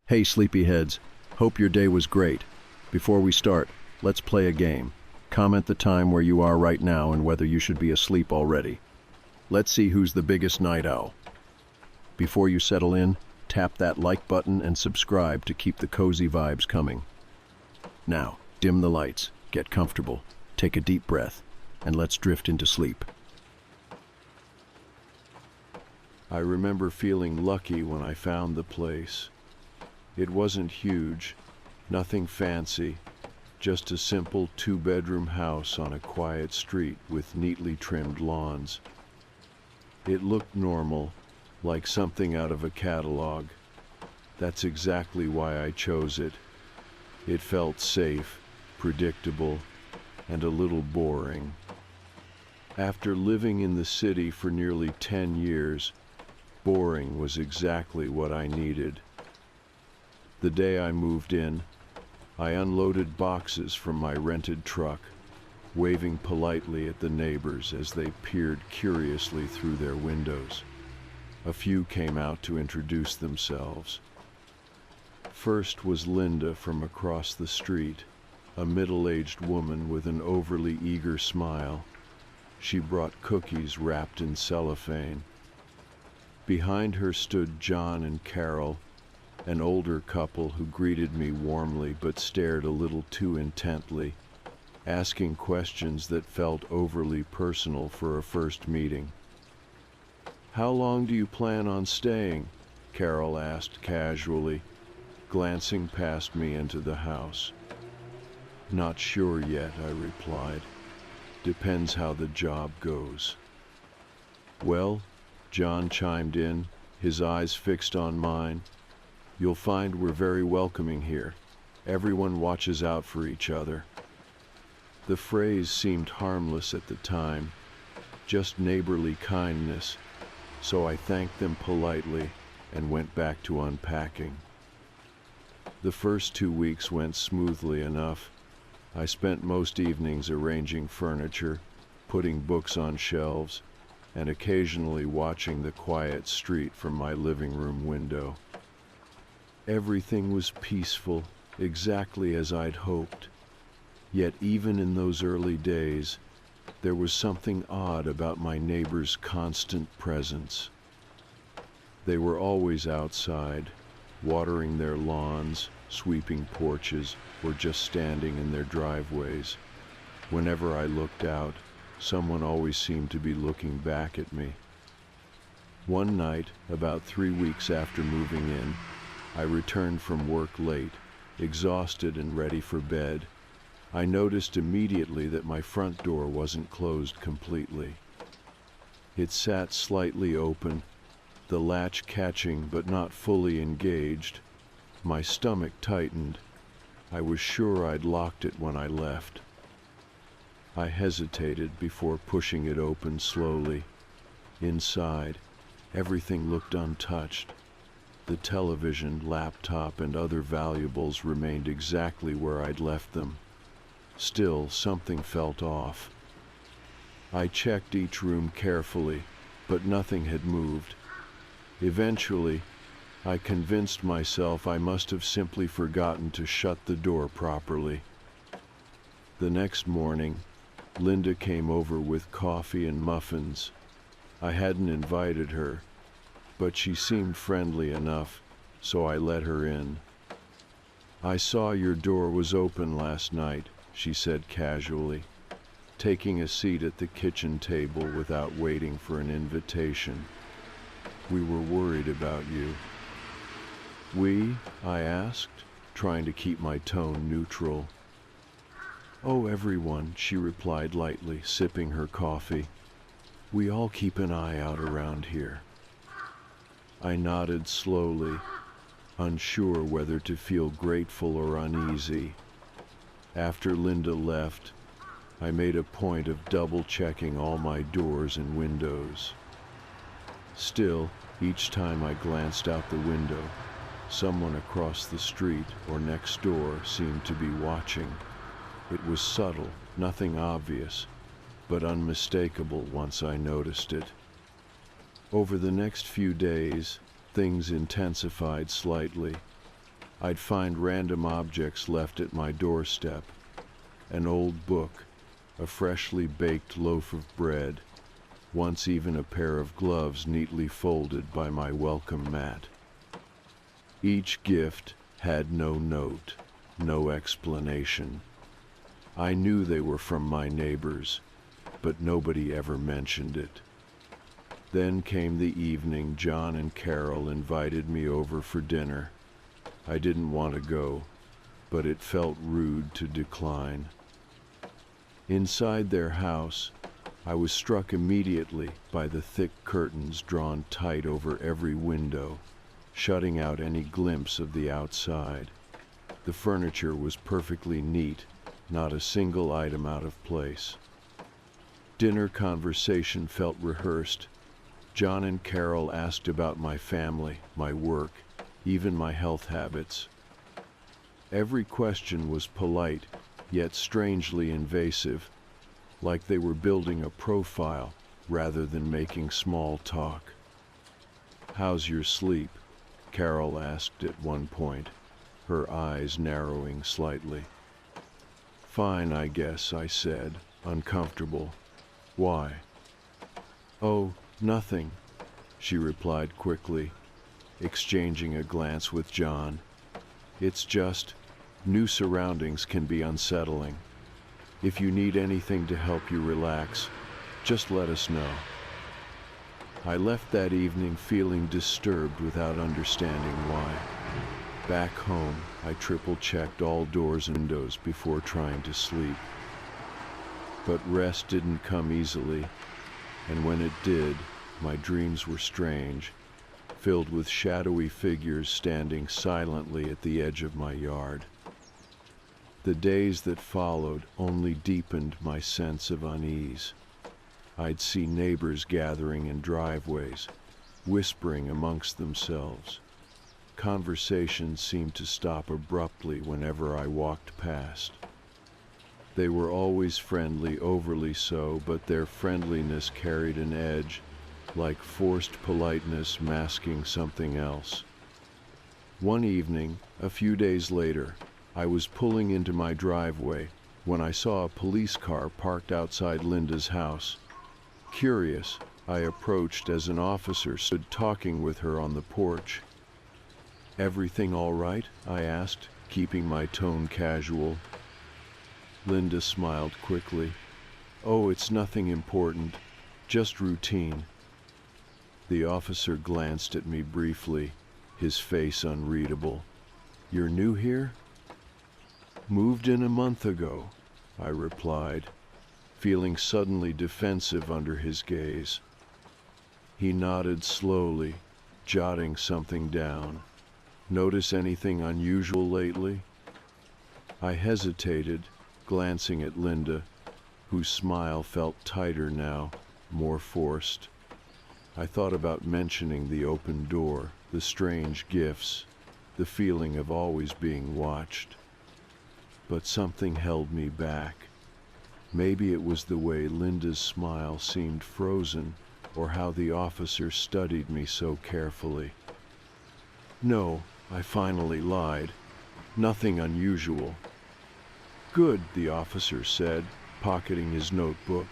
Hey, sleepyheads. Hope your day was great. Before we start, let's play a game. Comment the time where you are right now and whether you should be asleep already. Let's see who's the biggest night owl. Before you settle in, tap that like button and subscribe to keep the cozy vibes coming. Now, dim the lights, get comfortable, take a deep breath, and let's drift into sleep. I remember feeling lucky when I found the place. It wasn't huge, nothing fancy, just a simple two-bedroom house on a quiet street with neatly trimmed lawns. It looked normal, like something out of a catalog. That's exactly why I chose it. It felt safe, predictable, and a little boring. After living in the city for nearly 10 years, boring was exactly what I needed. The day I moved in, I unloaded boxes from my rented truck, waving politely at the neighbors as they peered curiously through their windows. A few came out to introduce themselves. First was Linda from across the street, a middle-aged woman with an overly eager smile. She brought cookies wrapped in cellophane. Behind her stood John and Carol, an older couple who greeted me warmly but stared a little too intently, asking questions that felt overly personal for a first meeting. "How long do you plan on staying?" Carol asked casually, glancing past me into the house. "Not sure yet," I replied. "Depends how the job goes." "Well," John chimed in, his eyes fixed on mine, "you'll find we're very welcoming here. Everyone watches out for each other." The phrase seemed harmless at the time, just neighborly kindness, so I thanked them politely and went back to unpacking. The first 2 weeks went smoothly enough. I spent most evenings arranging furniture, putting books on shelves, and occasionally watching the quiet street from my living room window. Everything was peaceful, exactly as I'd hoped. Yet even in those early days, there was something odd about my neighbors' constant presence. They were always outside, watering their lawns, sweeping porches, or just standing in their driveways. Whenever I looked out, someone always seemed to be looking back at me. One night, about 3 weeks after moving in, I returned from work late, exhausted and ready for bed. I noticed immediately that my front door wasn't closed completely. It sat slightly open, the latch catching but not fully engaged. My stomach tightened. I was sure I'd locked it when I left. I hesitated before pushing it open slowly. Inside, everything looked untouched. The television, laptop, and other valuables remained exactly where I'd left them. Still, something felt off. I checked each room carefully, but nothing had moved. Eventually, I convinced myself I must have simply forgotten to shut the door properly. The next morning, Linda came over with coffee and muffins. I hadn't invited her, but she seemed friendly enough, so I let her in. "I saw your door was open last night," she said casually, taking a seat at the kitchen table without waiting for an invitation. "We were worried about you." "We?" I asked, trying to keep my tone neutral. "Oh, everyone," she replied lightly, sipping her coffee. "We all keep an eye out around here." I nodded slowly, unsure whether to feel grateful or uneasy. After Linda left, I made a point of double-checking all my doors and windows. Still, each time I glanced out the window, someone across the street or next door seemed to be watching. It was subtle, nothing obvious, but unmistakable once I noticed it. Over the next few days, things intensified slightly. I'd find random objects left at my doorstep, an old book, a freshly baked loaf of bread, once even a pair of gloves neatly folded by my welcome mat. Each gift had no note, no explanation. I knew they were from my neighbors, but nobody ever mentioned it. Then came the evening John and Carol invited me over for dinner. I didn't want to go, but it felt rude to decline. Inside their house, I was struck immediately by the thick curtains drawn tight over every window, shutting out any glimpse of the outside. The furniture was perfectly neat, not a single item out of place. Dinner conversation felt rehearsed. John and Carol asked about my family, my work, even my health habits. Every question was polite, yet strangely invasive, like they were building a profile rather than making small talk. "How's your sleep?" Carol asked at one point, her eyes narrowing slightly. "Fine, I guess," I said, uncomfortable. "Why?" "Oh, nothing," she replied quickly, exchanging a glance with John. "It's just, new surroundings can be unsettling. If you need anything to help you relax, just let us know." I left that evening feeling disturbed without understanding why. Back home, I triple-checked all doors and windows before trying to sleep. But rest didn't come easily, and when it did, my dreams were strange, filled with shadowy figures standing silently at the edge of my yard. The days that followed only deepened my sense of unease. I'd see neighbors gathering in driveways, whispering amongst themselves. Conversations seemed to stop abruptly whenever I walked past. They were always friendly, overly so, but their friendliness carried an edge, like forced politeness masking something else. One evening, a few days later, I was pulling into my driveway when I saw a police car parked outside Linda's house. Curious, I approached as an officer stood talking with her on the porch. "Everything all right?" I asked, keeping my tone casual. Linda smiled quickly. "Oh, it's nothing important, just routine." The officer glanced at me briefly, his face unreadable. "You're new here?" "Moved in a month ago," I replied, feeling suddenly defensive under his gaze. He nodded slowly, jotting something down. "Notice anything unusual lately?" I hesitated, glancing at Linda, whose smile felt tighter now, more forced. I thought about mentioning the open door, the strange gifts, the feeling of always being watched. But something held me back. Maybe it was the way Linda's smile seemed frozen, or how the officer studied me so carefully. "No," I finally lied. "Nothing unusual." "Good," the officer said, pocketing his notebook.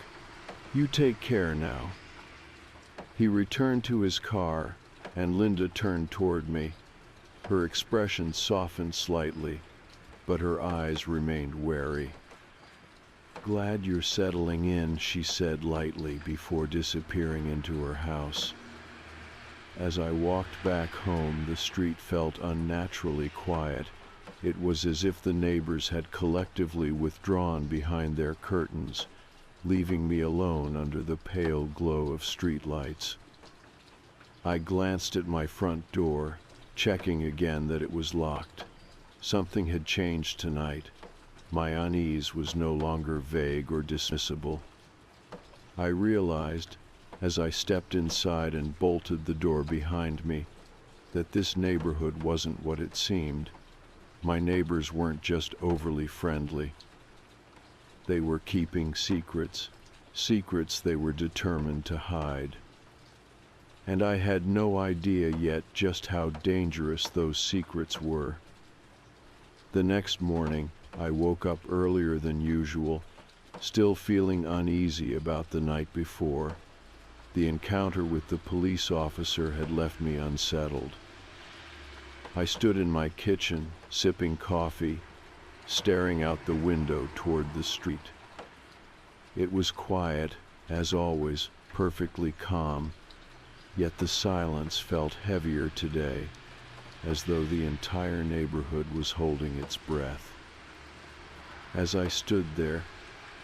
"You take care now." He returned to his car, and Linda turned toward me. Her expression softened slightly, but her eyes remained wary. "Glad you're settling in," she said lightly before disappearing into her house. As I walked back home, the street felt unnaturally quiet. It was as if the neighbors had collectively withdrawn behind their curtains, leaving me alone under the pale glow of streetlights. I glanced at my front door, checking again that it was locked. Something had changed tonight. My unease was no longer vague or dismissible. I realized, as I stepped inside and bolted the door behind me, that this neighborhood wasn't what it seemed. My neighbors weren't just overly friendly. They were keeping secrets, secrets they were determined to hide. And I had no idea yet just how dangerous those secrets were. The next morning, I woke up earlier than usual, still feeling uneasy about the night before. The encounter with the police officer had left me unsettled. I stood in my kitchen, sipping coffee, staring out the window toward the street. It was quiet, as always, perfectly calm, yet the silence felt heavier today, as though the entire neighborhood was holding its breath. As I stood there,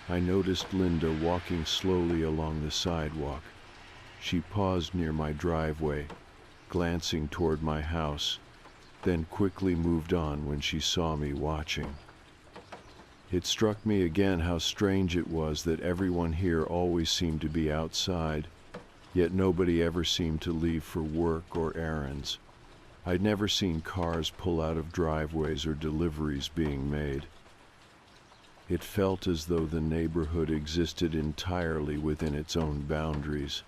I noticed Linda walking slowly along the sidewalk. She paused near my driveway, glancing toward my house, then quickly moved on when she saw me watching. It struck me again how strange it was that everyone here always seemed to be outside, yet nobody ever seemed to leave for work or errands. I'd never seen cars pull out of driveways or deliveries being made. It felt as though the neighborhood existed entirely within its own boundaries.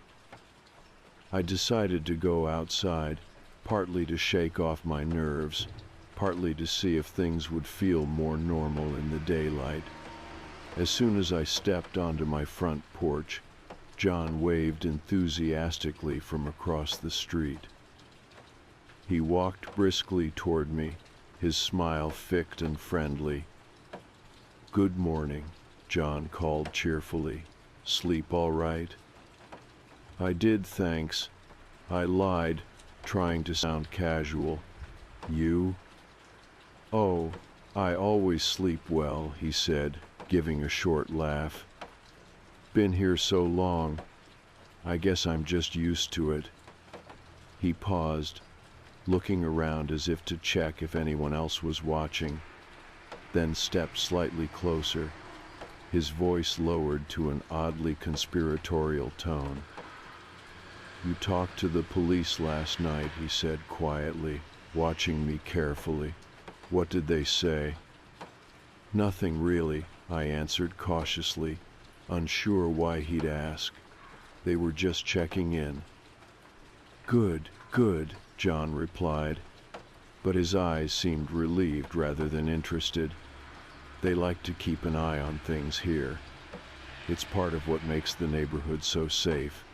I decided to go outside, partly to shake off my nerves, partly to see if things would feel more normal in the daylight. As soon as I stepped onto my front porch, John waved enthusiastically from across the street. He walked briskly toward me, his smile thick and friendly. "Good morning," John called cheerfully. "Sleep all right?" "I did, thanks." I lied, trying to sound casual. "You?" "Oh, I always sleep well," he said, giving a short laugh. "Been here so long, I guess I'm just used to it." He paused, looking around as if to check if anyone else was watching, then stepped slightly closer, his voice lowered to an oddly conspiratorial tone. "You talked to the police last night," he said quietly, watching me carefully. "What did they say?" "Nothing really," I answered cautiously, unsure why he'd ask. "They were just checking in." "Good, good," John replied, but his eyes seemed relieved rather than interested. They like to keep an eye on things here. It's part of what makes the neighborhood so safe.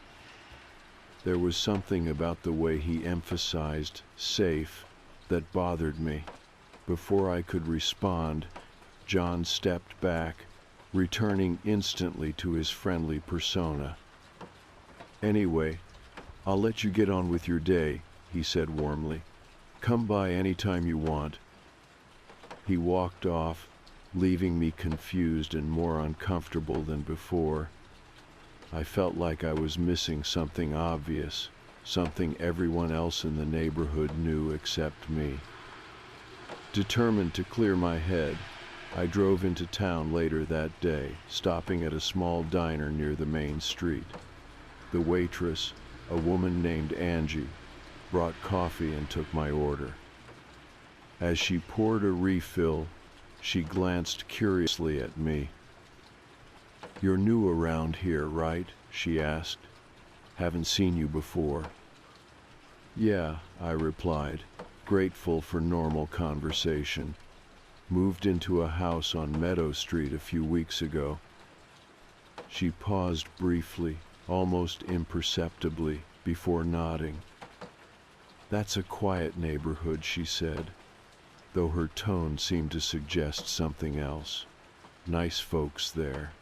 There was something about the way he emphasized safe that bothered me. Before I could respond, John stepped back, returning instantly to his friendly persona. "Anyway, I'll let you get on with your day," he said warmly. "Come by any time you want." He walked off, leaving me confused and more uncomfortable than before. I felt like I was missing something obvious, something everyone else in the neighborhood knew except me. Determined to clear my head, I drove into town later that day, stopping at a small diner near the main street. The waitress, a woman named Angie, brought coffee and took my order. As she poured a refill, she glanced curiously at me. "You're new around here, right?" she asked. "Haven't seen you before." "Yeah," I replied, grateful for normal conversation. "Moved into a house on Meadow Street a few weeks ago." She paused briefly, almost imperceptibly, before nodding. "That's a quiet neighborhood," she said, though her tone seemed to suggest something else. "Nice folks there."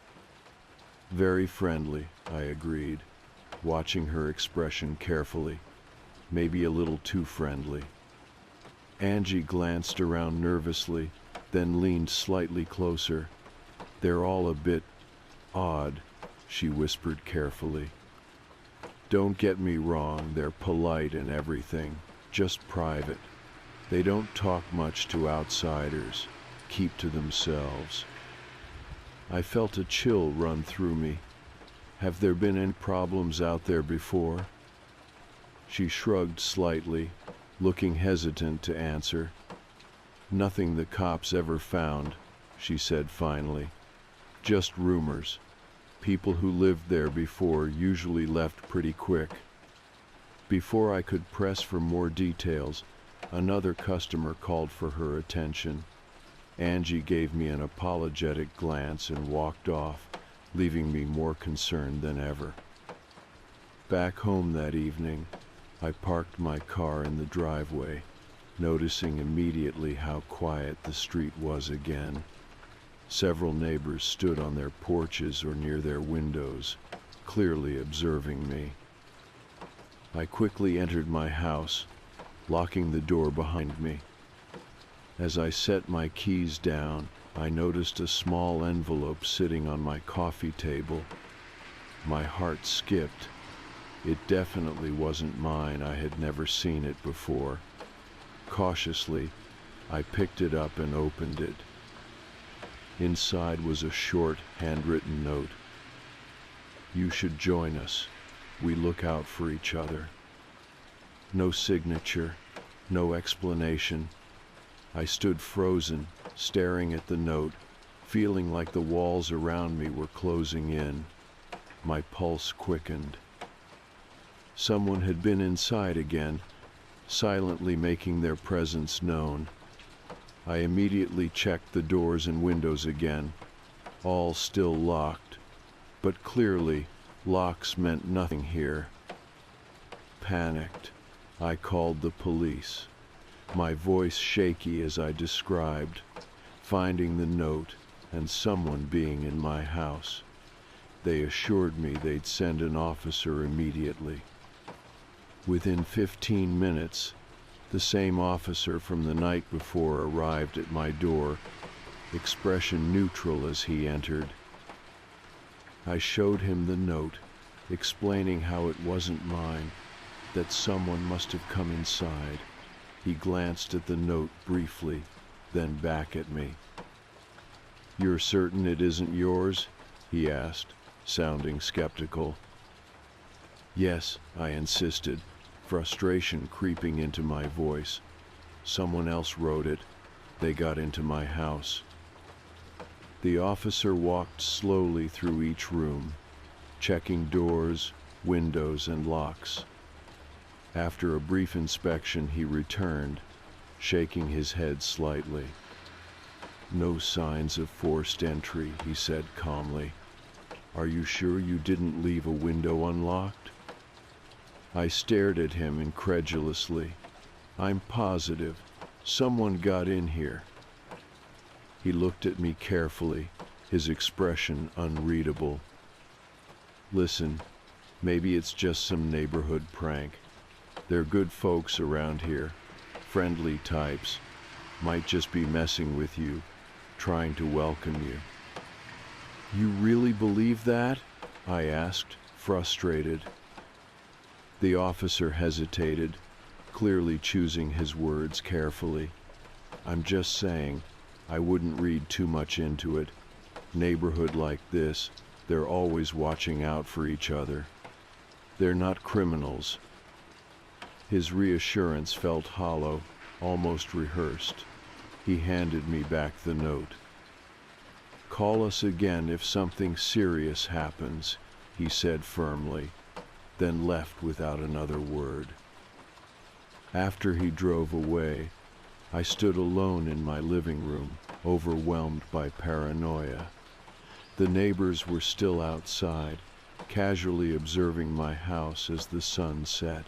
"Very friendly," I agreed, watching her expression carefully. Maybe a little too friendly. Angie glanced around nervously, then leaned slightly closer. "They're all a bit odd," she whispered carefully. "Don't get me wrong, they're polite and everything, just private. They don't talk much to outsiders, keep to themselves." I felt a chill run through me. "Have there been any problems out there before?" She shrugged slightly, looking hesitant to answer. "Nothing the cops ever found," she said finally. "Just rumors. People who lived there before usually left pretty quick." Before I could press for more details, another customer called for her attention. Angie gave me an apologetic glance and walked off, leaving me more concerned than ever. Back home that evening, I parked my car in the driveway, noticing immediately how quiet the street was again. Several neighbors stood on their porches or near their windows, clearly observing me. I quickly entered my house, locking the door behind me. As I set my keys down, I noticed a small envelope sitting on my coffee table. My heart skipped. It definitely wasn't mine. I had never seen it before. Cautiously, I picked it up and opened it. Inside was a short, handwritten note. "You should join us. We look out for each other." No signature, no explanation. I stood frozen, staring at the note, feeling like the walls around me were closing in. My pulse quickened. Someone had been inside again, silently making their presence known. I immediately checked the doors and windows again, all still locked, but clearly locks meant nothing here. Panicked, I called the police, my voice shaky as I described finding the note and someone being in my house. They assured me they'd send an officer immediately. Within 15 minutes, the same officer from the night before arrived at my door, expression neutral as he entered. I showed him the note, explaining how it wasn't mine, that someone must have come inside. He glanced at the note briefly, then back at me. "You're certain it isn't yours?" he asked, sounding skeptical. "Yes," I insisted, frustration creeping into my voice. "Someone else wrote it. They got into my house." The officer walked slowly through each room, checking doors, windows, and locks. After a brief inspection, he returned, shaking his head slightly. "No signs of forced entry," he said calmly. "Are you sure you didn't leave a window unlocked?" I stared at him incredulously. "I'm positive. Someone got in here." He looked at me carefully, his expression unreadable. "Listen, maybe it's just some neighborhood prank. They're good folks around here, friendly types. Might just be messing with you, trying to welcome you." "You really believe that?" I asked, frustrated. The officer hesitated, clearly choosing his words carefully. "I'm just saying, I wouldn't read too much into it. Neighborhood like this, they're always watching out for each other. They're not criminals." His reassurance felt hollow, almost rehearsed. He handed me back the note. "Call us again if something serious happens," he said firmly, then left without another word. After he drove away, I stood alone in my living room, overwhelmed by paranoia. The neighbors were still outside, casually observing my house as the sun set.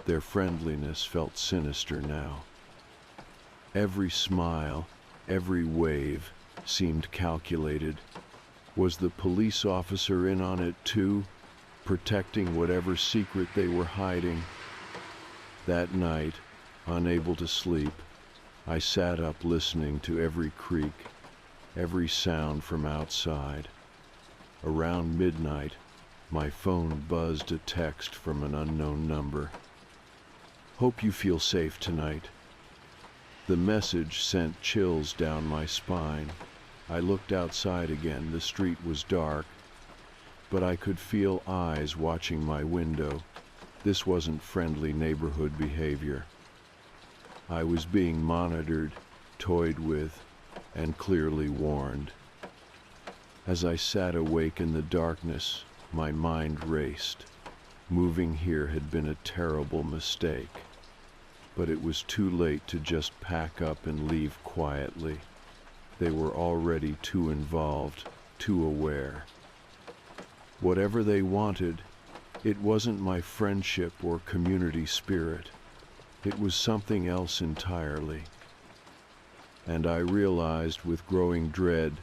Their friendliness felt sinister now. Every smile, every wave, seemed calculated. Was the police officer in on it too, protecting whatever secret they were hiding? That night, unable to sleep, I sat up listening to every creak, every sound from outside. Around midnight, my phone buzzed a text from an unknown number. "Hope you feel safe tonight." The message sent chills down my spine. I looked outside again. The street was dark, but I could feel eyes watching my window. This wasn't friendly neighborhood behavior. I was being monitored, toyed with, and clearly warned. As I sat awake in the darkness, my mind raced. Moving here had been a terrible mistake, but it was too late to just pack up and leave quietly. They were already too involved, too aware. Whatever they wanted, it wasn't my friendship or community spirit. It was something else entirely. And I realized with growing dread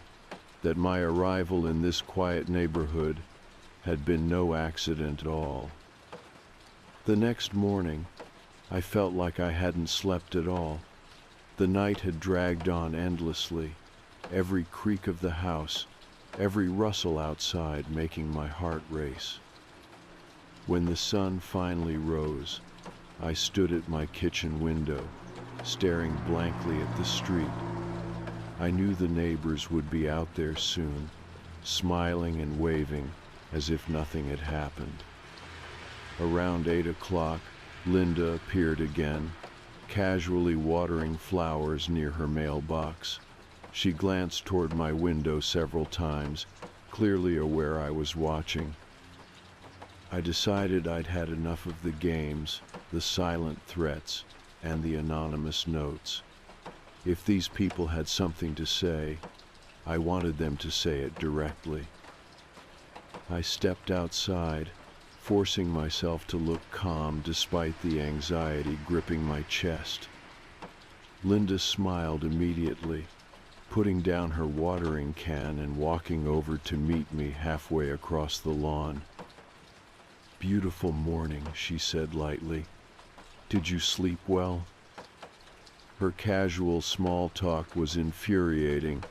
that my arrival in this quiet neighborhood had been no accident at all. The next morning, I felt like I hadn't slept at all. The night had dragged on endlessly, every creak of the house, every rustle outside making my heart race. When the sun finally rose, I stood at my kitchen window, staring blankly at the street. I knew the neighbors would be out there soon, smiling and waving as if nothing had happened. Around 8 o'clock, Linda appeared again, casually watering flowers near her mailbox. She glanced toward my window several times, clearly aware I was watching. I decided I'd had enough of the games, the silent threats, and the anonymous notes. If these people had something to say, I wanted them to say it directly. I stepped outside, forcing myself to look calm despite the anxiety gripping my chest. Linda smiled immediately, putting down her watering can and walking over to meet me halfway across the lawn. "Beautiful morning," she said lightly. "Did you sleep well?" Her casual small talk was infuriating,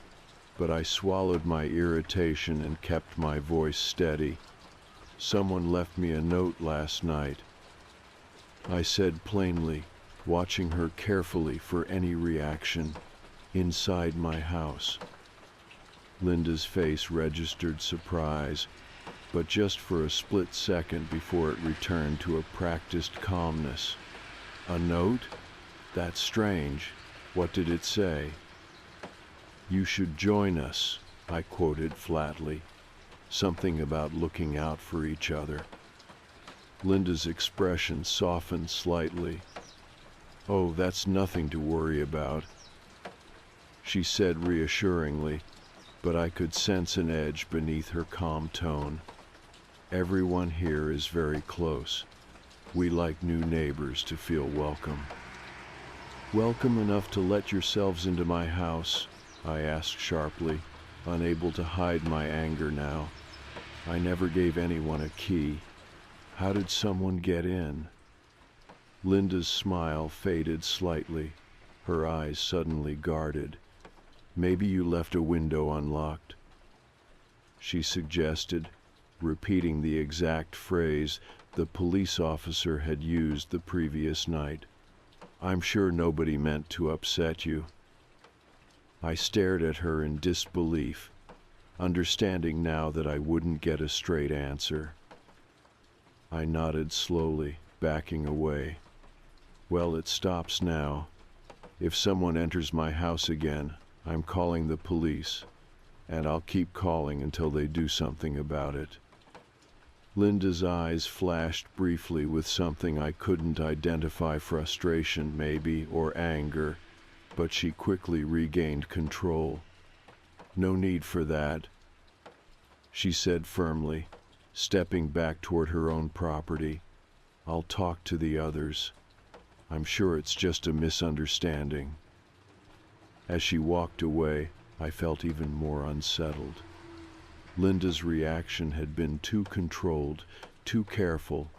but I swallowed my irritation and kept my voice steady. "Someone left me a note last night," I said plainly, watching her carefully for any reaction. "Inside my house." Linda's face registered surprise, but just for a split second before it returned to a practiced calmness. "A note? That's strange. What did it say?" "You should join us," I quoted flatly. Something about looking out for each other. Linda's expression softened slightly. "Oh, that's nothing to worry about," she said reassuringly, but I could sense an edge beneath her calm tone. "Everyone here is very close. We like new neighbors to feel welcome." "Welcome enough to let yourselves into my house?" I asked sharply, unable to hide my anger now. "I never gave anyone a key. How did someone get in?" Linda's smile faded slightly, her eyes suddenly guarded. "Maybe you left a window unlocked," she suggested, repeating the exact phrase the police officer had used the previous night. "I'm sure nobody meant to upset you." I stared at her in disbelief, understanding now that I wouldn't get a straight answer. I nodded slowly, backing away. "Well, it stops now. If someone enters my house again, I'm calling the police, and I'll keep calling until they do something about it." Linda's eyes flashed briefly with something I couldn't identify, frustration maybe, or anger, but she quickly regained control. "No need for that," she said firmly, stepping back toward her own property. "I'll talk to the others. I'm sure it's just a misunderstanding." As she walked away, I felt even more unsettled. Linda's reaction had been too controlled, too careful.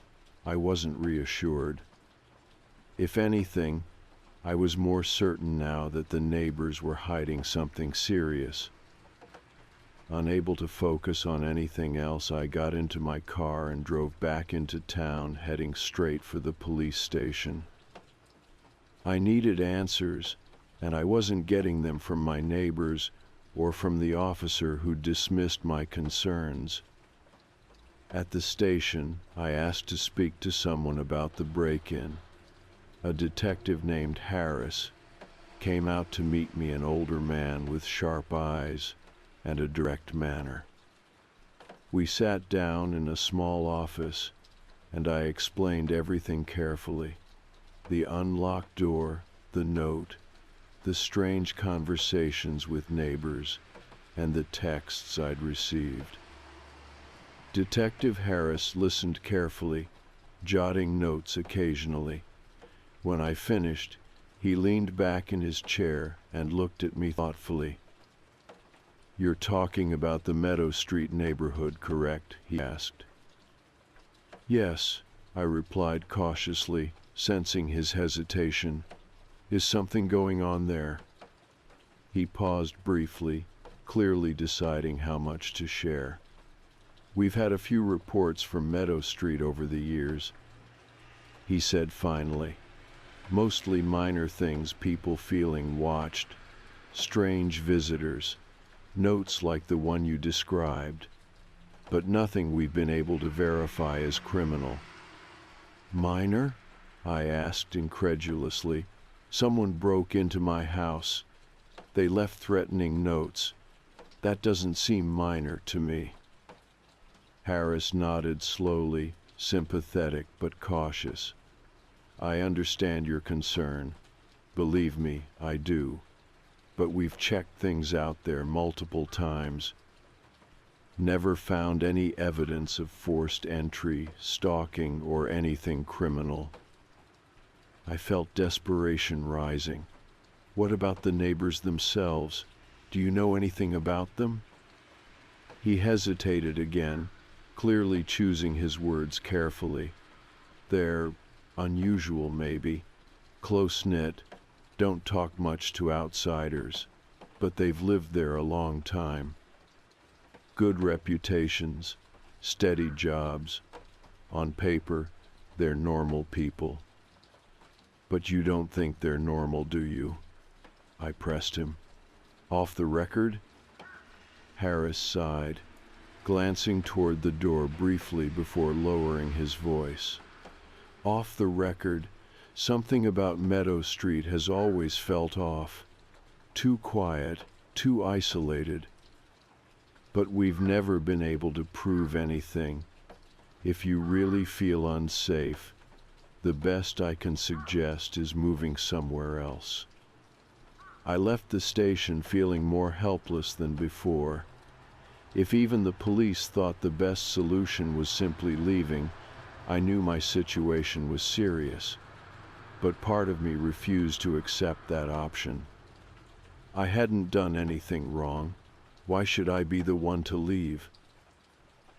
I wasn't reassured. If anything, I was more certain now that the neighbors were hiding something serious. Unable to focus on anything else, I got into my car and drove back into town, heading straight for the police station. I needed answers, and I wasn't getting them from my neighbors or from the officer who dismissed my concerns. At the station, I asked to speak to someone about the break-in. A detective named Harris came out to meet me, an older man with sharp eyes and a direct manner. We sat down in a small office, and I explained everything carefully: the unlocked door, the note, the strange conversations with neighbors, and the texts I'd received. Detective Harris listened carefully, jotting notes occasionally. When I finished, he leaned back in his chair and looked at me thoughtfully. "You're talking about the Meadow Street neighborhood, correct?" he asked. "Yes," I replied cautiously, sensing his hesitation. "Is something going on there?" He paused briefly, clearly deciding how much to share. "We've had a few reports from Meadow Street over the years," he said finally. "Mostly minor things, people feeling watched, strange visitors, notes like the one you described, but nothing we've been able to verify as criminal." "Minor?" I asked incredulously. "Someone broke into my house. They left threatening notes. That doesn't seem minor to me." Harris nodded slowly, sympathetic but cautious. "I understand your concern. Believe me, I do. But we've checked things out there multiple times. Never found any evidence of forced entry, stalking, or anything criminal." I felt desperation rising. "What about the neighbors themselves? Do you know anything about them?" He hesitated again, clearly choosing his words carefully. "They're unusual, maybe. Close-knit, don't talk much to outsiders, but they've lived there a long time. Good reputations, steady jobs. On paper, they're normal people." "But you don't think they're normal, do you?" I pressed him. "Off the record?" Harris sighed, glancing toward the door briefly before lowering his voice. "Off the record, something about Meadow Street has always felt off. Too quiet, too isolated. But we've never been able to prove anything. If you really feel unsafe, the best I can suggest is moving somewhere else." I left the station feeling more helpless than before. If even the police thought the best solution was simply leaving, I knew my situation was serious. But part of me refused to accept that option. I hadn't done anything wrong. Why should I be the one to leave?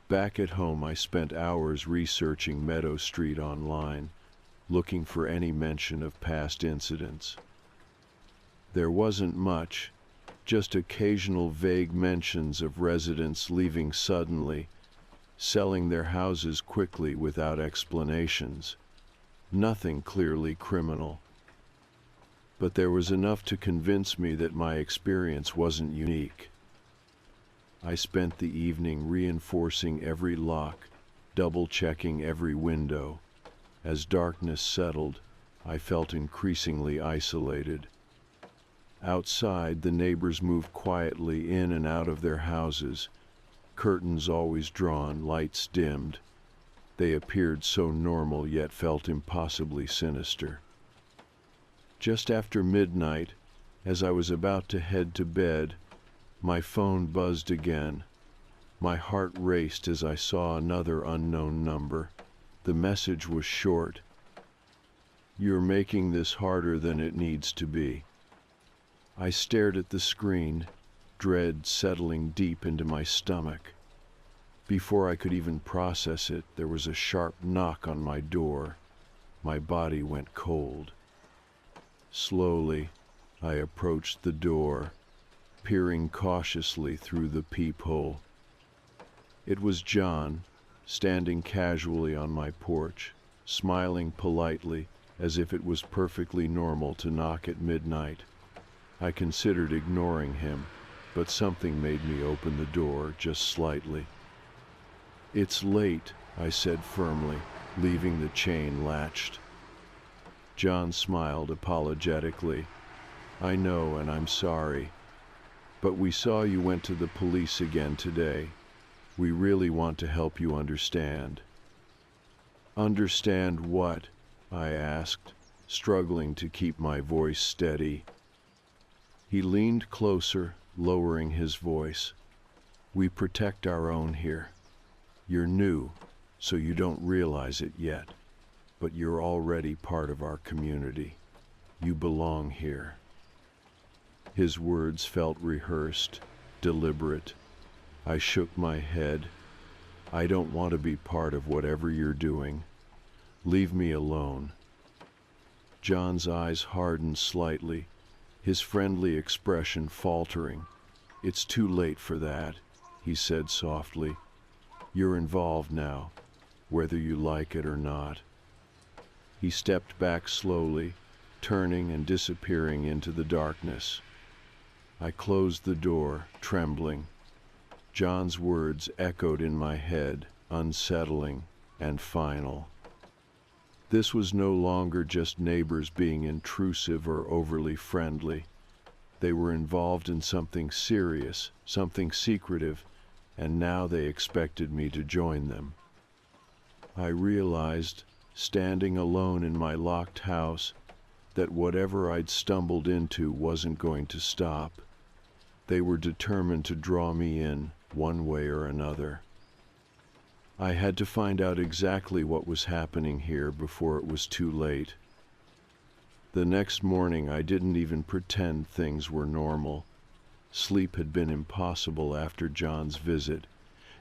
Back at home, I spent hours researching Meadow Street online, looking for any mention of past incidents. There wasn't much, just occasional vague mentions of residents leaving suddenly, selling their houses quickly without explanations. Nothing clearly criminal. But there was enough to convince me that my experience wasn't unique. I spent the evening reinforcing every lock, double-checking every window. As darkness settled, I felt increasingly isolated. Outside, the neighbors moved quietly in and out of their houses, curtains always drawn, lights dimmed. They appeared so normal yet felt impossibly sinister. Just after midnight, as I was about to head to bed, my phone buzzed again. My heart raced as I saw another unknown number. The message was short. "You're making this harder than it needs to be." I stared at the screen, dread settling deep into my stomach. Before I could even process it, there was a sharp knock on my door. My body went cold. Slowly, I approached the door, peering cautiously through the peephole. It was John, standing casually on my porch, smiling politely, as if it was perfectly normal to knock at midnight. I considered ignoring him, but something made me open the door just slightly. "It's late," I said firmly, leaving the chain latched. John smiled apologetically. "I know, and I'm sorry. But we saw you went to the police again today. We really want to help you understand." "Understand what?" I asked, struggling to keep my voice steady. He leaned closer, lowering his voice. "We protect our own here. You're new, so you don't realize it yet, but you're already part of our community. You belong here." His words felt rehearsed, deliberate. I shook my head. "I don't want to be part of whatever you're doing. Leave me alone." John's eyes hardened slightly, his friendly expression faltering. "It's too late for that," he said softly. "You're involved now, whether you like it or not." He stepped back slowly, turning and disappearing into the darkness. I closed the door, trembling. John's words echoed in my head, unsettling and final. This was no longer just neighbors being intrusive or overly friendly. They were involved in something serious, something secretive, and now they expected me to join them. I realized, standing alone in my locked house, that whatever I'd stumbled into wasn't going to stop. They were determined to draw me in, one way or another. I had to find out exactly what was happening here before it was too late. The next morning I didn't even pretend things were normal. Sleep had been impossible after John's visit,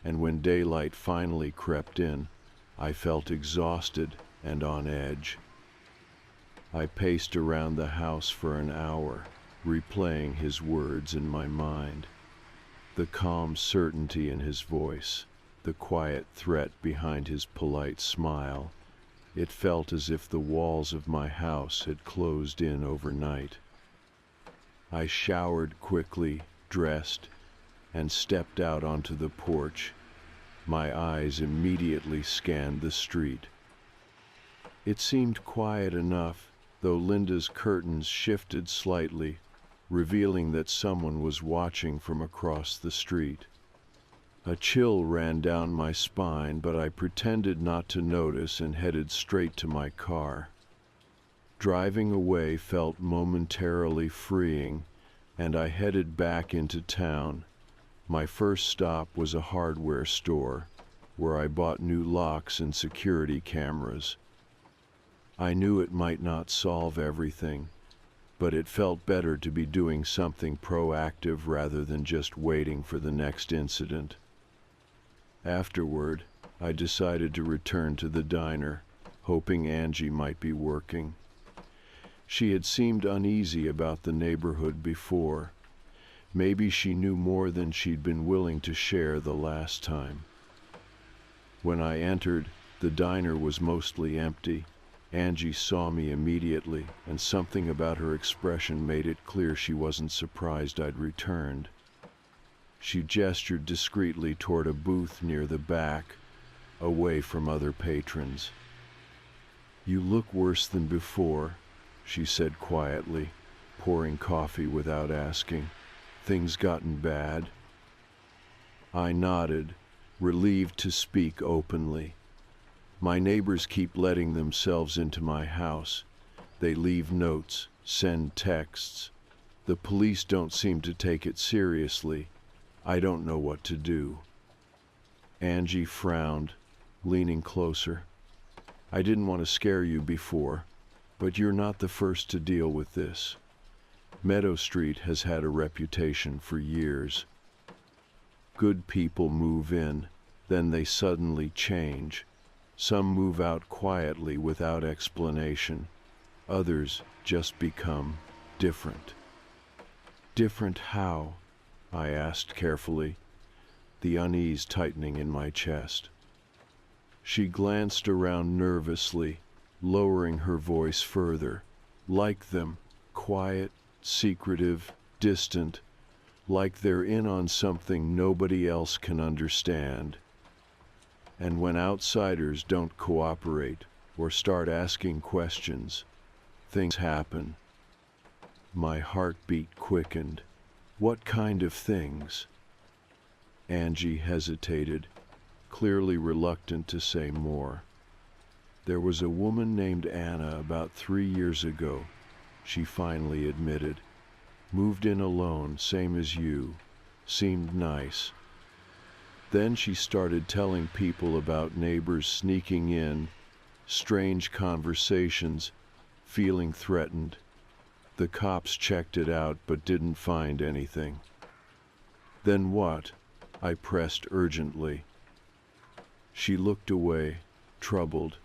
and when daylight finally crept in, I felt exhausted and on edge. I paced around the house for an hour, replaying his words in my mind. The calm certainty in his voice, the quiet threat behind his polite smile. It felt as if the walls of my house had closed in overnight. I showered quickly, dressed, and stepped out onto the porch. My eyes immediately scanned the street. It seemed quiet enough, though Linda's curtains shifted slightly, revealing that someone was watching from across the street. A chill ran down my spine, but I pretended not to notice and headed straight to my car. Driving away felt momentarily freeing, and I headed back into town. My first stop was a hardware store, where I bought new locks and security cameras. I knew it might not solve everything, but it felt better to be doing something proactive rather than just waiting for the next incident. Afterward, I decided to return to the diner, hoping Angie might be working. She had seemed uneasy about the neighborhood before. Maybe she knew more than she'd been willing to share the last time. When I entered, the diner was mostly empty. Angie saw me immediately, and something about her expression made it clear she wasn't surprised I'd returned. She gestured discreetly toward a booth near the back, away from other patrons. "You look worse than before," she said quietly, pouring coffee without asking. "Things gotten bad?" I nodded, relieved to speak openly. "My neighbors keep letting themselves into my house. They leave notes, send texts. The police don't seem to take it seriously. I don't know what to do." Angie frowned, leaning closer. "I didn't want to scare you before, but you're not the first to deal with this. Meadow Street has had a reputation for years. Good people move in, then they suddenly change. Some move out quietly without explanation. Others just become different." "Different how?" I asked carefully, the unease tightening in my chest. She glanced around nervously, lowering her voice further. "Like them, quiet, secretive, distant, like they're in on something nobody else can understand. And when outsiders don't cooperate or start asking questions, things happen." My heartbeat quickened. "What kind of things?" Angie hesitated, clearly reluctant to say more. "There was a woman named Anna about 3 years ago," she finally admitted. Moved in alone, same as you. Seemed nice. Then she started telling people about neighbors sneaking in, strange conversations, feeling threatened. The cops checked it out but didn't find anything. Then what? I pressed urgently. She looked away, troubled.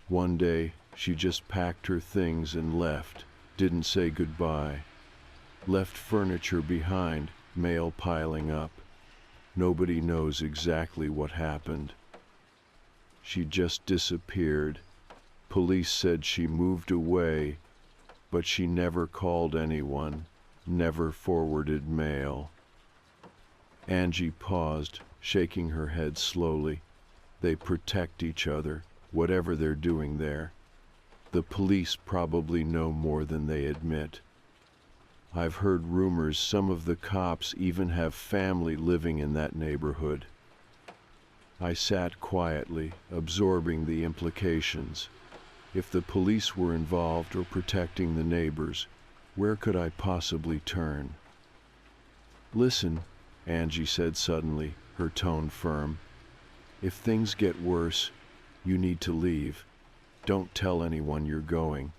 One day, she just packed her things and left, didn't say goodbye. Left furniture behind, mail piling up. Nobody knows exactly what happened. She just disappeared. Police said she moved away, but she never called anyone, never forwarded mail. Angie paused, shaking her head slowly. They protect each other, whatever they're doing there. The police probably know more than they admit. I've heard rumors some of the cops even have family living in that neighborhood. I sat quietly, absorbing the implications. If the police were involved or protecting the neighbors, where could I possibly turn? Listen, Angie said suddenly, her tone firm. If things get worse, you need to leave. Don't tell anyone you're going.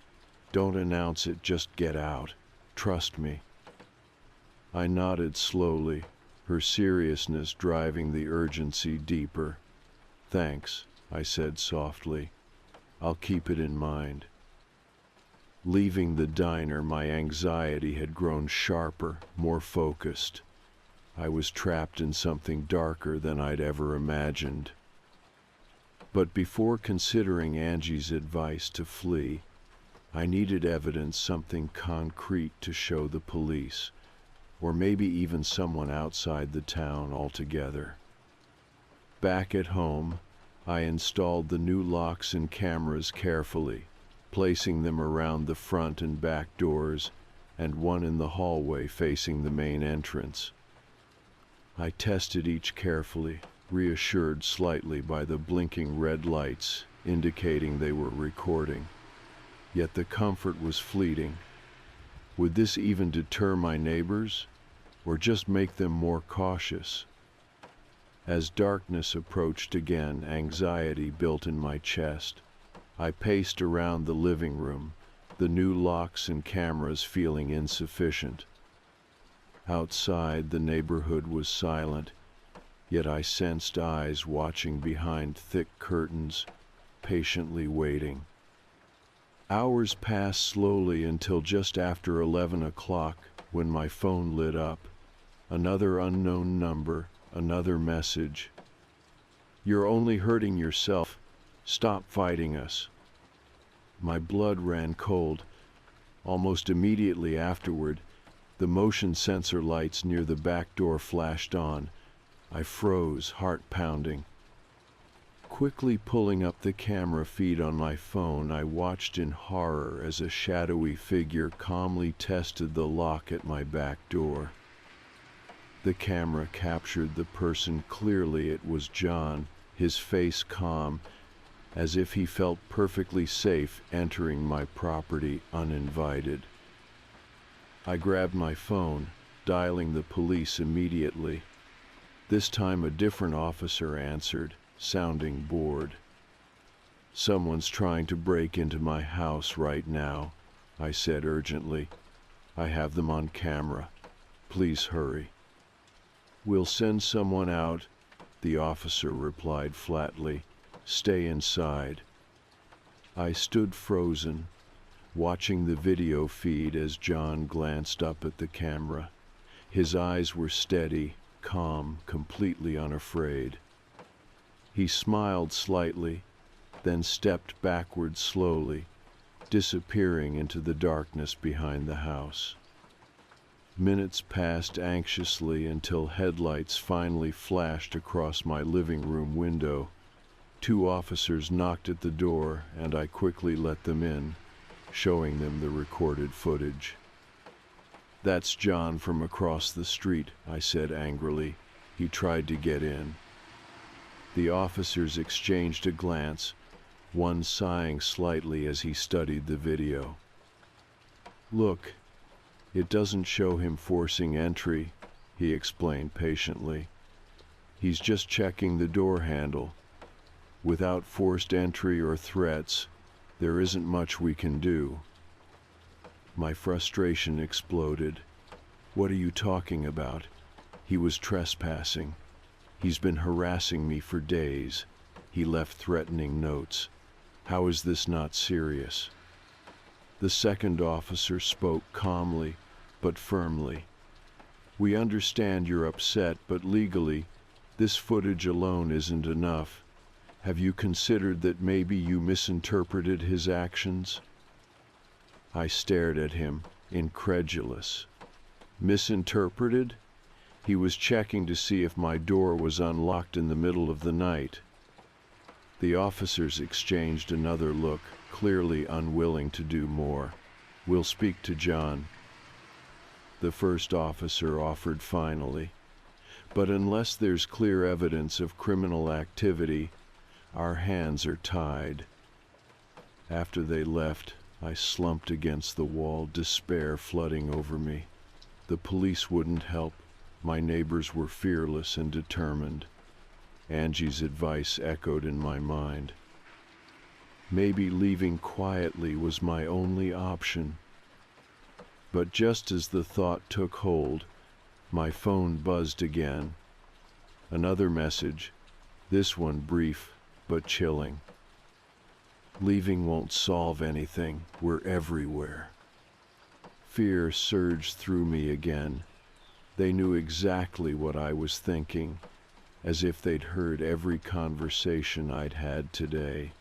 Don't announce it, just get out. Trust me. I nodded slowly, her seriousness driving the urgency deeper. Thanks, I said softly. I'll keep it in mind. Leaving the diner, my anxiety had grown sharper, more focused. I was trapped in something darker than I'd ever imagined. But before considering Angie's advice to flee, I needed evidence, something concrete to show the police, or maybe even someone outside the town altogether. Back at home, I installed the new locks and cameras carefully, placing them around the front and back doors, and one in the hallway facing the main entrance. I tested each carefully, reassured slightly by the blinking red lights indicating they were recording. Yet the comfort was fleeting. Would this even deter my neighbors, or just make them more cautious? As darkness approached again, anxiety built in my chest. I paced around the living room, the new locks and cameras feeling insufficient. Outside, the neighborhood was silent, yet I sensed eyes watching behind thick curtains, patiently waiting. Hours passed slowly until just after 11 o'clock, when my phone lit up. Another unknown number, another message. You're only hurting yourself. Stop fighting us. My blood ran cold. Almost immediately afterward, the motion sensor lights near the back door flashed on. I froze, heart pounding. Quickly pulling up the camera feed on my phone, I watched in horror as a shadowy figure calmly tested the lock at my back door. The camera captured the person clearly. It was John, his face calm, as if he felt perfectly safe entering my property uninvited. I grabbed my phone, dialing the police immediately. This time a different officer answered, sounding bored. Someone's trying to break into my house right now, I said urgently. I have them on camera. Please hurry. We'll send someone out, the officer replied flatly. Stay inside. I stood frozen, watching the video feed as John glanced up at the camera. His eyes were steady, calm, completely unafraid. He smiled slightly, then stepped backward slowly, disappearing into the darkness behind the house. Minutes passed anxiously until headlights finally flashed across my living room window. 2 officers knocked at the door, and I quickly let them in, showing them the recorded footage. That's John from across the street, I said angrily. He tried to get in. The officers exchanged a glance, one sighing slightly as he studied the video. Look, It doesn't show him forcing entry, he explained patiently. He's just checking the door handle. Without forced entry or threats, there isn't much we can do. My frustration exploded. What are you talking about? He was trespassing. He's been harassing me for days. He left threatening notes. How is this not serious? The second officer spoke calmly, but firmly. We understand you're upset, but legally, this footage alone isn't enough. Have you considered that maybe you misinterpreted his actions? I stared at him, incredulous. Misinterpreted? He was checking to see if my door was unlocked in the middle of the night. The officers exchanged another look, clearly unwilling to do more. We'll speak to John, the first officer offered finally. But unless there's clear evidence of criminal activity, our hands are tied. After they left, I slumped against the wall, despair flooding over me. The police wouldn't help. My neighbors were fearless and determined. Angie's advice echoed in my mind. Maybe leaving quietly was my only option. But just as the thought took hold, my phone buzzed again. Another message, this one brief but chilling. Leaving won't solve anything. We're everywhere. Fear surged through me again. They knew exactly what I was thinking, as if they'd heard every conversation I'd had today.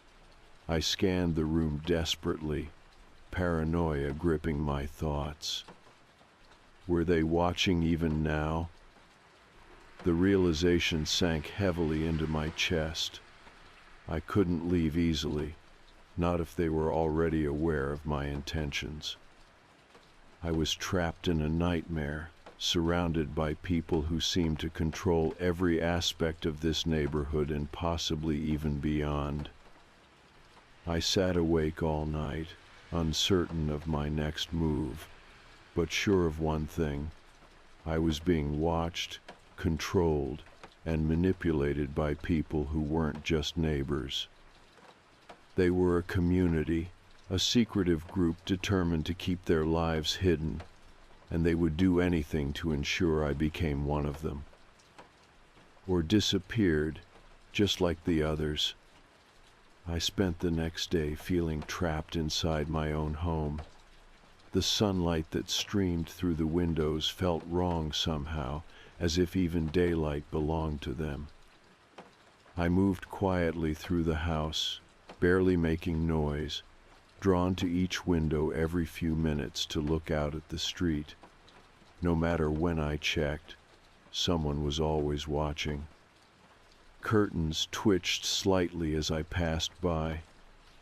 I scanned the room desperately, paranoia gripping my thoughts. Were they watching even now? The realization sank heavily into my chest. I couldn't leave easily, not if they were already aware of my intentions. I was trapped in a nightmare, surrounded by people who seemed to control every aspect of this neighborhood and possibly even beyond. I sat awake all night, uncertain of my next move, but sure of one thing: I was being watched, controlled, and manipulated by people who weren't just neighbors. They were a community, a secretive group determined to keep their lives hidden, and they would do anything to ensure I became one of them. Or disappeared, just like the others. I spent the next day feeling trapped inside my own home. The sunlight that streamed through the windows felt wrong somehow, as if even daylight belonged to them. I moved quietly through the house, barely making noise, drawn to each window every few minutes to look out at the street. No matter when I checked, someone was always watching. Curtains twitched slightly as I passed by.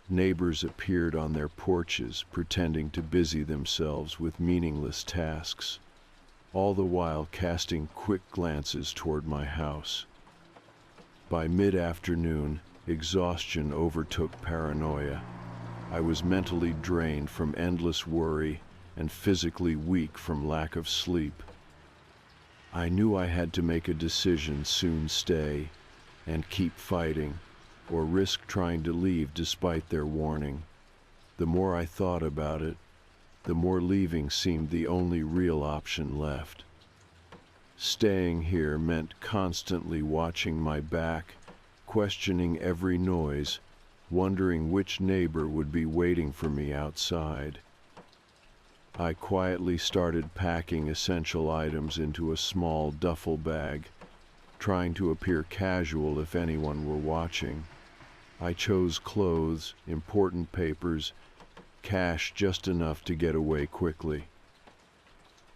Neighbors appeared on their porches, pretending to busy themselves with meaningless tasks, all the while casting quick glances toward my house. By mid-afternoon, exhaustion overtook paranoia. I was mentally drained from endless worry and physically weak from lack of sleep. I knew I had to make a decision: soon stay and keep fighting, or risk trying to leave despite their warning. The more I thought about it, the more leaving seemed the only real option left. Staying here meant constantly watching my back, questioning every noise, wondering which neighbor would be waiting for me outside. I quietly started packing essential items into a small duffel bag, trying to appear casual if anyone were watching. I chose clothes, important papers, cash just enough to get away quickly.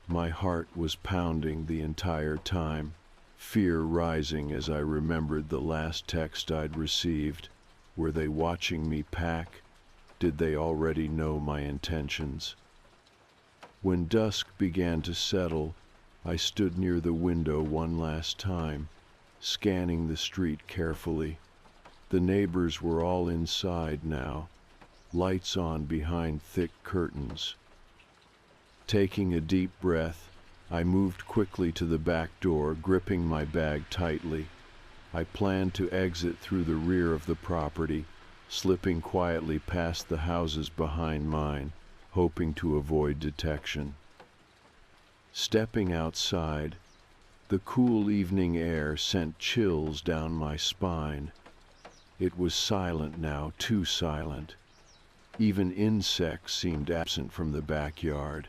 My heart was pounding the entire time, fear rising as I remembered the last text I'd received. Were they watching me pack? Did they already know my intentions? When dusk began to settle, I stood near the window one last time, scanning the street carefully. The neighbors were all inside now, lights on behind thick curtains. Taking a deep breath, I moved quickly to the back door, gripping my bag tightly. I planned to exit through the rear of the property, slipping quietly past the houses behind mine, hoping to avoid detection. Stepping outside, the cool evening air sent chills down my spine. It was silent now, too silent. Even insects seemed absent from the backyard.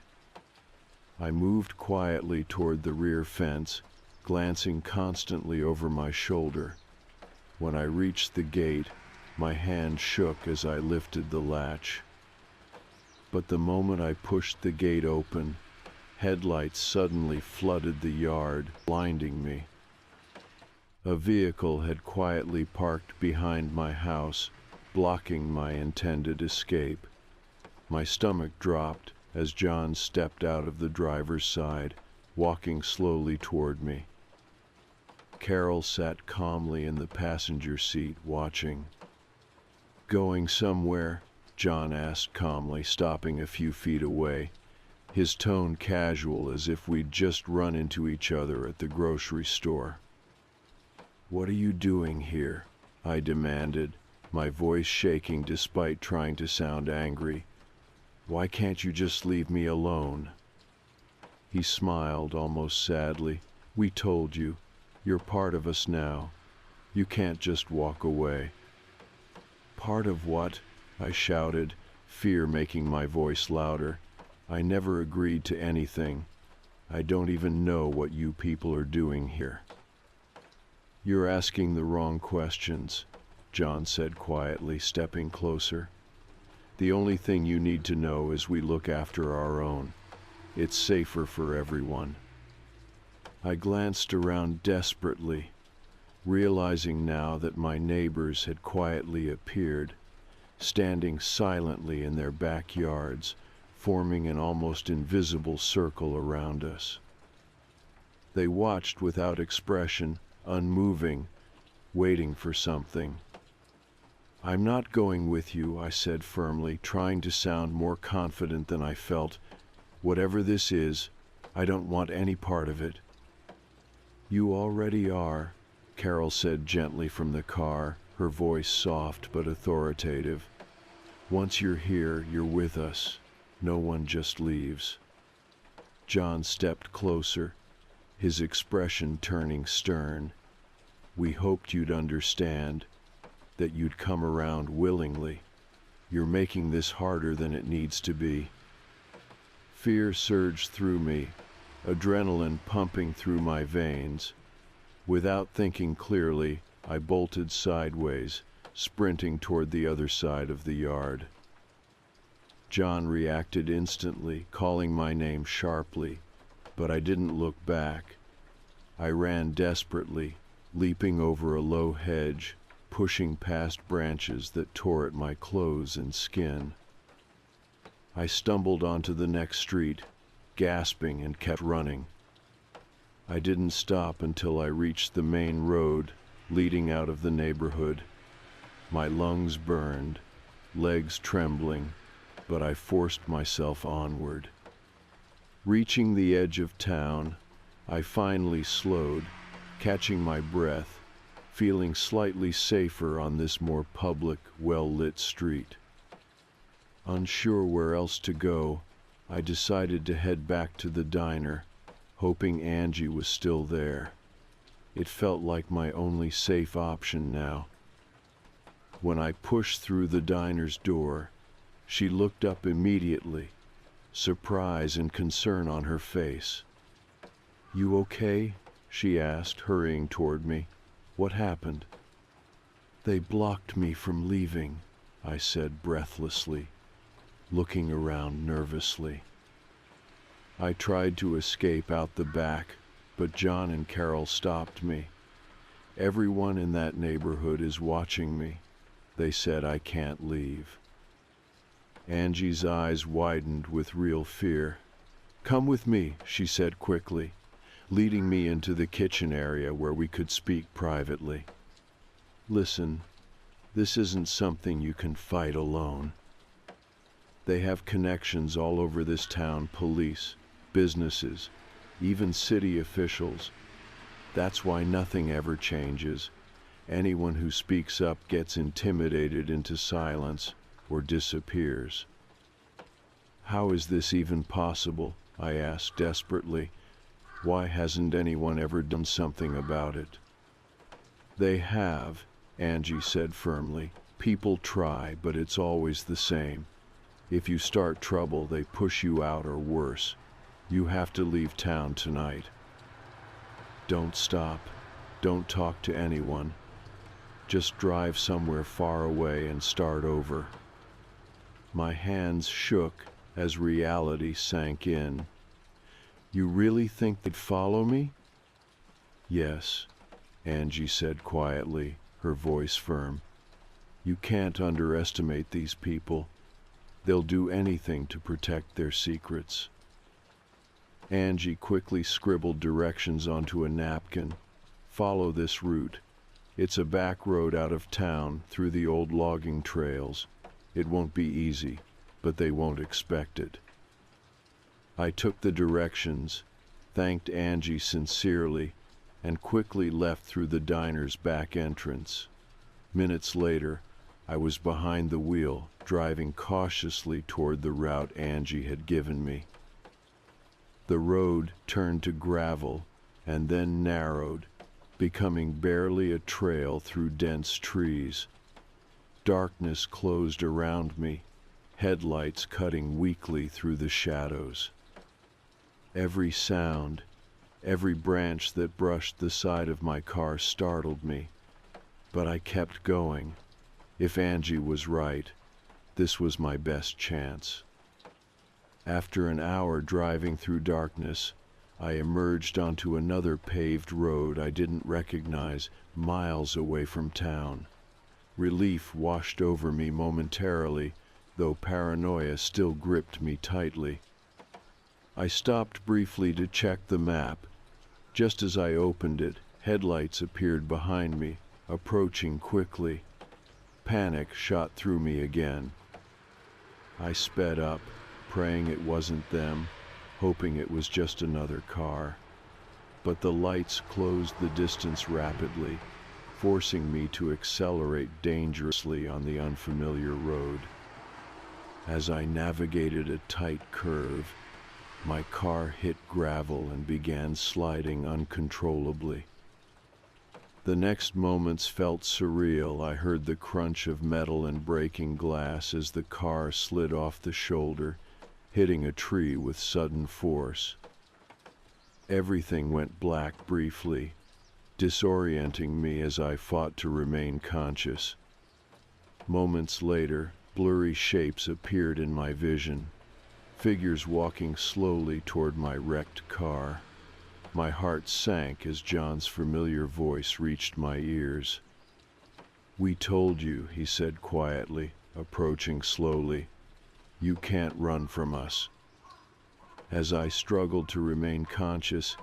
I moved quietly toward the rear fence, glancing constantly over my shoulder. When I reached the gate, my hand shook as I lifted the latch. But the moment I pushed the gate open, headlights suddenly flooded the yard, blinding me. A vehicle had quietly parked behind my house, blocking my intended escape. My stomach dropped as John stepped out of the driver's side, walking slowly toward me. Carol sat calmly in the passenger seat, watching. "Going somewhere?" John asked calmly, stopping a few feet away, his tone casual, as if we'd just run into each other at the grocery store. "What are you doing here?" I demanded, my voice shaking despite trying to sound angry. "Why can't you just leave me alone?" He smiled almost sadly. "We told you. You're part of us now. You can't just walk away." "Part of what?" I shouted, fear making my voice louder. "I never agreed to anything. I don't even know what you people are doing here." "You're asking the wrong questions," John said quietly, stepping closer. "The only thing you need to know is we look after our own. It's safer for everyone." I glanced around desperately, realizing now that my neighbors had quietly appeared, standing silently in their backyards, forming an almost invisible circle around us. They watched without expression, unmoving, waiting for something. "I'm not going with you," I said firmly, trying to sound more confident than I felt. "Whatever this is, I don't want any part of it." "You already are," Carol said gently from the car, her voice soft but authoritative. "Once you're here, you're with us. No one just leaves." John stepped closer, his expression turning stern. "We hoped you'd understand, that you'd come around willingly. You're making this harder than it needs to be." Fear surged through me, adrenaline pumping through my veins. Without thinking clearly, I bolted sideways, sprinting toward the other side of the yard. John reacted instantly, calling my name sharply, but I didn't look back. I ran desperately, leaping over a low hedge, pushing past branches that tore at my clothes and skin. I stumbled onto the next street, gasping, and kept running. I didn't stop until I reached the main road leading out of the neighborhood. My lungs burned, legs trembling, but I forced myself onward. Reaching the edge of town, I finally slowed, catching my breath, feeling slightly safer on this more public, well-lit street. Unsure where else to go, I decided to head back to the diner, hoping Angie was still there. It felt like my only safe option now. When I pushed through the diner's door, she looked up immediately, surprise and concern on her face. "You okay?" she asked, hurrying toward me. "What happened?" "They blocked me from leaving," I said breathlessly, looking around nervously. I tried to escape out the back, but John and Carol stopped me. "Everyone in that neighborhood is watching me. They said I can't leave." Angie's eyes widened with real fear. "Come with me," she said quickly, leading me into the kitchen area where we could speak privately. "Listen, this isn't something you can fight alone." They have connections all over this town, police, businesses, even city officials. That's why nothing ever changes. Anyone who speaks up gets intimidated into silence or disappears. How is this even possible? I asked desperately. Why hasn't anyone ever done something about it? They have, Angie said firmly. People try, but it's always the same. If you start trouble, they push you out, or worse, you have to leave town tonight. Don't stop. Don't talk to anyone. Just drive somewhere far away and start over. My hands shook as reality sank in. You really think they'd follow me? Yes, Angie said quietly, her voice firm. You can't underestimate these people. They'll do anything to protect their secrets. Angie quickly scribbled directions onto a napkin. Follow this route. It's a back road out of town through the old logging trails. It won't be easy, but they won't expect it. I took the directions, thanked Angie sincerely, and quickly left through the diner's back entrance. Minutes later, I was behind the wheel, driving cautiously toward the route Angie had given me. The road turned to gravel and then narrowed, becoming barely a trail through dense trees. Darkness closed around me, headlights cutting weakly through the shadows. Every sound, every branch that brushed the side of my car startled me, but I kept going. If Angie was right, this was my best chance. After an hour driving through darkness, I emerged onto another paved road I didn't recognize, miles away from town. Relief washed over me momentarily, though paranoia still gripped me tightly. I stopped briefly to check the map. Just as I opened it, headlights appeared behind me, approaching quickly. Panic shot through me again. I sped up, praying it wasn't them, hoping it was just another car. But the lights closed the distance rapidly, forcing me to accelerate dangerously on the unfamiliar road. As I navigated a tight curve, my car hit gravel and began sliding uncontrollably. The next moments felt surreal. I heard the crunch of metal and breaking glass as the car slid off the shoulder, hitting a tree with sudden force. Everything went black briefly, disorienting me as I fought to remain conscious. Moments later, blurry shapes appeared in my vision, figures walking slowly toward my wrecked car. My heart sank as John's familiar voice reached my ears. "We told you," he said quietly, approaching slowly. "You can't run from us." As I struggled to remain conscious,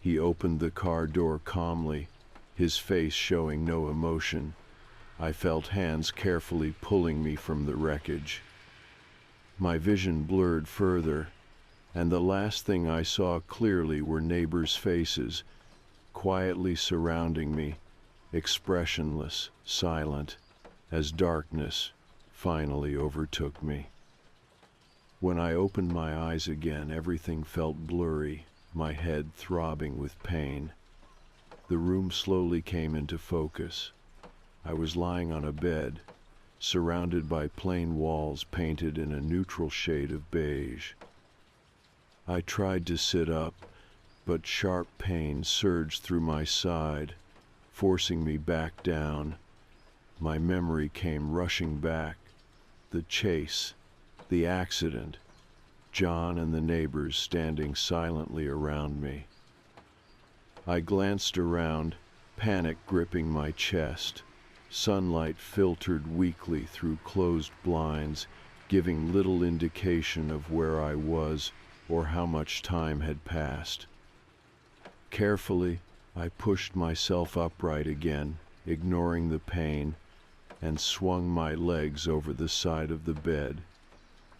he opened the car door calmly, his face showing no emotion. I felt hands carefully pulling me from the wreckage. My vision blurred further, and the last thing I saw clearly were neighbors' faces, quietly surrounding me, expressionless, silent, as darkness finally overtook me. When I opened my eyes again, everything felt blurry, my head throbbing with pain. The room slowly came into focus. I was lying on a bed, surrounded by plain walls painted in a neutral shade of beige. I tried to sit up, but sharp pain surged through my side, forcing me back down. My memory came rushing back. The chase, the accident, John and the neighbors standing silently around me. I glanced around, panic gripping my chest. Sunlight filtered weakly through closed blinds, giving little indication of where I was or how much time had passed. Carefully, I pushed myself upright again, ignoring the pain, and swung my legs over the side of the bed.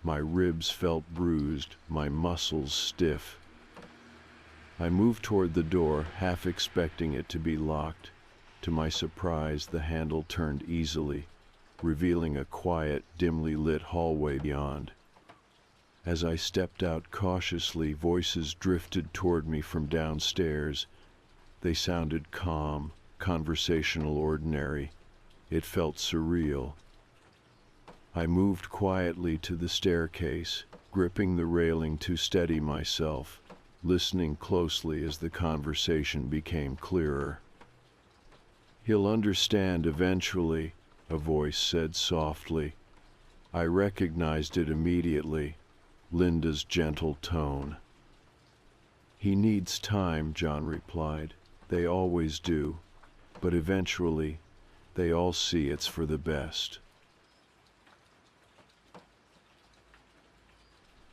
My ribs felt bruised, my muscles stiff. I moved toward the door, half expecting it to be locked. To my surprise, the handle turned easily, revealing a quiet, dimly lit hallway beyond. As I stepped out cautiously, voices drifted toward me from downstairs. They sounded calm, conversational, ordinary. It felt surreal. I moved quietly to the staircase, gripping the railing to steady myself, listening closely as the conversation became clearer. "He'll understand eventually," a voice said softly. I recognized it immediately, Linda's gentle tone. "He needs time," John replied. "They always do, but eventually they all see it's for the best."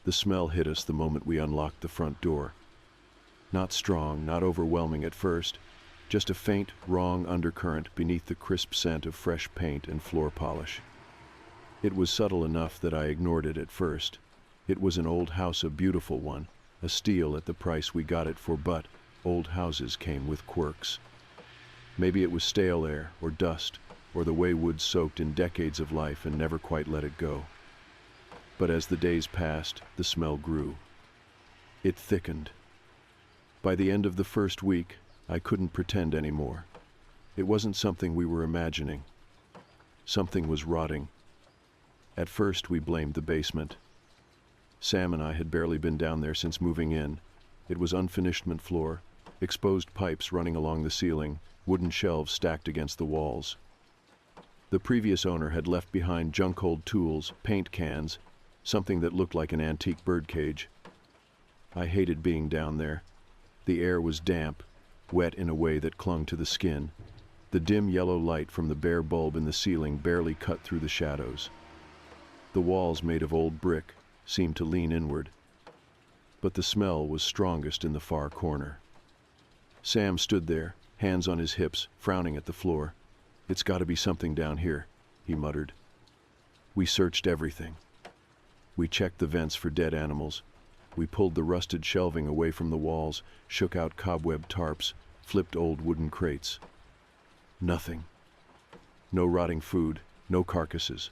The smell hit us the moment we unlocked the front door. Not strong, not overwhelming at first, just a faint, wrong undercurrent beneath the crisp scent of fresh paint and floor polish. It was subtle enough that I ignored it at first. It was an old house, a beautiful one, a steal at the price we got it for, but old houses came with quirks. Maybe it was stale air, or dust, or the way wood soaked in decades of life and never quite let it go. But as the days passed, the smell grew. It thickened. By the end of the first week, I couldn't pretend anymore. It wasn't something we were imagining. Something was rotting. At first, we blamed the basement. Sam and I had barely been down there since moving in. It was unfinished floor, exposed pipes running along the ceiling, wooden shelves stacked against the walls. The previous owner had left behind junk-old tools, paint cans, something that looked like an antique birdcage. I hated being down there. The air was damp, wet in a way that clung to the skin. The dim yellow light from the bare bulb in the ceiling barely cut through the shadows. The walls, made of old brick, seemed to lean inward. But the smell was strongest in the far corner. Sam stood there, hands on his hips, frowning at the floor. "It's got to be something down here," he muttered. We searched everything. We checked the vents for dead animals. We pulled the rusted shelving away from the walls, shook out cobweb tarps, flipped old wooden crates. Nothing. No rotting food, no carcasses.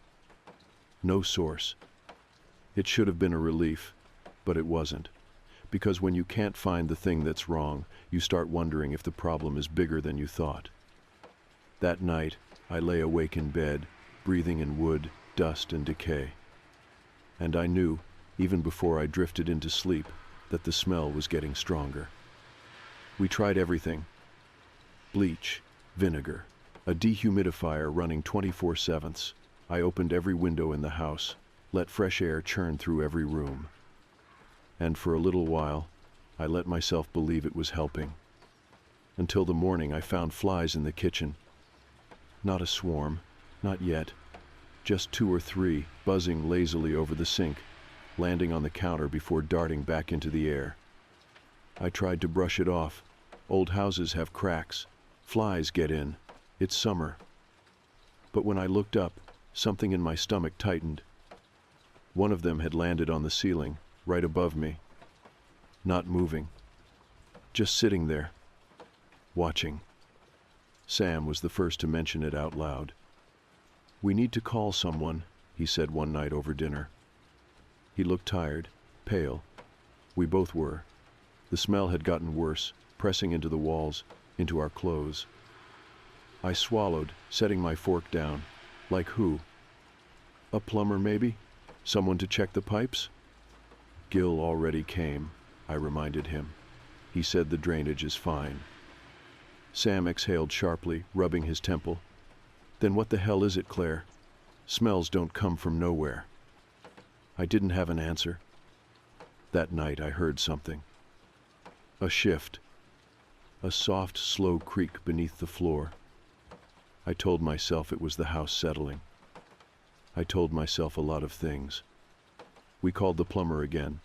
No source. It should have been a relief, but it wasn't. Because when you can't find the thing that's wrong, you start wondering if the problem is bigger than you thought. That night, I lay awake in bed, breathing in wood, dust, and decay. And I knew, even before I drifted into sleep, that the smell was getting stronger. We tried everything. Bleach, vinegar, a dehumidifier running 24/7. I opened every window in the house, let fresh air churn through every room. And for a little while, I let myself believe it was helping. Until the morning, I found flies in the kitchen. Not a swarm, not yet. Just 2 or 3, buzzing lazily over the sink, landing on the counter before darting back into the air. I tried to brush it off. Old houses have cracks. Flies get in. It's summer. But when I looked up, something in my stomach tightened. One of them had landed on the ceiling, right above me. Not moving. Just sitting there. Watching. Sam was the first to mention it out loud. "We need to call someone," he said one night over dinner. He looked tired, pale. We both were. The smell had gotten worse, pressing into the walls, into our clothes. I swallowed, setting my fork down. Like who? A plumber, maybe? Someone to check the pipes? Gil already came, I reminded him. He said the drainage is fine. Sam exhaled sharply, rubbing his temple. "Then what the hell is it, Claire? Smells don't come from nowhere." I didn't have an answer. That night I heard something. A shift. A soft, slow creak beneath the floor. I told myself it was the house settling. I told myself a lot of things. We called the plumber again.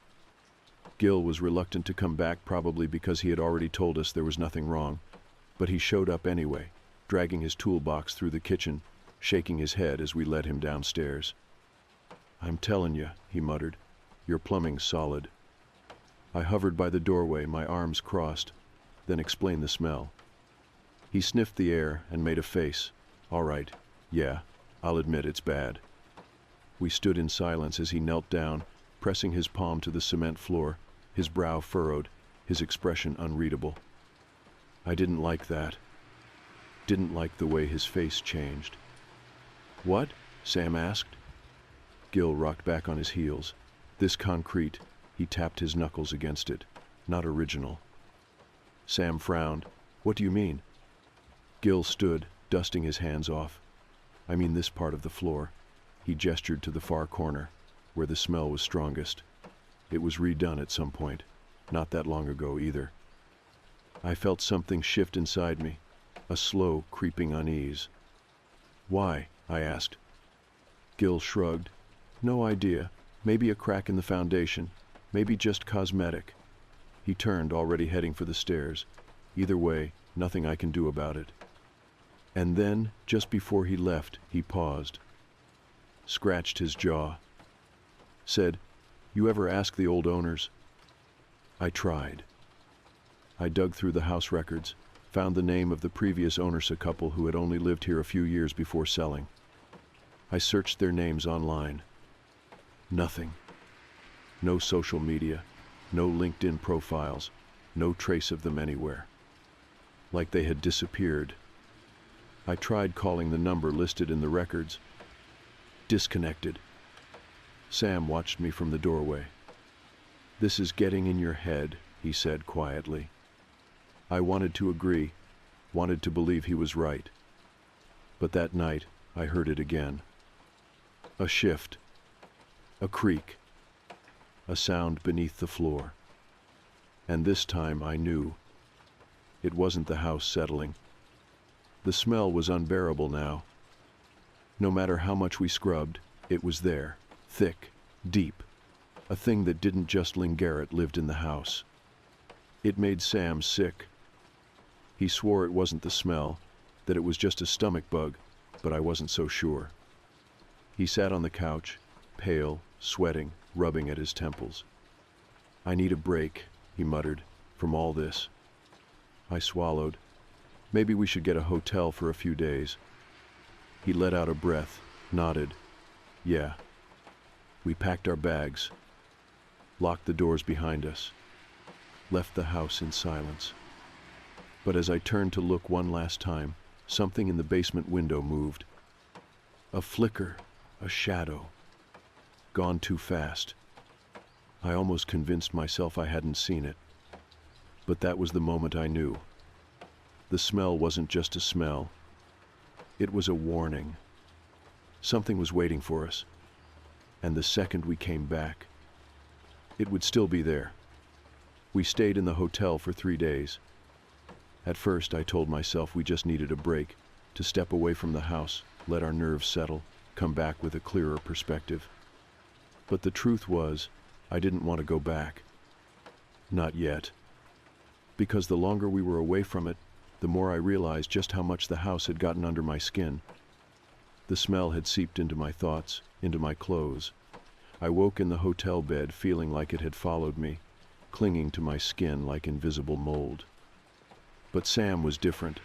Gil was reluctant to come back, probably because he had already told us there was nothing wrong. But he showed up anyway, dragging his toolbox through the kitchen, shaking his head as we led him downstairs. I'm telling you, he muttered. Your plumbing's solid. I hovered by the doorway, my arms crossed, then explained the smell. He sniffed the air and made a face. All right, yeah, I'll admit it's bad. We stood in silence as he knelt down, pressing his palm to the cement floor, his brow furrowed, his expression unreadable. I didn't like that. Didn't like the way his face changed. What? Sam asked. Gil rocked back on his heels. This concrete, he tapped his knuckles against it. Not original. Sam frowned. What do you mean? Gil stood, dusting his hands off. I mean this part of the floor. He gestured to the far corner, where the smell was strongest. It was redone at some point, not that long ago either. I felt something shift inside me, a slow, creeping unease. Why? I asked. Gil shrugged. No idea. Maybe a crack in the foundation. Maybe just cosmetic. He turned, already heading for the stairs. Either way, nothing I can do about it. And then, just before he left, he paused, scratched his jaw, said, You ever ask the old owners? I tried. I dug through the house records, found the name of the previous owners, a couple who had only lived here a few years before selling. I searched their names online. Nothing. No social media, no LinkedIn profiles, no trace of them anywhere. Like they had disappeared. I tried calling the number listed in the records. Disconnected. Sam watched me from the doorway. This is getting in your head, he said quietly. I wanted to agree, wanted to believe he was right. But that night, I heard it again. A shift. A creak. A sound beneath the floor. And this time I knew. It wasn't the house settling. The smell was unbearable now. No matter how much we scrubbed, it was there, thick, deep. A thing that didn't just Garrett lived in the house. It made Sam sick. He swore it wasn't the smell, that it was just a stomach bug, but I wasn't so sure. He sat on the couch, pale, sweating, rubbing at his temples. I need a break, he muttered, from all this. I swallowed. Maybe we should get a hotel for a few days. He let out a breath, nodded. Yeah. We packed our bags, locked the doors behind us, left the house in silence. But as I turned to look one last time, something in the basement window moved. A flicker, a shadow. Gone too fast. I almost convinced myself I hadn't seen it. But that was the moment I knew. The smell wasn't just a smell. It was a warning. Something was waiting for us. And the second we came back, it would still be there. We stayed in the hotel for 3 days. At first, I told myself we just needed a break, to step away from the house, let our nerves settle, come back with a clearer perspective. But the truth was, I didn't want to go back. Not yet. Because the longer we were away from it, the more I realized just how much the house had gotten under my skin. The smell had seeped into my thoughts, into my clothes. I woke in the hotel bed feeling like it had followed me, clinging to my skin like invisible mold. But Sam was different.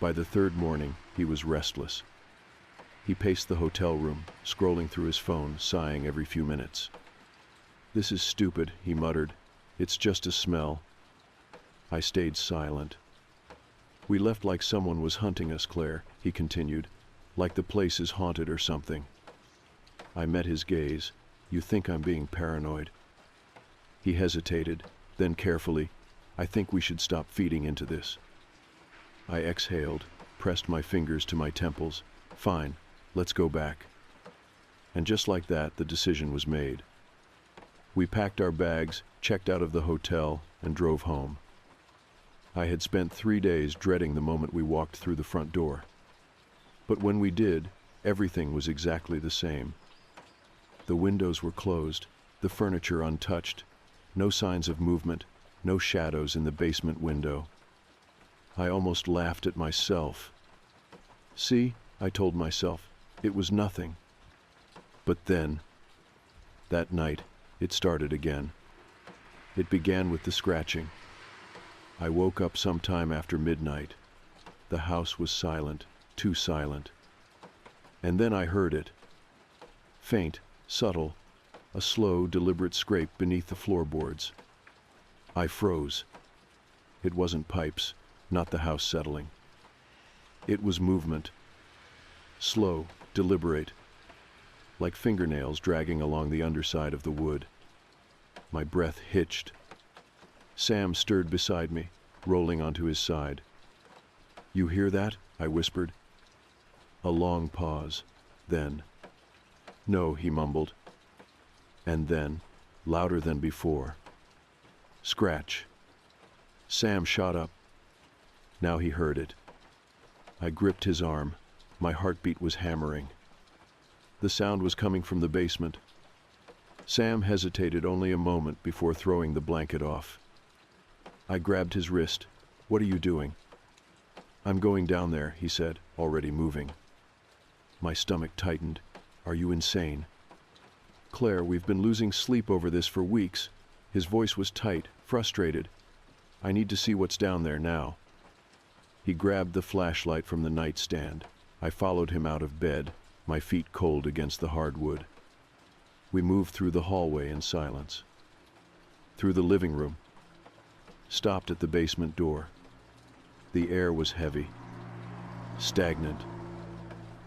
By the third morning, he was restless. He paced the hotel room, scrolling through his phone, sighing every few minutes. This is stupid, he muttered. It's just a smell. I stayed silent. We left like someone was hunting us, Claire, he continued, like the place is haunted or something. I met his gaze. You think I'm being paranoid? He hesitated, then carefully, I think we should stop feeding into this. I exhaled, pressed my fingers to my temples. Fine, let's go back. And just like that, the decision was made. We packed our bags, checked out of the hotel, and drove home. I had spent 3 days dreading the moment we walked through the front door. But when we did, everything was exactly the same. The windows were closed, the furniture untouched, no signs of movement, no shadows in the basement window. I almost laughed at myself. See, I told myself, it was nothing. But then, that night, it started again. It began with the scratching. I woke up sometime after midnight. The house was silent, too silent. And then I heard it. Faint, subtle, a slow, deliberate scrape beneath the floorboards. I froze. It wasn't pipes, not the house settling. It was movement. Slow, deliberate, like fingernails dragging along the underside of the wood. My breath hitched. Sam stirred beside me, rolling onto his side. "You hear that?" I whispered. A long pause. Then, "No," he mumbled. And then, louder than before, "Scratch." Sam shot up. Now he heard it. I gripped his arm. My heartbeat was hammering. The sound was coming from the basement. Sam hesitated only a moment before throwing the blanket off. I grabbed his wrist. "What are you doing?" "I'm going down there," he said, already moving. My stomach tightened. "Are you insane?" "Claire, we've been losing sleep over this for weeks." His voice was tight, frustrated. "I need to see what's down there now." He grabbed the flashlight from the nightstand. I followed him out of bed, my feet cold against the hardwood. We moved through the hallway in silence. Through the living room. Stopped at the basement door. The air was heavy. Stagnant.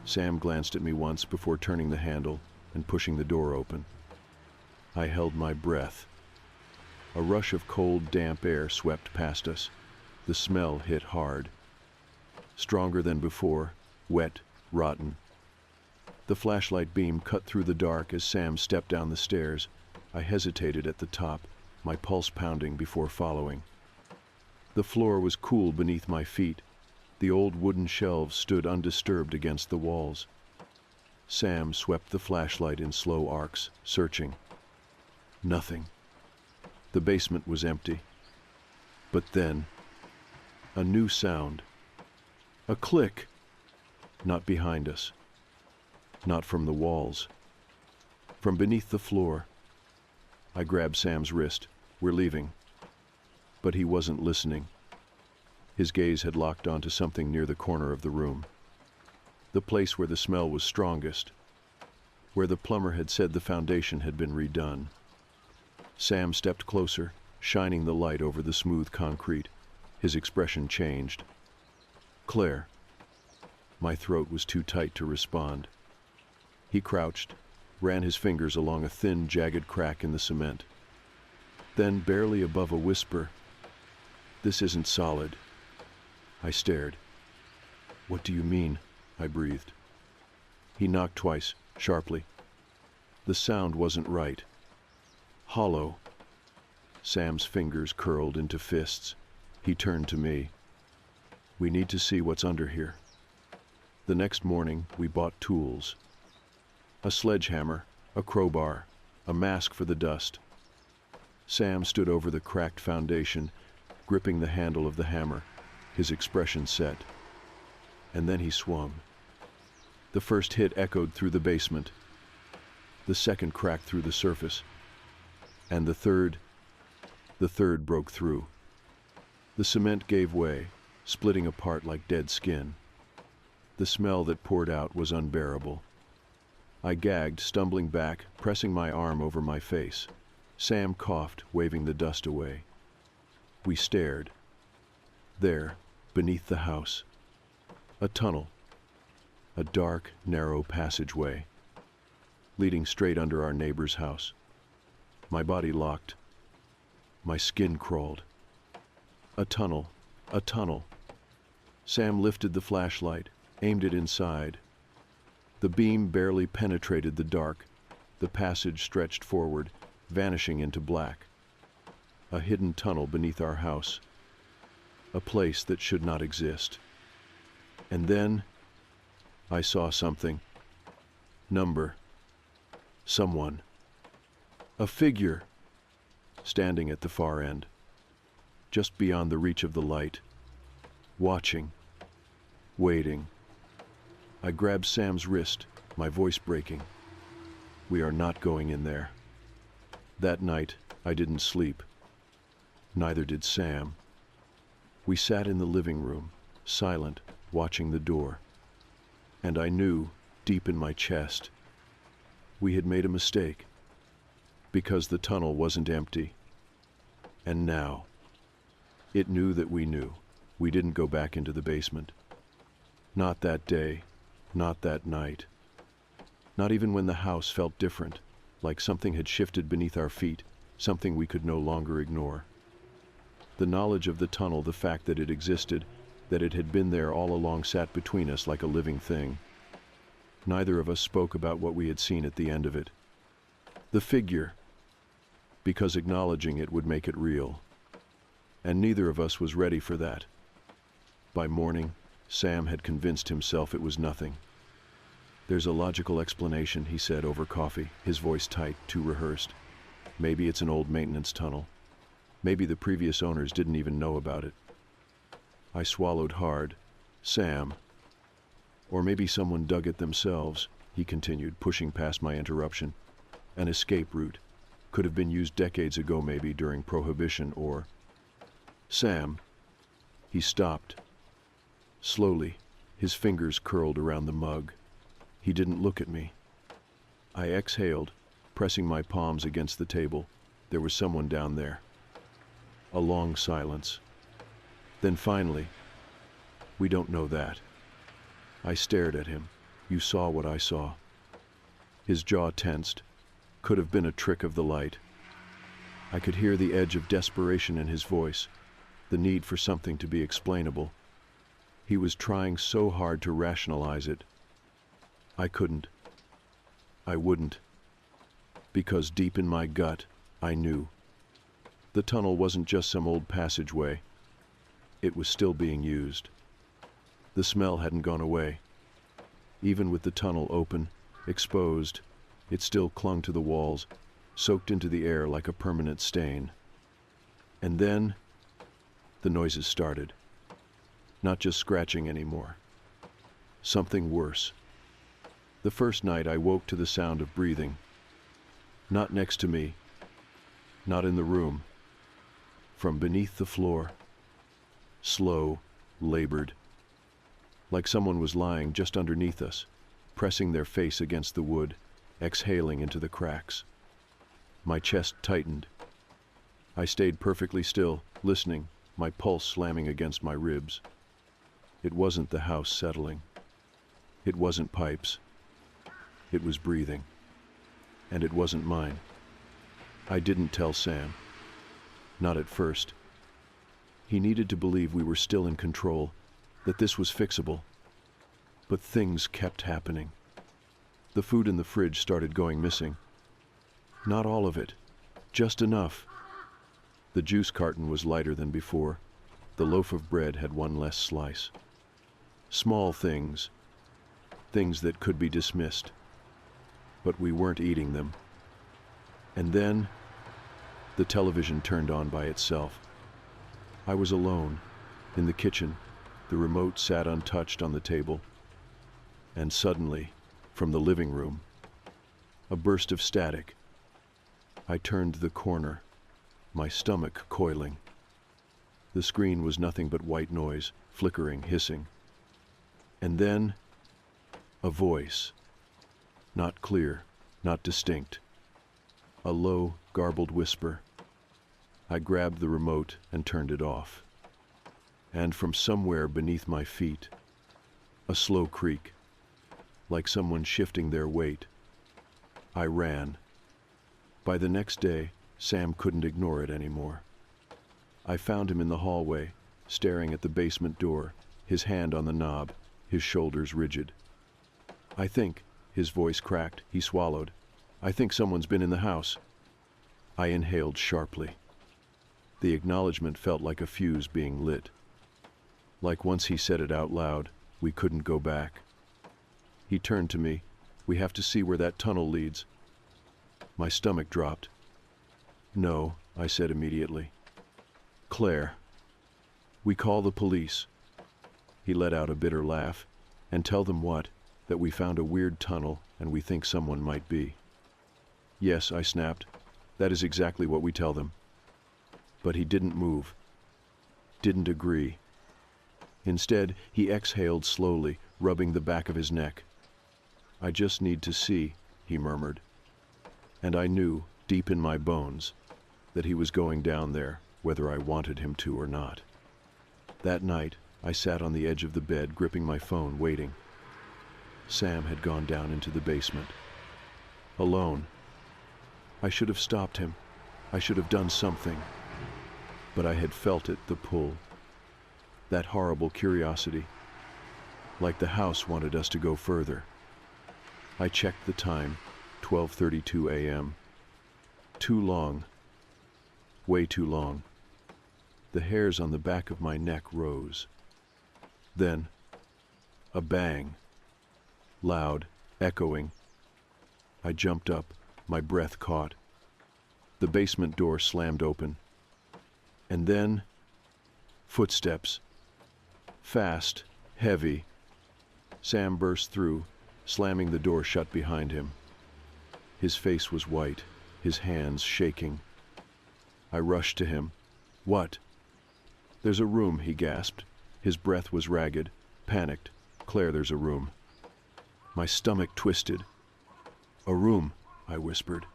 Sam glanced at me once before turning the handle and pushing the door open. I held my breath. A rush of cold, damp air swept past us. The smell hit hard. Stronger than before, wet, rotten. The flashlight beam cut through the dark as Sam stepped down the stairs. I hesitated at the top, my pulse pounding before following. The floor was cool beneath my feet. The old wooden shelves stood undisturbed against the walls. Sam swept the flashlight in slow arcs, searching. Nothing. The basement was empty. But then, a new sound. A click. Not behind us. Not from the walls. From beneath the floor. I grabbed Sam's wrist. "We're leaving." But he wasn't listening. His gaze had locked onto something near the corner of the room. The place where the smell was strongest. Where the plumber had said the foundation had been redone. Sam stepped closer, shining the light over the smooth concrete. His expression changed. "Claire." My throat was too tight to respond. He crouched, ran his fingers along a thin, jagged crack in the cement. Then, barely above a whisper, "This isn't solid." I stared. "What do you mean?" I breathed. He knocked twice, sharply. The sound wasn't right. Hollow. Sam's fingers curled into fists. He turned to me. "We need to see what's under here." The next morning, we bought tools. A sledgehammer, a crowbar, a mask for the dust. Sam stood over the cracked foundation, gripping the handle of the hammer, his expression set. And then he swung. The first hit echoed through the basement. The second cracked through the surface. And the third broke through. The cement gave way, splitting apart like dead skin. The smell that poured out was unbearable. I gagged, stumbling back, pressing my arm over my face. Sam coughed, waving the dust away. We stared. There, beneath the house, a tunnel, a dark, narrow passageway, leading straight under our neighbor's house. My body locked. My skin crawled. A tunnel, a tunnel. Sam lifted the flashlight, aimed it inside. The beam barely penetrated the dark. The passage stretched forward, vanishing into black. A hidden tunnel beneath our house. A place that should not exist. And then I saw something. Number. Someone. A figure. Standing at the far end. Just beyond the reach of the light. Watching. Waiting. I grabbed Sam's wrist, my voice breaking. We are not going in there. That night, I didn't sleep. Neither did Sam. We sat in the living room, silent, watching the door. And I knew, deep in my chest, we had made a mistake. Because the tunnel wasn't empty. And now, it knew that we knew. We didn't go back into the basement. Not that day, not that night. Not even when the house felt different, like something had shifted beneath our feet, something we could no longer ignore. The knowledge of the tunnel, the fact that it existed, that it had been there all along, sat between us like a living thing. Neither of us spoke about what we had seen at the end of it. The figure, because acknowledging it would make it real. And neither of us was ready for that. By morning, Sam had convinced himself it was nothing. There's a logical explanation, he said over coffee, his voice tight, too rehearsed. Maybe it's an old maintenance tunnel. Maybe the previous owners didn't even know about it. I swallowed hard. Sam. Or maybe someone dug it themselves, he continued, pushing past my interruption. An escape route. Could have been used decades ago, maybe during Prohibition, or... Sam. He stopped. Slowly, his fingers curled around the mug. He didn't look at me. I exhaled, pressing my palms against the table. There was someone down there. A long silence. Then finally, we don't know that. I stared at him. You saw what I saw. His jaw tensed. Could have been a trick of the light. I could hear the edge of desperation in his voice, the need for something to be explainable. He was trying so hard to rationalize it. I couldn't. I wouldn't. Because deep in my gut, I knew. The tunnel wasn't just some old passageway. It was still being used. The smell hadn't gone away. Even with the tunnel open, exposed, it still clung to the walls, soaked into the air like a permanent stain. And then, the noises started. Not just scratching anymore. Something worse. The first night I woke to the sound of breathing. Not next to me. Not in the room. From beneath the floor. Slow, labored. Like someone was lying just underneath us, pressing their face against the wood, exhaling into the cracks. My chest tightened. I stayed perfectly still, listening, my pulse slamming against my ribs. It wasn't the house settling. It wasn't pipes. It was breathing. And it wasn't mine. I didn't tell Sam. Not at first. He needed to believe we were still in control, that this was fixable. But things kept happening. The food in the fridge started going missing. Not all of it, just enough. The juice carton was lighter than before. The loaf of bread had one less slice. Small things. Things that could be dismissed. But we weren't eating them. And then, the television turned on by itself. I was alone, in the kitchen. The remote sat untouched on the table. And suddenly, from the living room, a burst of static. I turned the corner, my stomach coiling. The screen was nothing but white noise, flickering, hissing. And then, a voice. Not clear, not distinct. A low, garbled whisper. I grabbed the remote and turned it off. And from somewhere beneath my feet, a slow creak, like someone shifting their weight. I ran. By the next day, Sam couldn't ignore it anymore. I found him in the hallway, staring at the basement door, his hand on the knob, his shoulders rigid. I think, his voice cracked, he swallowed. I think someone's been in the house. I inhaled sharply. The acknowledgement felt like a fuse being lit. Like once he said it out loud, we couldn't go back. He turned to me. We have to see where that tunnel leads. My stomach dropped. No, I said immediately. Claire. We call the police. He let out a bitter laugh. And tell them what? That we found a weird tunnel and we think someone might be. Yes, I snapped. That is exactly what we tell them. But he didn't move, didn't agree. Instead, he exhaled slowly, rubbing the back of his neck. I just need to see, he murmured. And I knew, deep in my bones, that he was going down there, whether I wanted him to or not. That night, I sat on the edge of the bed, gripping my phone, waiting. Sam had gone down into the basement. Alone. I should have stopped him. I should have done something. But I had felt it, the pull. That horrible curiosity. Like the house wanted us to go further. I checked the time, 12:32 a.m. Too long. Way too long. The hairs on the back of my neck rose. Then, a bang. Loud, echoing. I jumped up, my breath caught. The basement door slammed open. And then, footsteps. Fast, heavy. Sam burst through, slamming the door shut behind him. His face was white, his hands shaking. I rushed to him. What? There's a room, he gasped. His breath was ragged, panicked. Claire, there's a room. My stomach twisted. A room, I whispered.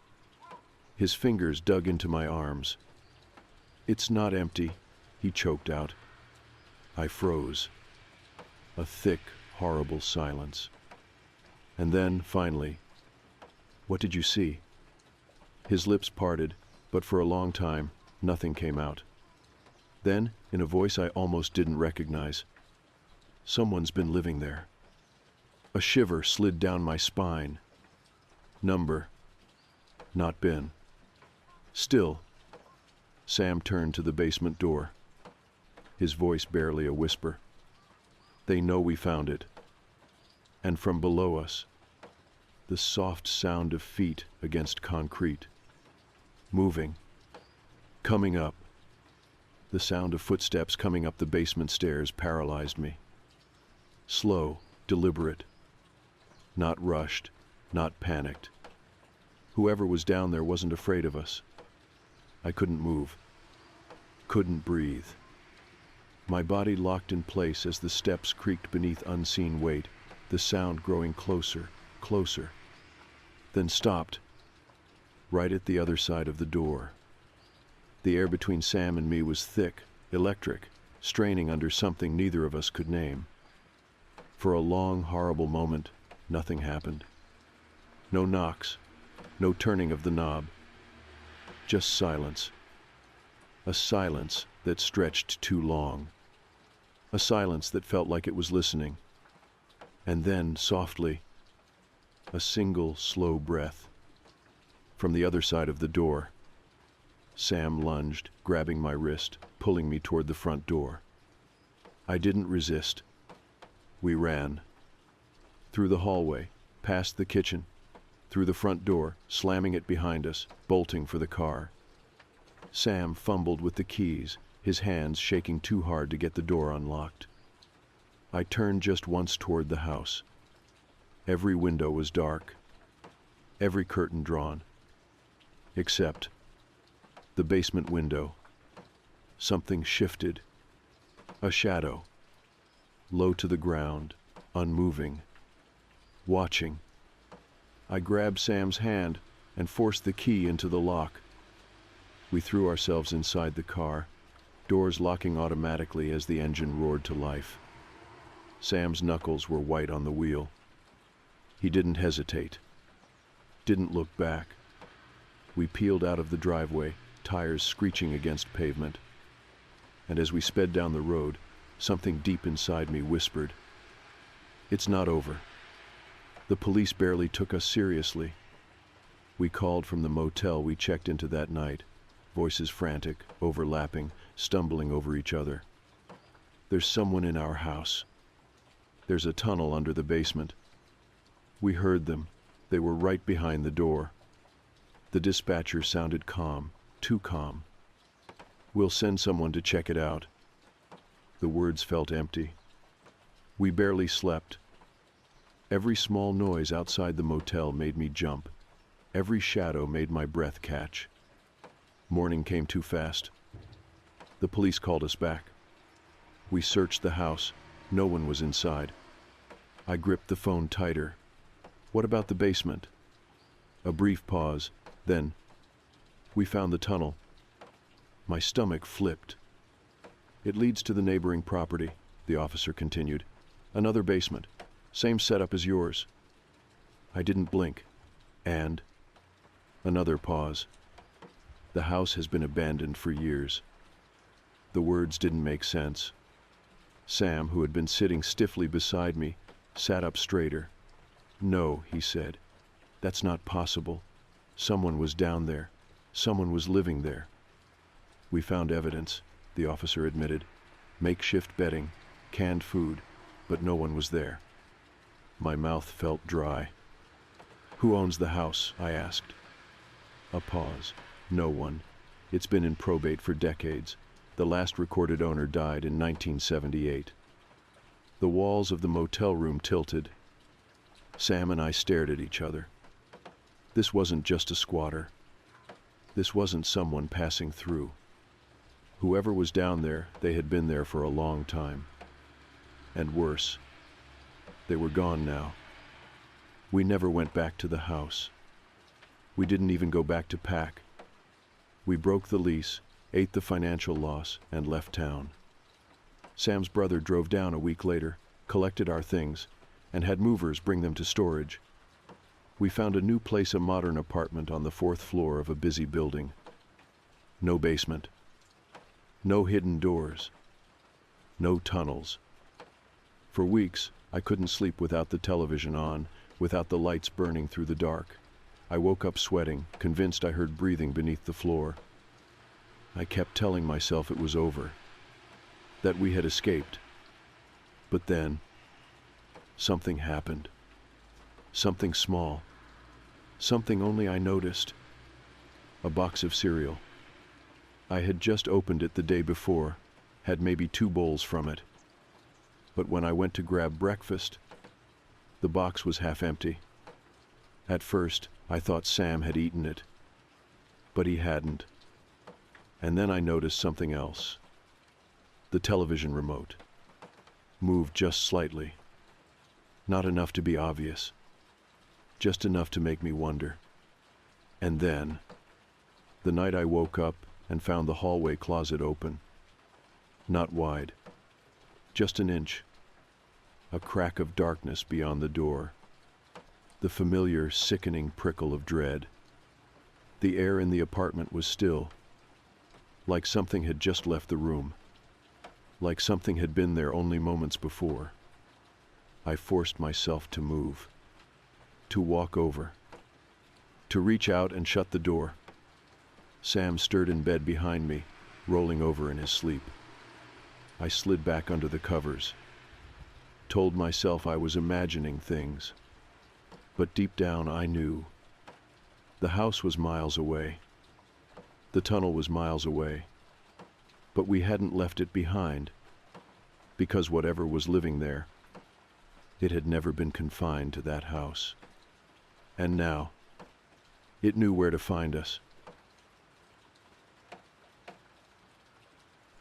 His fingers dug into my arms. It's not empty, he choked out. I froze. A thick, horrible silence. And then, finally, what did you see? His lips parted, but for a long time, nothing came out. Then, in a voice I almost didn't recognize, someone's been living there. A shiver slid down my spine. Number. Not been. Still. Sam turned to the basement door. His voice barely a whisper. They know we found it. And from below us, the soft sound of feet against concrete. Moving. Coming up. The sound of footsteps coming up the basement stairs paralyzed me. Slow, deliberate. Not rushed, not panicked. Whoever was down there wasn't afraid of us. I couldn't move. Couldn't breathe. My body locked in place as the steps creaked beneath unseen weight, the sound growing closer, closer. Then stopped, right at the other side of the door. The air between Sam and me was thick, electric, straining under something neither of us could name. For a long, horrible moment, nothing happened. No knocks, no turning of the knob. Just silence. A silence that stretched too long. A silence that felt like it was listening. And then, softly, a single, slow breath. From the other side of the door, Sam lunged, grabbing my wrist, pulling me toward the front door. I didn't resist. We ran. Through the hallway, past the kitchen, through the front door, slamming it behind us, bolting for the car. Sam fumbled with the keys, his hands shaking too hard to get the door unlocked. I turned just once toward the house. Every window was dark, every curtain drawn, except the basement window. Something shifted. A shadow. Low to the ground, unmoving. Watching. I grabbed Sam's hand and forced the key into the lock. We threw ourselves inside the car, doors locking automatically as the engine roared to life. Sam's knuckles were white on the wheel. He didn't hesitate. Didn't look back. We peeled out of the driveway, tires screeching against pavement. And as we sped down the road, something deep inside me whispered, "It's not over." The police barely took us seriously. We called from the motel we checked into that night, voices frantic, overlapping, stumbling over each other. There's someone in our house. There's a tunnel under the basement. We heard them. They were right behind the door. The dispatcher sounded calm, too calm. "We'll send someone to check it out." The words felt empty. We barely slept. Every small noise outside the motel made me jump. Every shadow made my breath catch. Morning came too fast. The police called us back. We searched the house. No one was inside. I gripped the phone tighter. What about the basement? A brief pause. Then, we found the tunnel. My stomach flipped. It leads to the neighboring property, the officer continued. Another basement. Same setup as yours. I didn't blink. And another pause. The house has been abandoned for years. The words didn't make sense. Sam, who had been sitting stiffly beside me, sat up straighter. No, he said. That's not possible. Someone was down there. Someone was living there. We found evidence, the officer admitted. Makeshift bedding, canned food, but no one was there. My mouth felt dry. Who owns the house? I asked. A pause. No one. It's been in probate for decades. The last recorded owner died in 1978. The walls of the motel room tilted. Sam and I stared at each other. This wasn't just a squatter. This wasn't someone passing through. Whoever was down there, they had been there for a long time. And worse, they were gone now. We never went back to the house. We didn't even go back to pack. We broke the lease, ate the financial loss, and left town. Sam's brother drove down a week later, collected our things, and had movers bring them to storage. We found a new place, a modern apartment on the 4th floor of a busy building. No basement. No hidden doors. No tunnels. For weeks, I couldn't sleep without the television on, without the lights burning through the dark. I woke up sweating, convinced I heard breathing beneath the floor. I kept telling myself it was over, that we had escaped. But then, something happened. Something small. Something only I noticed. A box of cereal. I had just opened it the day before, had maybe 2 bowls from it. But when I went to grab breakfast, the box was half empty. At first, I thought Sam had eaten it, but he hadn't. And then I noticed something else. The television remote moved just slightly. Not enough to be obvious, just enough to make me wonder. And then, the night I woke up and found the hallway closet open. Not wide, just an inch. A crack of darkness beyond the door. The familiar, sickening prickle of dread. The air in the apartment was still, like something had just left the room, like something had been there only moments before. I forced myself to move, to walk over, to reach out and shut the door. Sam stirred in bed behind me, rolling over in his sleep. I slid back under the covers, told myself I was imagining things. But deep down I knew. The house was miles away. The tunnel was miles away. But we hadn't left it behind, because whatever was living there, it had never been confined to that house. And now, it knew where to find us.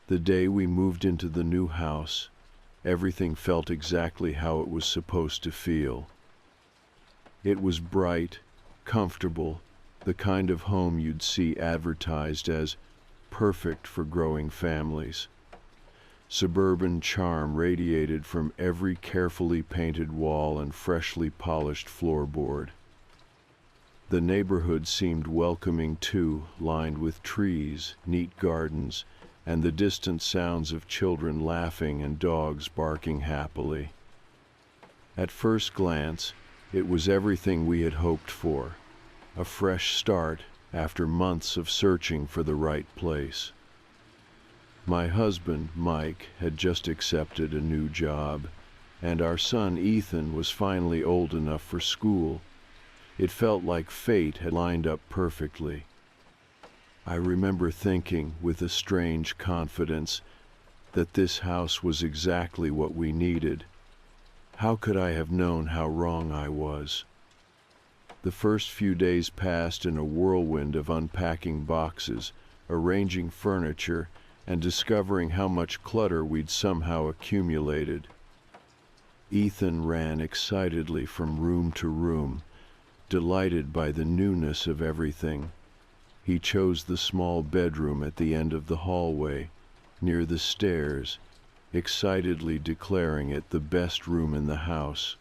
The day we moved into the new house, everything felt exactly how it was supposed to feel. It was bright, comfortable, the kind of home you'd see advertised as perfect for growing families. Suburban charm radiated from every carefully painted wall and freshly polished floorboard. The neighborhood seemed welcoming too, lined with trees, neat gardens, and the distant sounds of children laughing and dogs barking happily. At first glance, it was everything we had hoped for, a fresh start after months of searching for the right place. My husband, Mike, had just accepted a new job, and our son, Ethan, was finally old enough for school. It felt like fate had lined up perfectly. I remember thinking, with a strange confidence, that this house was exactly what we needed. How could I have known how wrong I was? The first few days passed in a whirlwind of unpacking boxes, arranging furniture, and discovering how much clutter we'd somehow accumulated. Ethan ran excitedly from room to room, delighted by the newness of everything. He chose the small bedroom at the end of the hallway, near the stairs, excitedly declaring it the best room in the house.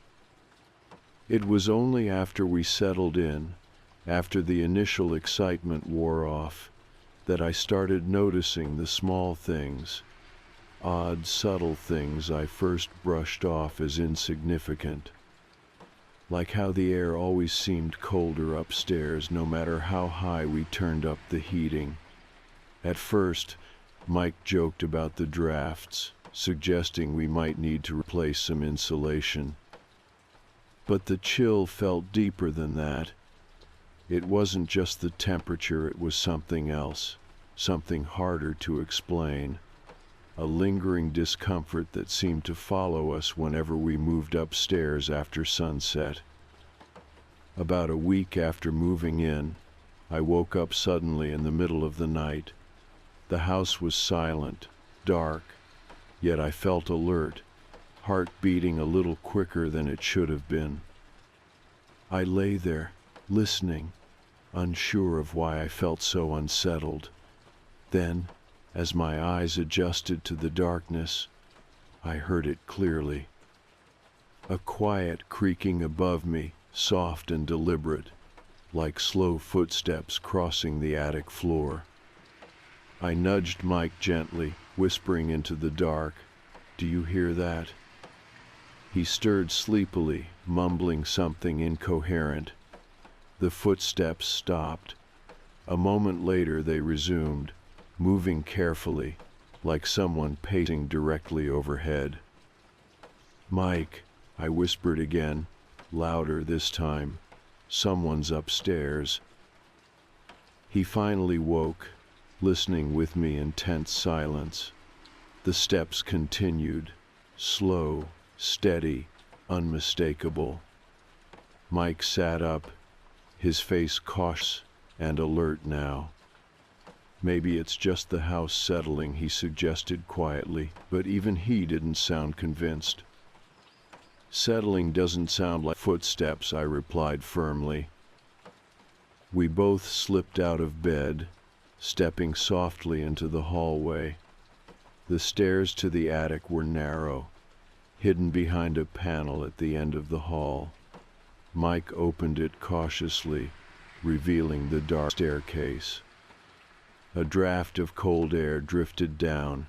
It was only after we settled in, after the initial excitement wore off, that I started noticing the small things, odd, subtle things I first brushed off as insignificant. Like how the air always seemed colder upstairs no matter how high we turned up the heating. At first, Mike joked about the drafts, suggesting we might need to replace some insulation. But the chill felt deeper than that. It wasn't just the temperature, it was something else, something harder to explain. A lingering discomfort that seemed to follow us whenever we moved upstairs after sunset. About a week after moving in, I woke up suddenly in the middle of the night. The house was silent, dark, yet I felt alert, heart beating a little quicker than it should have been. I lay there, listening, unsure of why I felt so unsettled. Then, as my eyes adjusted to the darkness, I heard it clearly. A quiet creaking above me, soft and deliberate, like slow footsteps crossing the attic floor. I nudged Mike gently, whispering into the dark, "Do you hear that?" He stirred sleepily, mumbling something incoherent. The footsteps stopped. A moment later they resumed, moving carefully, like someone pacing directly overhead. "Mike," I whispered again, louder this time, "someone's upstairs." He finally woke, listening with me in tense silence. The steps continued, slow, steady, unmistakable. Mike sat up, his face cautious and alert now. "Maybe it's just the house settling," he suggested quietly, but even he didn't sound convinced. "Settling doesn't sound like footsteps," I replied firmly. We both slipped out of bed, stepping softly into the hallway. The stairs to the attic were narrow, hidden behind a panel at the end of the hall. Mike opened it cautiously, revealing the dark staircase. A draft of cold air drifted down,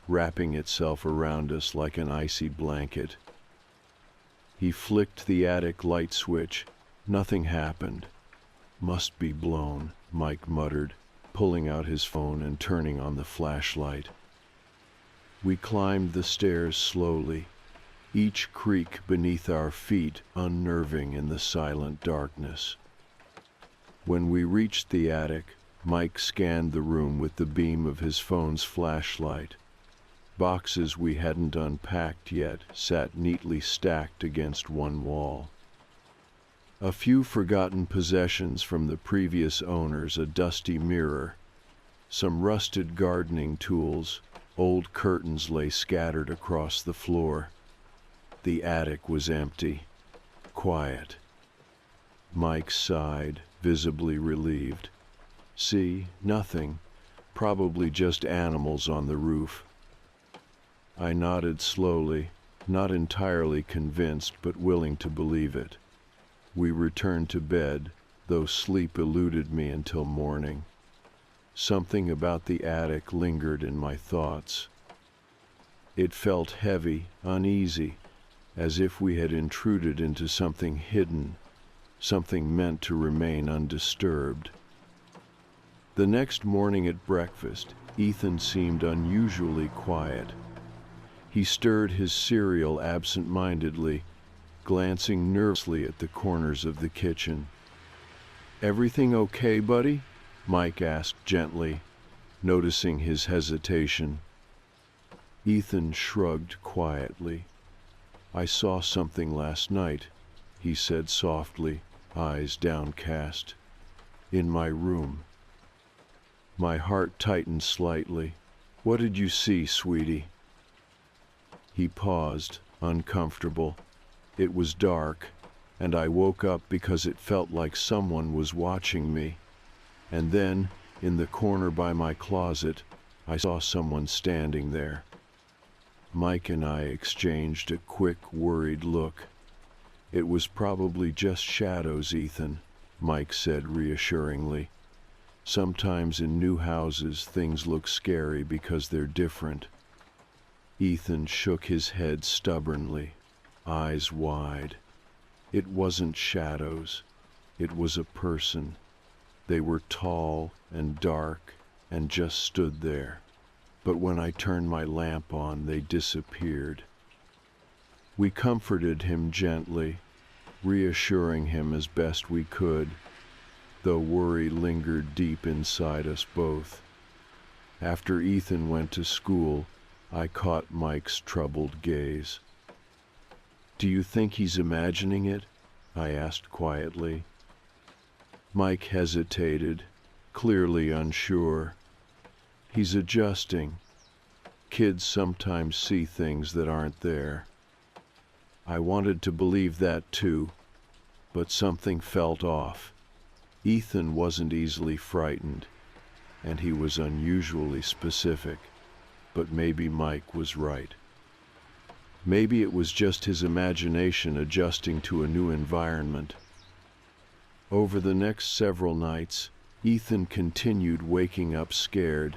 wrapping itself around us like an icy blanket. He flicked the attic light switch. Nothing happened. "Must be blown," Mike muttered, pulling out his phone and turning on the flashlight. We climbed the stairs slowly, each creak beneath our feet unnerving in the silent darkness. When we reached the attic, Mike scanned the room with the beam of his phone's flashlight. Boxes we hadn't unpacked yet sat neatly stacked against one wall. A few forgotten possessions from the previous owners, a dusty mirror, some rusted gardening tools, old curtains lay scattered across the floor. The attic was empty, quiet. Mike sighed, visibly relieved. "See, nothing. Probably just animals on the roof." I nodded slowly, not entirely convinced but willing to believe it. We returned to bed, though sleep eluded me until morning. Something about the attic lingered in my thoughts. It felt heavy, uneasy, as if we had intruded into something hidden, something meant to remain undisturbed. The next morning at breakfast, Ethan seemed unusually quiet. He stirred his cereal absent-mindedly, glancing nervously at the corners of the kitchen. "Everything okay, buddy?" Mike asked gently, noticing his hesitation. Ethan shrugged quietly. "I saw something last night," he said softly, eyes downcast. In my room. My heart tightened slightly. What did you see, sweetie? He paused, uncomfortable. It was dark, and I woke up because it felt like someone was watching me. And then, in the corner by my closet, I saw someone standing there. Mike and I exchanged a quick, worried look. It was probably just shadows, Ethan, Mike said reassuringly. Sometimes in new houses things look scary because they're different. Ethan shook his head stubbornly, eyes wide. It wasn't shadows. It was a person. They were tall and dark and just stood there. But when I turned my lamp on, they disappeared. We comforted him gently, reassuring him as best we could, though worry lingered deep inside us both. After Ethan went to school, I caught Mike's troubled gaze. "Do you think he's imagining it?" I asked quietly. Mike hesitated, clearly unsure. "He's adjusting. Kids sometimes see things that aren't there." I wanted to believe that too, but something felt off. Ethan wasn't easily frightened, and he was unusually specific, but maybe Mike was right. Maybe it was just his imagination adjusting to a new environment. Over the next several nights, Ethan continued waking up scared,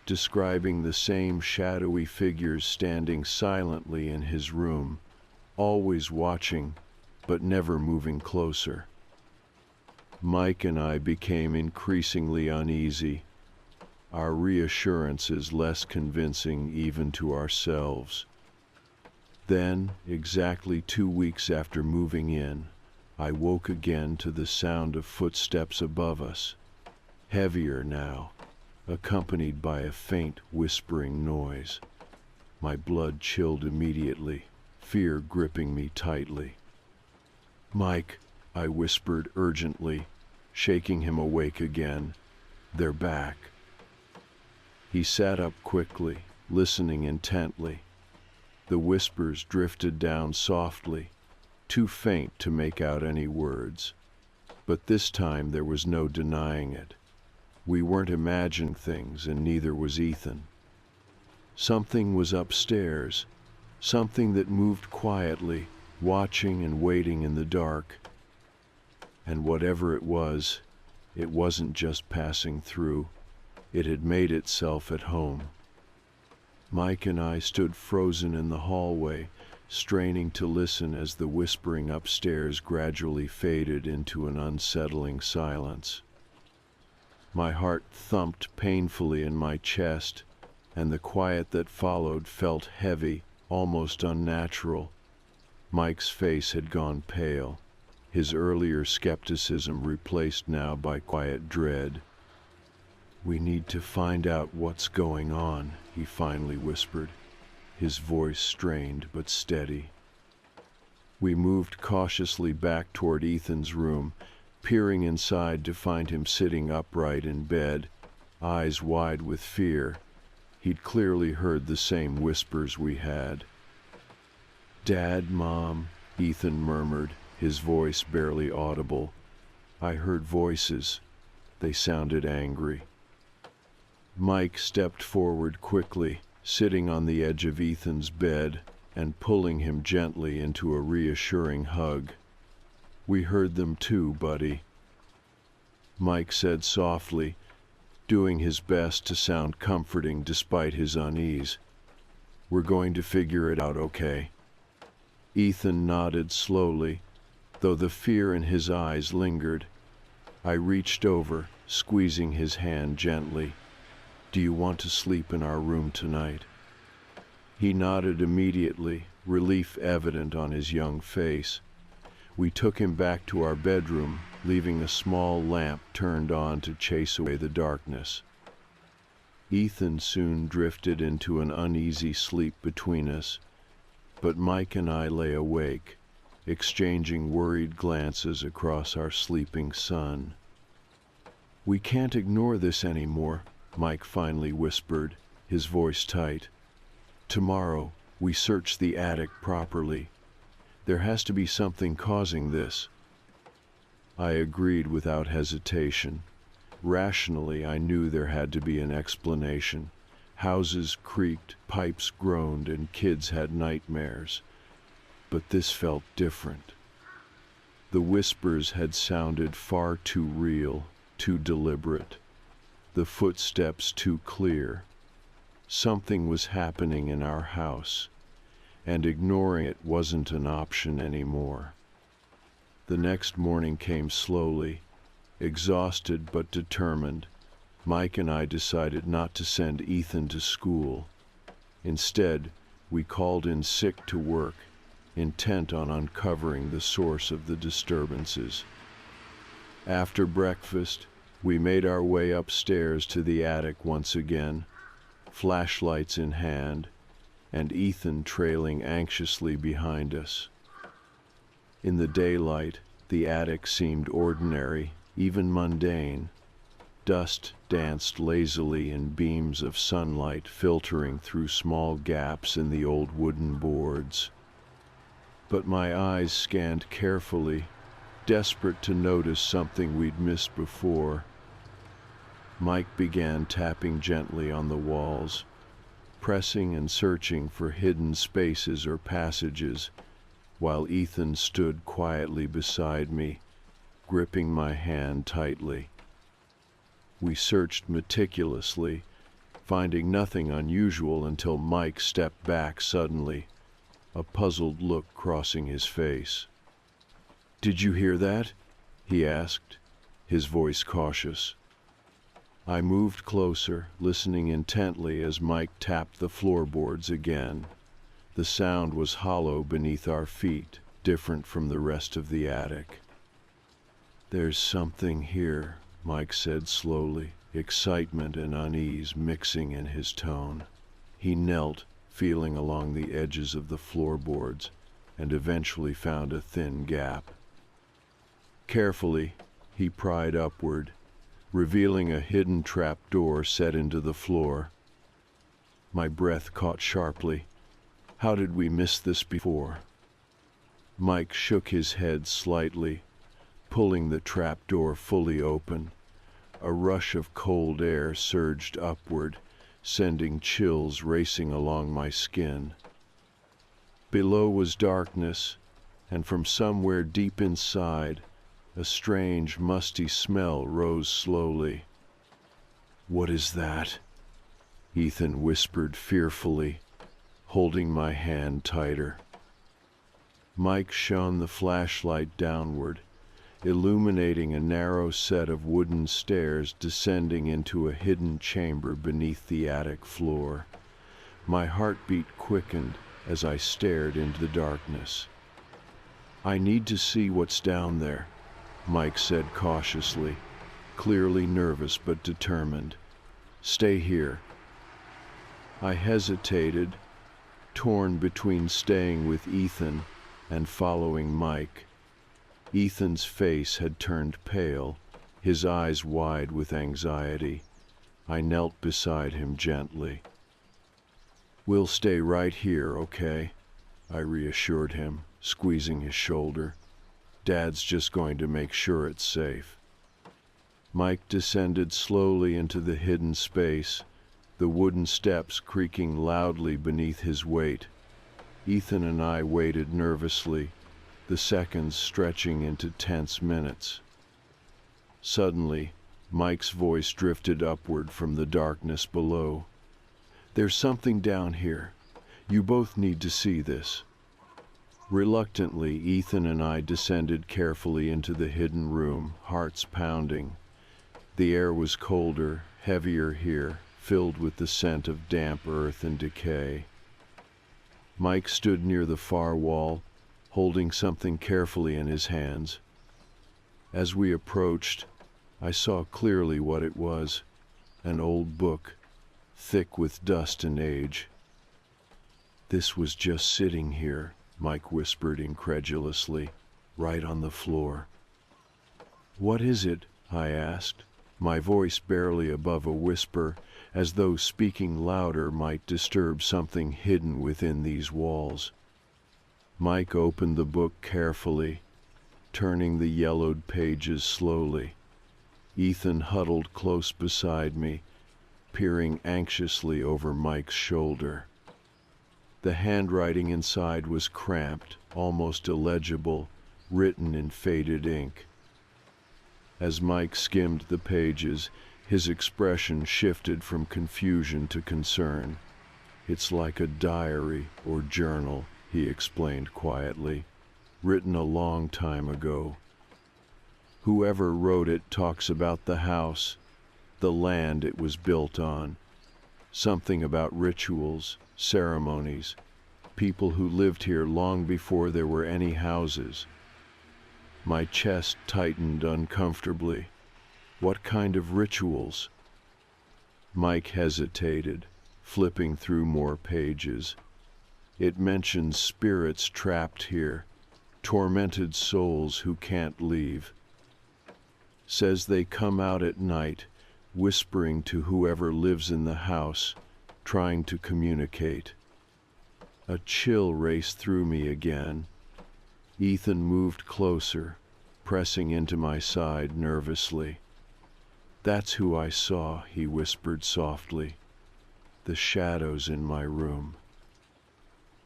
describing the same shadowy figures standing silently in his room, always watching, but never moving closer. Mike and I became increasingly uneasy, our reassurances less convincing even to ourselves. Then, exactly 2 weeks after moving in, I woke again to the sound of footsteps above us, heavier now, accompanied by a faint whispering noise. My blood chilled immediately, fear gripping me tightly. "Mike," I whispered urgently, shaking him awake again. "They're back." He sat up quickly, listening intently. The whispers drifted down softly, too faint to make out any words. But this time there was no denying it. We weren't imagining things, and neither was Ethan. Something was upstairs, something that moved quietly, watching and waiting in the dark. And whatever it wasn't just passing through. It had made itself at home. Mike and I stood frozen in the hallway, straining to listen as the whispering upstairs gradually faded into an unsettling silence. My heart thumped painfully in my chest, and the quiet that followed felt heavy, almost unnatural. Mike's face had gone pale, his earlier skepticism replaced now by quiet dread. "We need to find out what's going on," he finally whispered, his voice strained but steady. We moved cautiously back toward Ethan's room, peering inside to find him sitting upright in bed, eyes wide with fear. He'd clearly heard the same whispers we had. "Dad, Mom," Ethan murmured, his voice barely audible. "I heard voices. They sounded angry." Mike stepped forward quickly, sitting on the edge of Ethan's bed and pulling him gently into a reassuring hug. "We heard them too, buddy," Mike said softly, doing his best to sound comforting despite his unease. "We're going to figure it out, okay?" Ethan nodded slowly, though the fear in his eyes lingered. I reached over, squeezing his hand gently. "Do you want to sleep in our room tonight?" He nodded immediately, relief evident on his young face. We took him back to our bedroom, leaving a small lamp turned on to chase away the darkness. Ethan soon drifted into an uneasy sleep between us, but Mike and I lay awake, exchanging worried glances across our sleeping son. "We can't ignore this anymore," Mike finally whispered, his voice tight. "Tomorrow, we search the attic properly. There has to be something causing this." I agreed without hesitation. Rationally, I knew there had to be an explanation. Houses creaked, pipes groaned, and kids had nightmares. But this felt different. The whispers had sounded far too real, too deliberate. The footsteps too clear. Something was happening in our house, and ignoring it wasn't an option anymore. The next morning came slowly. Exhausted but determined, Mike and I decided not to send Ethan to school. Instead, we called in sick to work, intent on uncovering the source of the disturbances. After breakfast, we made our way upstairs to the attic once again, flashlights in hand, and Ethan trailing anxiously behind us. In the daylight, the attic seemed ordinary, even mundane. Dust danced lazily in beams of sunlight filtering through small gaps in the old wooden boards. But my eyes scanned carefully, desperate to notice something we'd missed before. Mike began tapping gently on the walls, pressing and searching for hidden spaces or passages, while Ethan stood quietly beside me, gripping my hand tightly. We searched meticulously, finding nothing unusual until Mike stepped back suddenly, a puzzled look crossing his face. "Did you hear that?" he asked, his voice cautious. I moved closer, listening intently as Mike tapped the floorboards again. The sound was hollow beneath our feet, different from the rest of the attic. "There's something here," Mike said slowly, excitement and unease mixing in his tone. He knelt, feeling along the edges of the floorboards, and eventually found a thin gap. Carefully, he pried upward, revealing a hidden trapdoor set into the floor. My breath caught sharply. How did we miss this before? Mike shook his head slightly, pulling the trapdoor fully open. A rush of cold air surged upward, sending chills racing along my skin. Below was darkness, and from somewhere deep inside, a strange, musty smell rose slowly. "What is that?" Ethan whispered fearfully, holding my hand tighter. Mike shone the flashlight downward, illuminating a narrow set of wooden stairs descending into a hidden chamber beneath the attic floor. My heartbeat quickened as I stared into the darkness. "I need to see what's down there," Mike said cautiously, clearly nervous but determined. "Stay here." I hesitated, torn between staying with Ethan and following Mike. Ethan's face had turned pale, his eyes wide with anxiety. I knelt beside him gently. "We'll stay right here, okay?" I reassured him, squeezing his shoulder. "Dad's just going to make sure it's safe." Mike descended slowly into the hidden space, the wooden steps creaking loudly beneath his weight. Ethan and I waited nervously, the seconds stretching into tense minutes. Suddenly, Mike's voice drifted upward from the darkness below. "There's something down here. You both need to see this." Reluctantly, Ethan and I descended carefully into the hidden room, hearts pounding. The air was colder, heavier here, filled with the scent of damp earth and decay. Mike stood near the far wall, holding something carefully in his hands. As we approached, I saw clearly what it was, an old book, thick with dust and age. "This was just sitting here," Mike whispered incredulously, right on the floor. "What is it?" I asked, my voice barely above a whisper, as though speaking louder might disturb something hidden within these walls. Mike opened the book carefully, turning the yellowed pages slowly. Ethan huddled close beside me, peering anxiously over Mike's shoulder. The handwriting inside was cramped, almost illegible, written in faded ink. As Mike skimmed the pages, his expression shifted from confusion to concern. "It's like a diary or journal," he explained quietly, "written a long time ago. Whoever wrote it talks about the house, the land it was built on, something about rituals, ceremonies, people who lived here long before there were any houses." My chest tightened uncomfortably. What kind of rituals? Mike hesitated, flipping through more pages. "It mentions spirits trapped here, tormented souls who can't leave. Says they come out at night, whispering to whoever lives in the house, trying to communicate." A chill raced through me again. Ethan moved closer, pressing into my side nervously. "That's who I saw," he whispered softly. "The shadows in my room."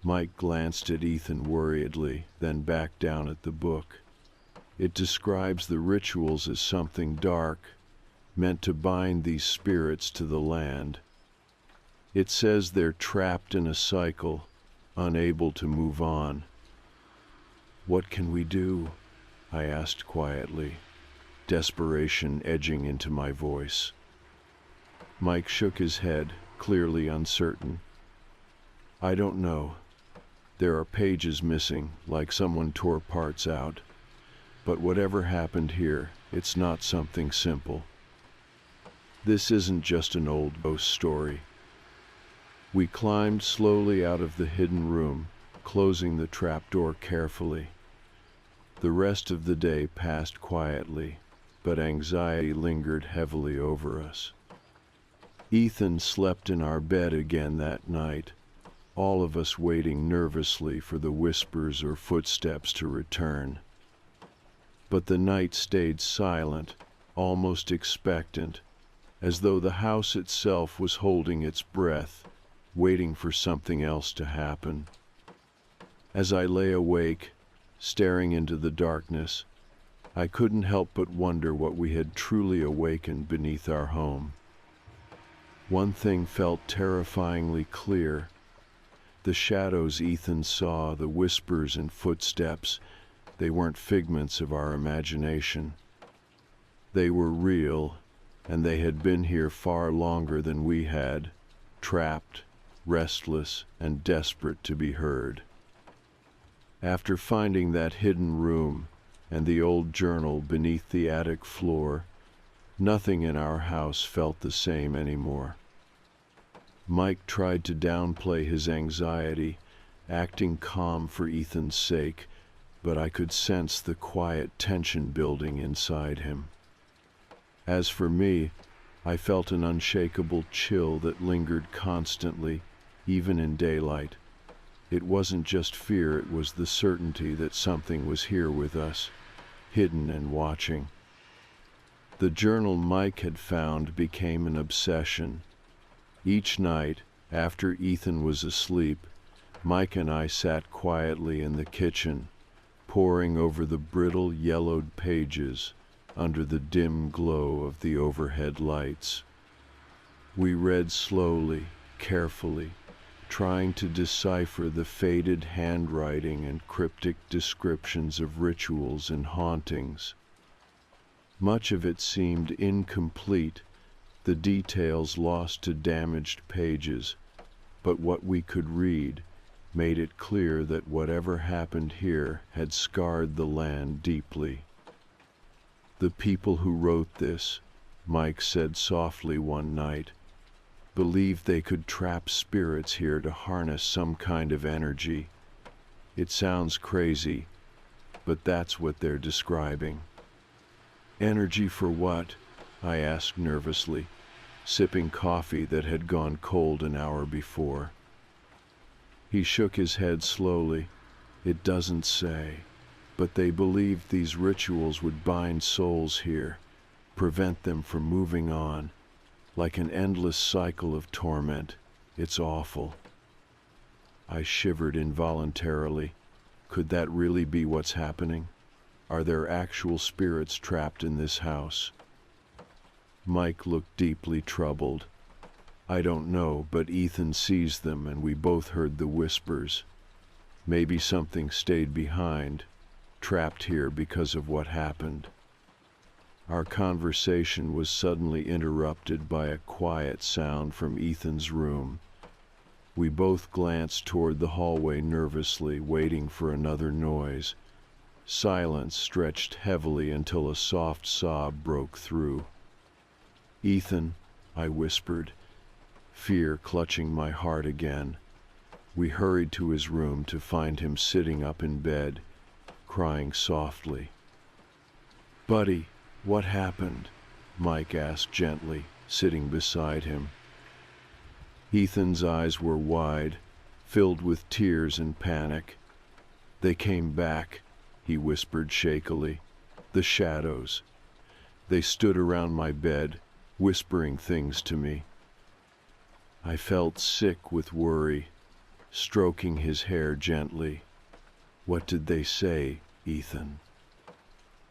Mike glanced at Ethan worriedly, then back down at the book. "It describes the rituals as something dark, meant to bind these spirits to the land. It says they're trapped in a cycle, unable to move on." "What can we do?" I asked quietly, desperation edging into my voice. Mike shook his head, clearly uncertain. "I don't know. There are pages missing, like someone tore parts out. But whatever happened here, it's not something simple. This isn't just an old ghost story." We climbed slowly out of the hidden room, closing the trapdoor carefully. The rest of the day passed quietly, but anxiety lingered heavily over us. Ethan slept in our bed again that night, all of us waiting nervously for the whispers or footsteps to return. But the night stayed silent, almost expectant, as though the house itself was holding its breath, waiting for something else to happen. As I lay awake, staring into the darkness, I couldn't help but wonder what we had truly awakened beneath our home. One thing felt terrifyingly clear. The shadows Ethan saw, the whispers and footsteps, they weren't figments of our imagination. They were real, and they had been here far longer than we had, trapped, restless, and desperate to be heard. After finding that hidden room and the old journal beneath the attic floor, nothing in our house felt the same anymore. Mike tried to downplay his anxiety, acting calm for Ethan's sake, but I could sense the quiet tension building inside him. As for me, I felt an unshakable chill that lingered constantly, even in daylight. It wasn't just fear, it was the certainty that something was here with us, hidden and watching. The journal Mike had found became an obsession. Each night, after Ethan was asleep, Mike and I sat quietly in the kitchen, poring over the brittle, yellowed pages under the dim glow of the overhead lights. We read slowly, carefully, trying to decipher the faded handwriting and cryptic descriptions of rituals and hauntings. Much of it seemed incomplete, the details lost to damaged pages, but what we could read made it clear that whatever happened here had scarred the land deeply. "The people who wrote this," Mike said softly one night, "believed they could trap spirits here to harness some kind of energy. It sounds crazy, but that's what they're describing. Energy for what? I asked nervously, sipping coffee that had gone cold an hour before. He shook his head slowly. It doesn't say, but they believed these rituals would bind souls here, prevent them from moving on, like an endless cycle of torment. It's awful. I shivered involuntarily. Could that really be what's happening? Are there actual spirits trapped in this house? Mike looked deeply troubled. I don't know, but Ethan sees them and we both heard the whispers. Maybe something stayed behind, trapped here because of what happened. Our conversation was suddenly interrupted by a quiet sound from Ethan's room. We both glanced toward the hallway nervously, waiting for another noise. Silence stretched heavily until a soft sob broke through. "Ethan," I whispered, fear clutching my heart again. We hurried to his room to find him sitting up in bed, crying softly. "Buddy, what happened?" Mike asked gently, sitting beside him. Ethan's eyes were wide, filled with tears and panic. "They came back," he whispered shakily. "The shadows. They stood around my bed, whispering things to me." I felt sick with worry, stroking his hair gently. "What did they say, Ethan?"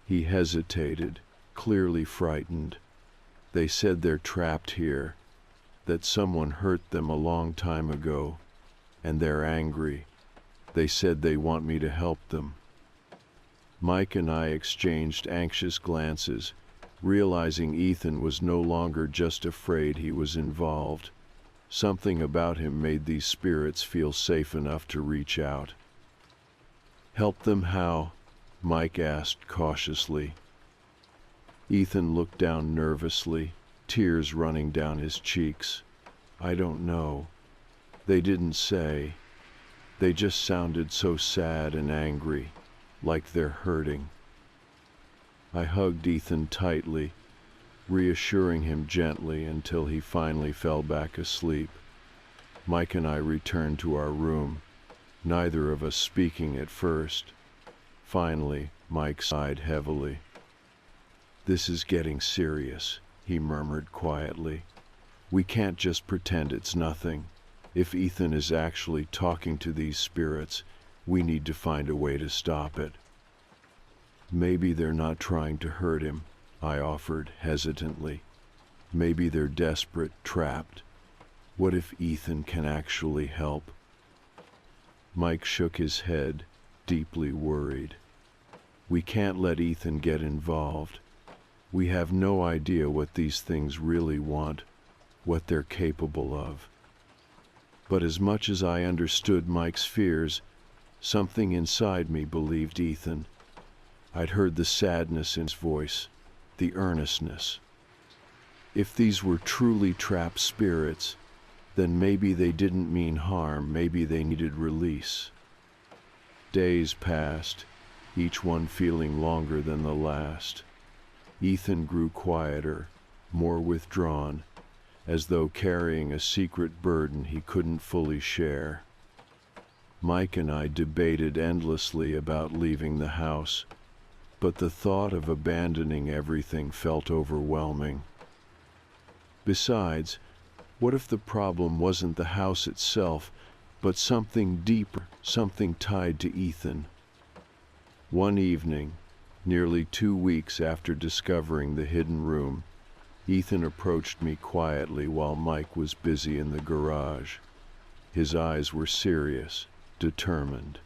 He hesitated, clearly frightened. "They said they're trapped here, that someone hurt them a long time ago, and they're angry. They said they want me to help them." Mike and I exchanged anxious glances, realizing Ethan was no longer just afraid he was involved. Something about him made these spirits feel safe enough to reach out. "Help them how?" Mike asked cautiously. Ethan looked down nervously, tears running down his cheeks. "I don't know. They didn't say. They just sounded so sad and angry, like they're hurting." I hugged Ethan tightly, reassuring him gently until he finally fell back asleep. Mike and I returned to our room, neither of us speaking at first. Finally, Mike sighed heavily. "This is getting serious," he murmured quietly. "We can't just pretend it's nothing. If Ethan is actually talking to these spirits, we need to find a way to stop it." "Maybe they're not trying to hurt him," I offered hesitantly. "Maybe they're desperate, trapped. What if Ethan can actually help?" Mike shook his head, deeply worried. "We can't let Ethan get involved. We have no idea what these things really want, what they're capable of." But as much as I understood Mike's fears, something inside me believed Ethan. I'd heard the sadness in his voice, the earnestness. If these were truly trapped spirits, then maybe they didn't mean harm, maybe they needed release. Days passed, each one feeling longer than the last. Ethan grew quieter, more withdrawn, as though carrying a secret burden he couldn't fully share. Mike and I debated endlessly about leaving the house, but the thought of abandoning everything felt overwhelming. Besides, what if the problem wasn't the house itself, but something deeper, something tied to Ethan? One evening, nearly 2 weeks after discovering the hidden room, Ethan approached me quietly while Mike was busy in the garage. His eyes were serious, determined.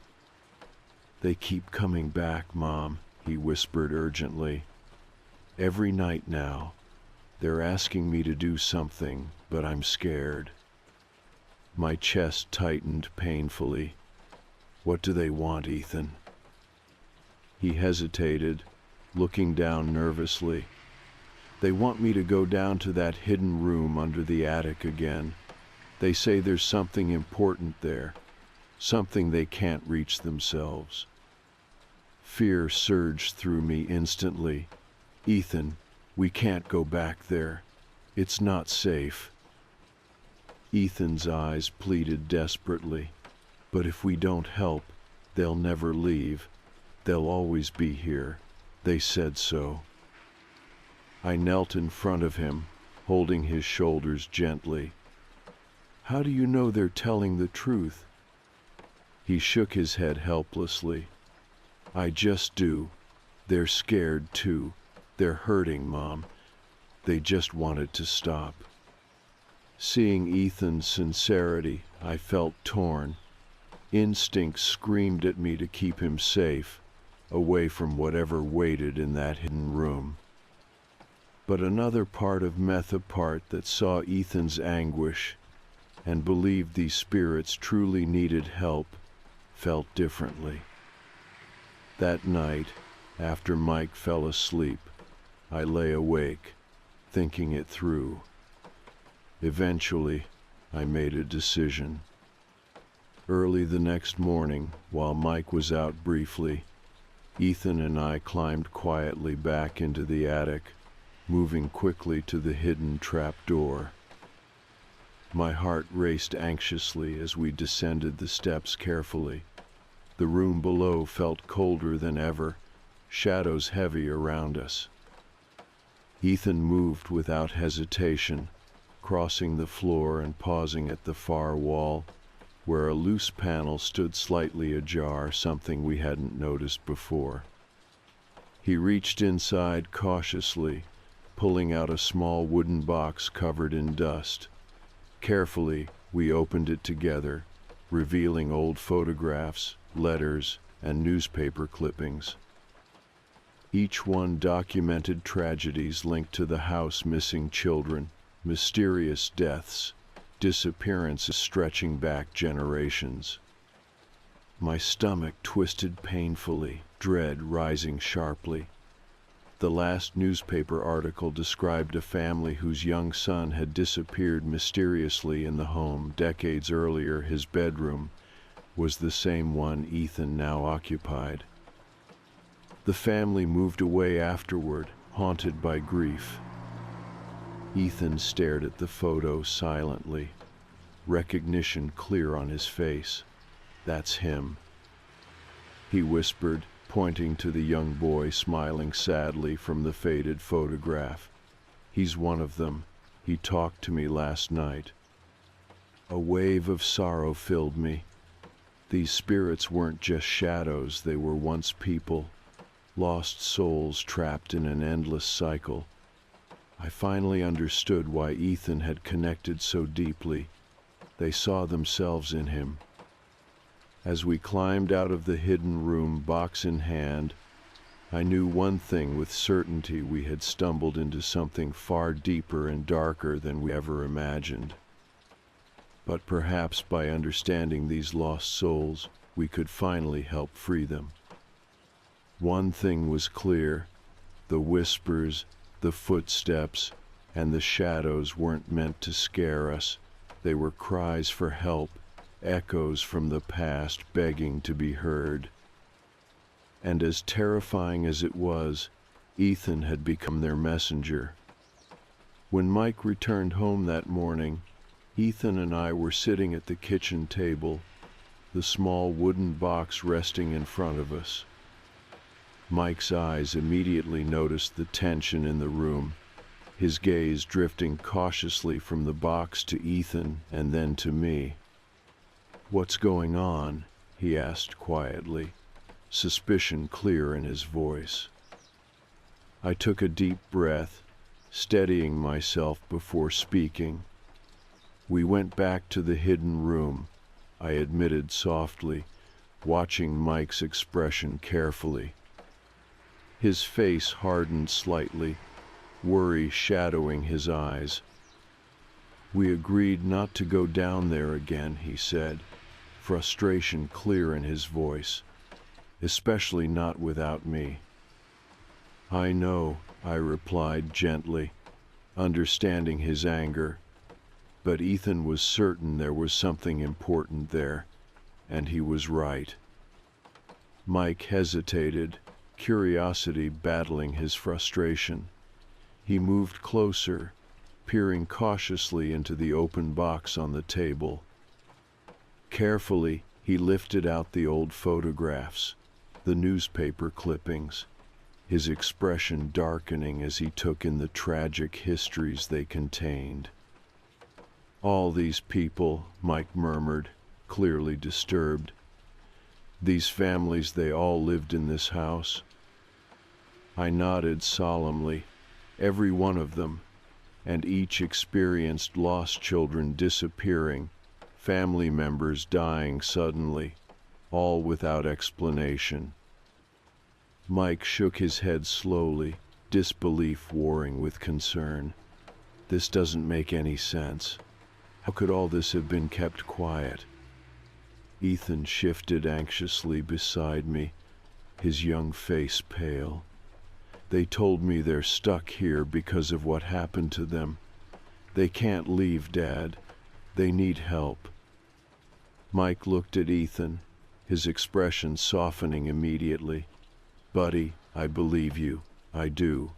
"They keep coming back, Mom," he whispered urgently. "Every night now. They're asking me to do something, but I'm scared." My chest tightened painfully. "What do they want, Ethan?" He hesitated, looking down nervously. "They want me to go down to that hidden room under the attic again. They say there's something important there, something they can't reach themselves. Fear surged through me instantly. Ethan, we can't go back there. It's not safe. Ethan's eyes pleaded desperately. But if we don't help, they'll never leave. They'll always be here. They said so. I knelt in front of him, holding his shoulders gently. How do you know they're telling the truth? He shook his head helplessly. I just do. They're scared too. They're hurting, Mom. They just want it to stop. Seeing Ethan's sincerity, I felt torn. Instinct screamed at me to keep him safe, away from whatever waited in that hidden room. But another part of that saw Ethan's anguish and believed these spirits truly needed help, felt differently. That night, after Mike fell asleep, I lay awake, thinking it through. Eventually, I made a decision. Early the next morning, while Mike was out briefly, Ethan and I climbed quietly back into the attic, moving quickly to the hidden trap door. My heart raced anxiously as we descended the steps carefully. The room below felt colder than ever, shadows heavy around us. Ethan moved without hesitation, crossing the floor and pausing at the far wall, where a loose panel stood slightly ajar, something we hadn't noticed before. He reached inside cautiously, pulling out a small wooden box covered in dust. Carefully, we opened it together, revealing old photographs, letters, and newspaper clippings. Each one documented tragedies linked to the house: missing children, mysterious deaths, disappearances stretching back generations. My stomach twisted painfully, dread rising sharply. The last newspaper article described a family whose young son had disappeared mysteriously in the home decades earlier. His bedroom was the same one Ethan now occupied. The family moved away afterward, haunted by grief. Ethan stared at the photo silently, recognition clear on his face. That's him, he whispered, pointing to the young boy smiling sadly from the faded photograph. He's one of them. He talked to me last night. A wave of sorrow filled me. These spirits weren't just shadows, they were once people, lost souls trapped in an endless cycle. I finally understood why Ethan had connected so deeply. They saw themselves in him. As we climbed out of the hidden room, box in hand, I knew one thing with certainty: we had stumbled into something far deeper and darker than we ever imagined. But perhaps by understanding these lost souls, we could finally help free them. One thing was clear: the whispers, the footsteps, and the shadows weren't meant to scare us. They were cries for help, echoes from the past begging to be heard. And as terrifying as it was, Ethan had become their messenger. When Mike returned home that morning, Ethan and I were sitting at the kitchen table, the small wooden box resting in front of us. Mike's eyes immediately noticed the tension in the room, his gaze drifting cautiously from the box to Ethan and then to me. "What's going on?" he asked quietly, suspicion clear in his voice. I took a deep breath, steadying myself before speaking. "We went back to the hidden room," I admitted softly, watching Mike's expression carefully. His face hardened slightly, worry shadowing his eyes. "We agreed not to go down there again," he said, frustration clear in his voice, "especially not without me." "I know," I replied gently, understanding his anger, but Ethan was certain there was something important there. and he was right. Mike hesitated, curiosity battling his frustration. He moved closer, peering cautiously into the open box on the table. Carefully, he lifted out the old photographs, the newspaper clippings, his expression darkening as he took in the tragic histories they contained. All these people, Mike murmured, clearly disturbed. These families, they all lived in this house. I nodded solemnly. Every one of them, and each experienced lost children disappearing, family members dying suddenly, all without explanation. Mike shook his head slowly, disbelief warring with concern. This doesn't make any sense. How could all this have been kept quiet? Ethan shifted anxiously beside me, his young face pale. They told me they're stuck here because of what happened to them. They can't leave, Dad. They need help. Mike looked at Ethan, his expression softening immediately. Buddy, I believe you. I do.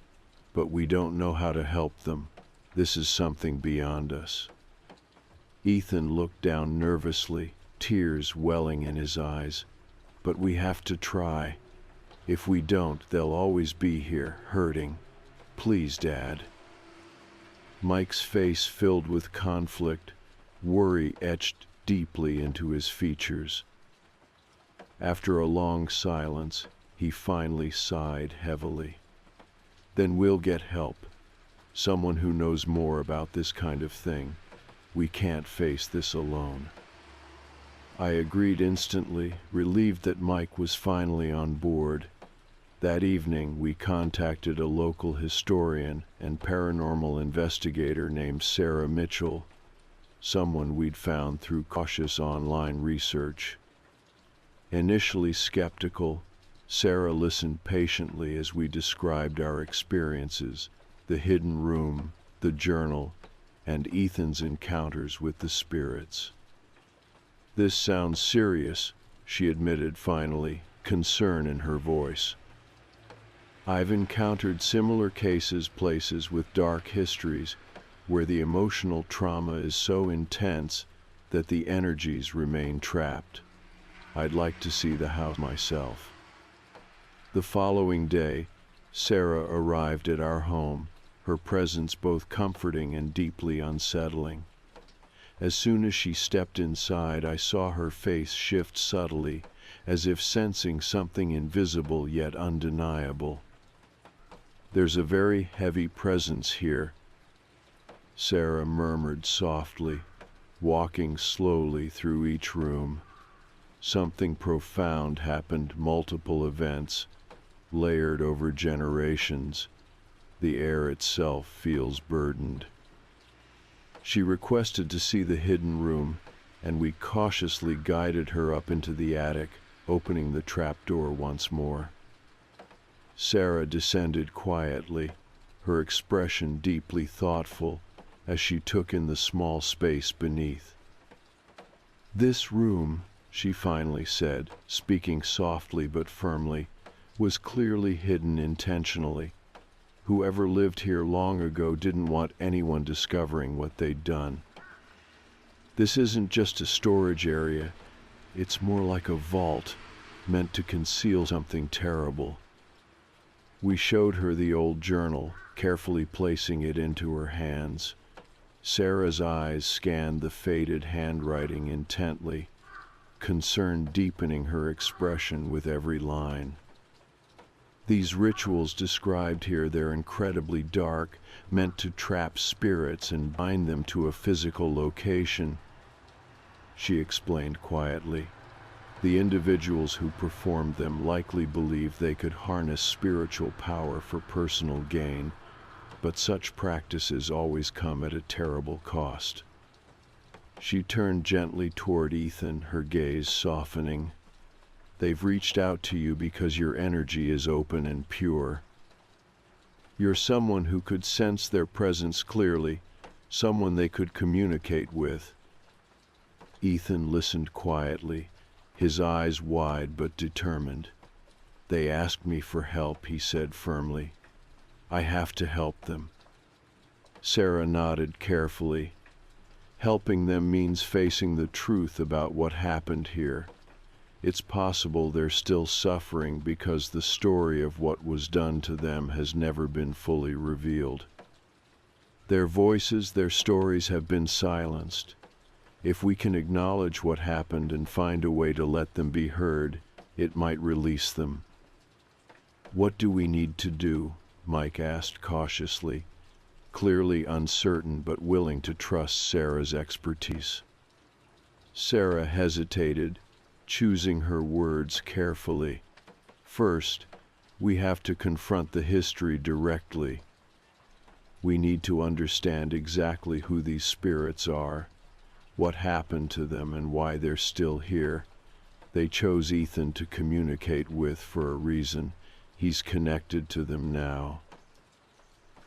But we don't know how to help them. This is something beyond us. Ethan looked down nervously, tears welling in his eyes. But we have to try. If we don't, they'll always be here, hurting. Please, Dad. Mike's face filled with conflict, worry etched deeply into his features. After a long silence, he finally sighed heavily. Then we'll get help. Someone who knows more about this kind of thing. We can't face this alone. I agreed instantly, relieved that Mike was finally on board. That evening, we contacted a local historian and paranormal investigator named Sarah Mitchell, someone we'd found through cautious online research. Initially skeptical, Sarah listened patiently as we described our experiences, the hidden room, the journal, and Ethan's encounters with the spirits. This sounds serious, she admitted finally, concern in her voice. I've encountered similar places with dark histories, where the emotional trauma is so intense that the energies remain trapped. I'd like to see the house myself. The following day, Sarah arrived at our home, her presence both comforting and deeply unsettling. As soon as she stepped inside, I saw her face shift subtly, as if sensing something invisible yet undeniable. There's a very heavy presence here, Sarah murmured softly, walking slowly through each room. Something profound happened, multiple events, layered over generations. The air itself feels burdened. She requested to see the hidden room, and we cautiously guided her up into the attic, opening the trapdoor once more. Sarah descended quietly, her expression deeply thoughtful, as she took in the small space beneath. This room, she finally said, speaking softly but firmly, was clearly hidden intentionally. Whoever lived here long ago didn't want anyone discovering what they'd done. This isn't just a storage area, it's more like a vault, meant to conceal something terrible. We showed her the old journal, carefully placing it into her hands. Sarah's eyes scanned the faded handwriting intently, concern deepening her expression with every line. These rituals described here, they're incredibly dark, meant to trap spirits and bind them to a physical location, she explained quietly. The individuals who performed them likely believed they could harness spiritual power for personal gain, but such practices always come at a terrible cost. She turned gently toward Ethan, her gaze softening. They've reached out to you because your energy is open and pure. You're someone who could sense their presence clearly, someone they could communicate with. Ethan listened quietly, his eyes wide but determined. "They asked me for help," he said firmly. "I have to help them." Sarah nodded carefully. "Helping them means facing the truth about what happened here. It's possible they're still suffering because the story of what was done to them has never been fully revealed. Their voices, their stories have been silenced. If we can acknowledge what happened and find a way to let them be heard, it might release them." "What do we need to do?" Mike asked cautiously, clearly uncertain but willing to trust Sarah's expertise. Sarah hesitated, choosing her words carefully. "First, we have to confront the history directly. We need to understand exactly who these spirits are, what happened to them, and why they're still here. They chose Ethan to communicate with for a reason. He's connected to them now.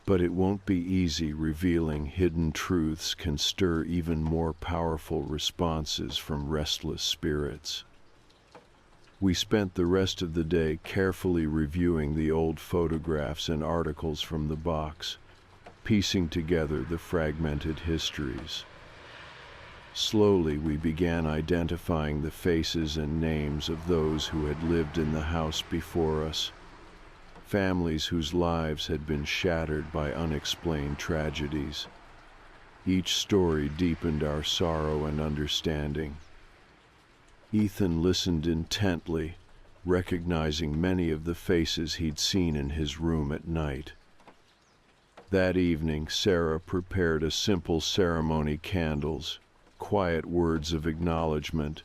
But it won't be easy. Revealing hidden truths can stir even more powerful responses from restless spirits." We spent the rest of the day carefully reviewing the old photographs and articles from the box, piecing together the fragmented histories. Slowly we began identifying the faces and names of those who had lived in the house before us, families whose lives had been shattered by unexplained tragedies. Each story deepened our sorrow and understanding. Ethan listened intently, recognizing many of the faces he'd seen in his room at night. That evening, Sarah prepared a simple ceremony: candles, quiet words of acknowledgement,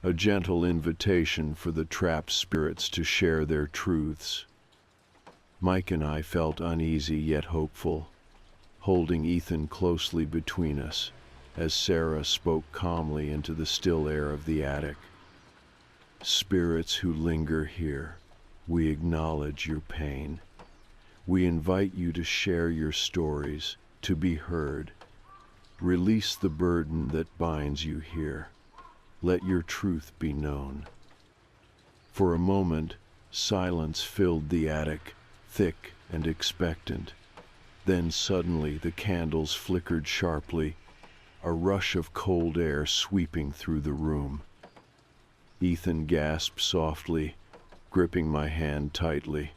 a gentle invitation for the trapped spirits to share their truths. Mike and I felt uneasy yet hopeful, holding Ethan closely between us as Sarah spoke calmly into the still air of the attic. "Spirits who linger here, we acknowledge your pain. We invite you to share your stories, to be heard. Release the burden that binds you here. Let your truth be known." For a moment, silence filled the attic, thick and expectant. Then suddenly the candles flickered sharply, a rush of cold air sweeping through the room. Ethan gasped softly, gripping my hand tightly.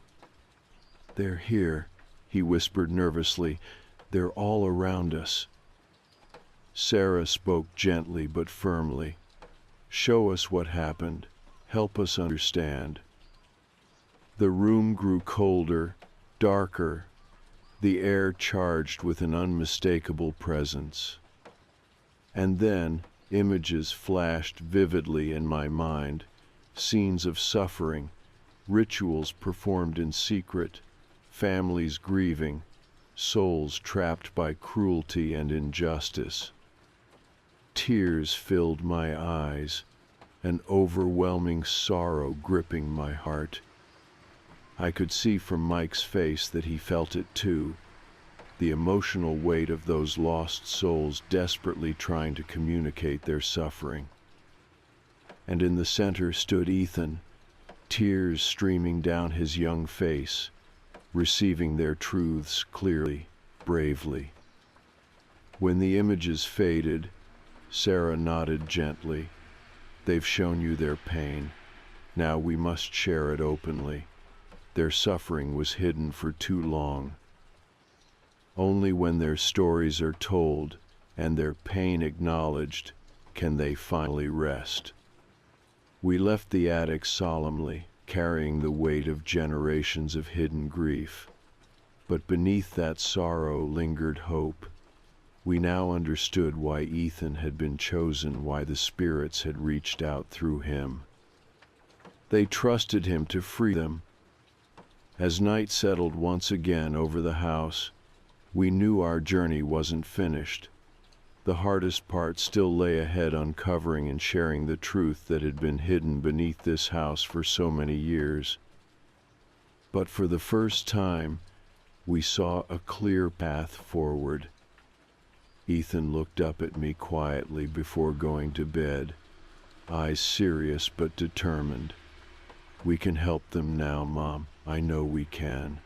"They're here," he whispered nervously. "They're all around us." Sarah spoke gently but firmly. "Show us what happened. Help us understand." The room grew colder, darker, the air charged with an unmistakable presence. And then images flashed vividly in my mind, scenes of suffering, rituals performed in secret, families grieving, souls trapped by cruelty and injustice. Tears filled my eyes, an overwhelming sorrow gripping my heart. I could see from Mike's face that he felt it too, the emotional weight of those lost souls desperately trying to communicate their suffering. And in the center stood Ethan, tears streaming down his young face, receiving their truths clearly, bravely. When the images faded, Sarah nodded gently. "They've shown you their pain. Now we must share it openly. Their suffering was hidden for too long. Only when their stories are told and their pain acknowledged can they finally rest." We left the attic solemnly, carrying the weight of generations of hidden grief. But beneath that sorrow lingered hope. We now understood why Ethan had been chosen, why the spirits had reached out through him. They trusted him to free them. As night settled once again over the house, we knew our journey wasn't finished. The hardest part still lay ahead, uncovering and sharing the truth that had been hidden beneath this house for so many years. But for the first time, we saw a clear path forward. Ethan looked up at me quietly before going to bed, eyes serious but determined. "We can help them now, Mom. I know we can."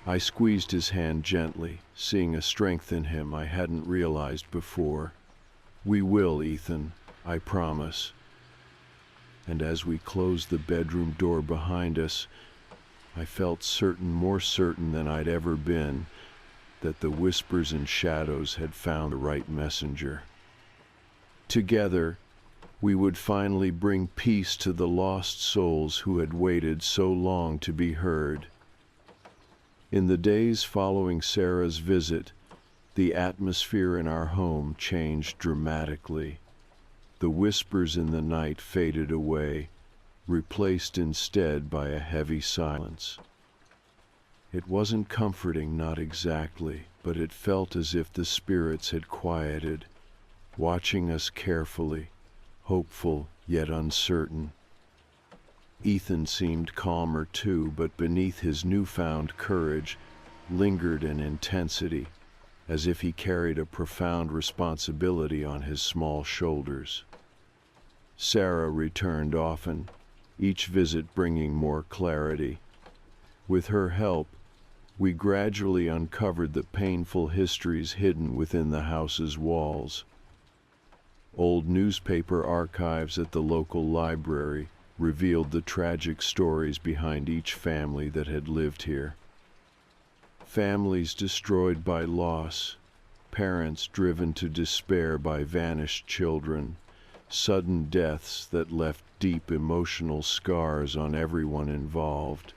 I squeezed his hand gently, seeing a strength in him I hadn't realized before. "We will, Ethan, I promise." And as we closed the bedroom door behind us, I felt certain, more certain than I'd ever been, that the whispers and shadows had found the right messenger. Together, we would finally bring peace to the lost souls who had waited so long to be heard. In the days following Sarah's visit, the atmosphere in our home changed dramatically. The whispers in the night faded away, replaced instead by a heavy silence. It wasn't comforting, not exactly, but it felt as if the spirits had quieted, watching us carefully, hopeful yet uncertain. Ethan seemed calmer too, but beneath his newfound courage lingered an intensity, as if he carried a profound responsibility on his small shoulders. Sarah returned often, each visit bringing more clarity. With her help, we gradually uncovered the painful histories hidden within the house's walls. Old newspaper archives at the local library revealed the tragic stories behind each family that had lived here. Families destroyed by loss, parents driven to despair by vanished children, sudden deaths that left deep emotional scars on everyone involved.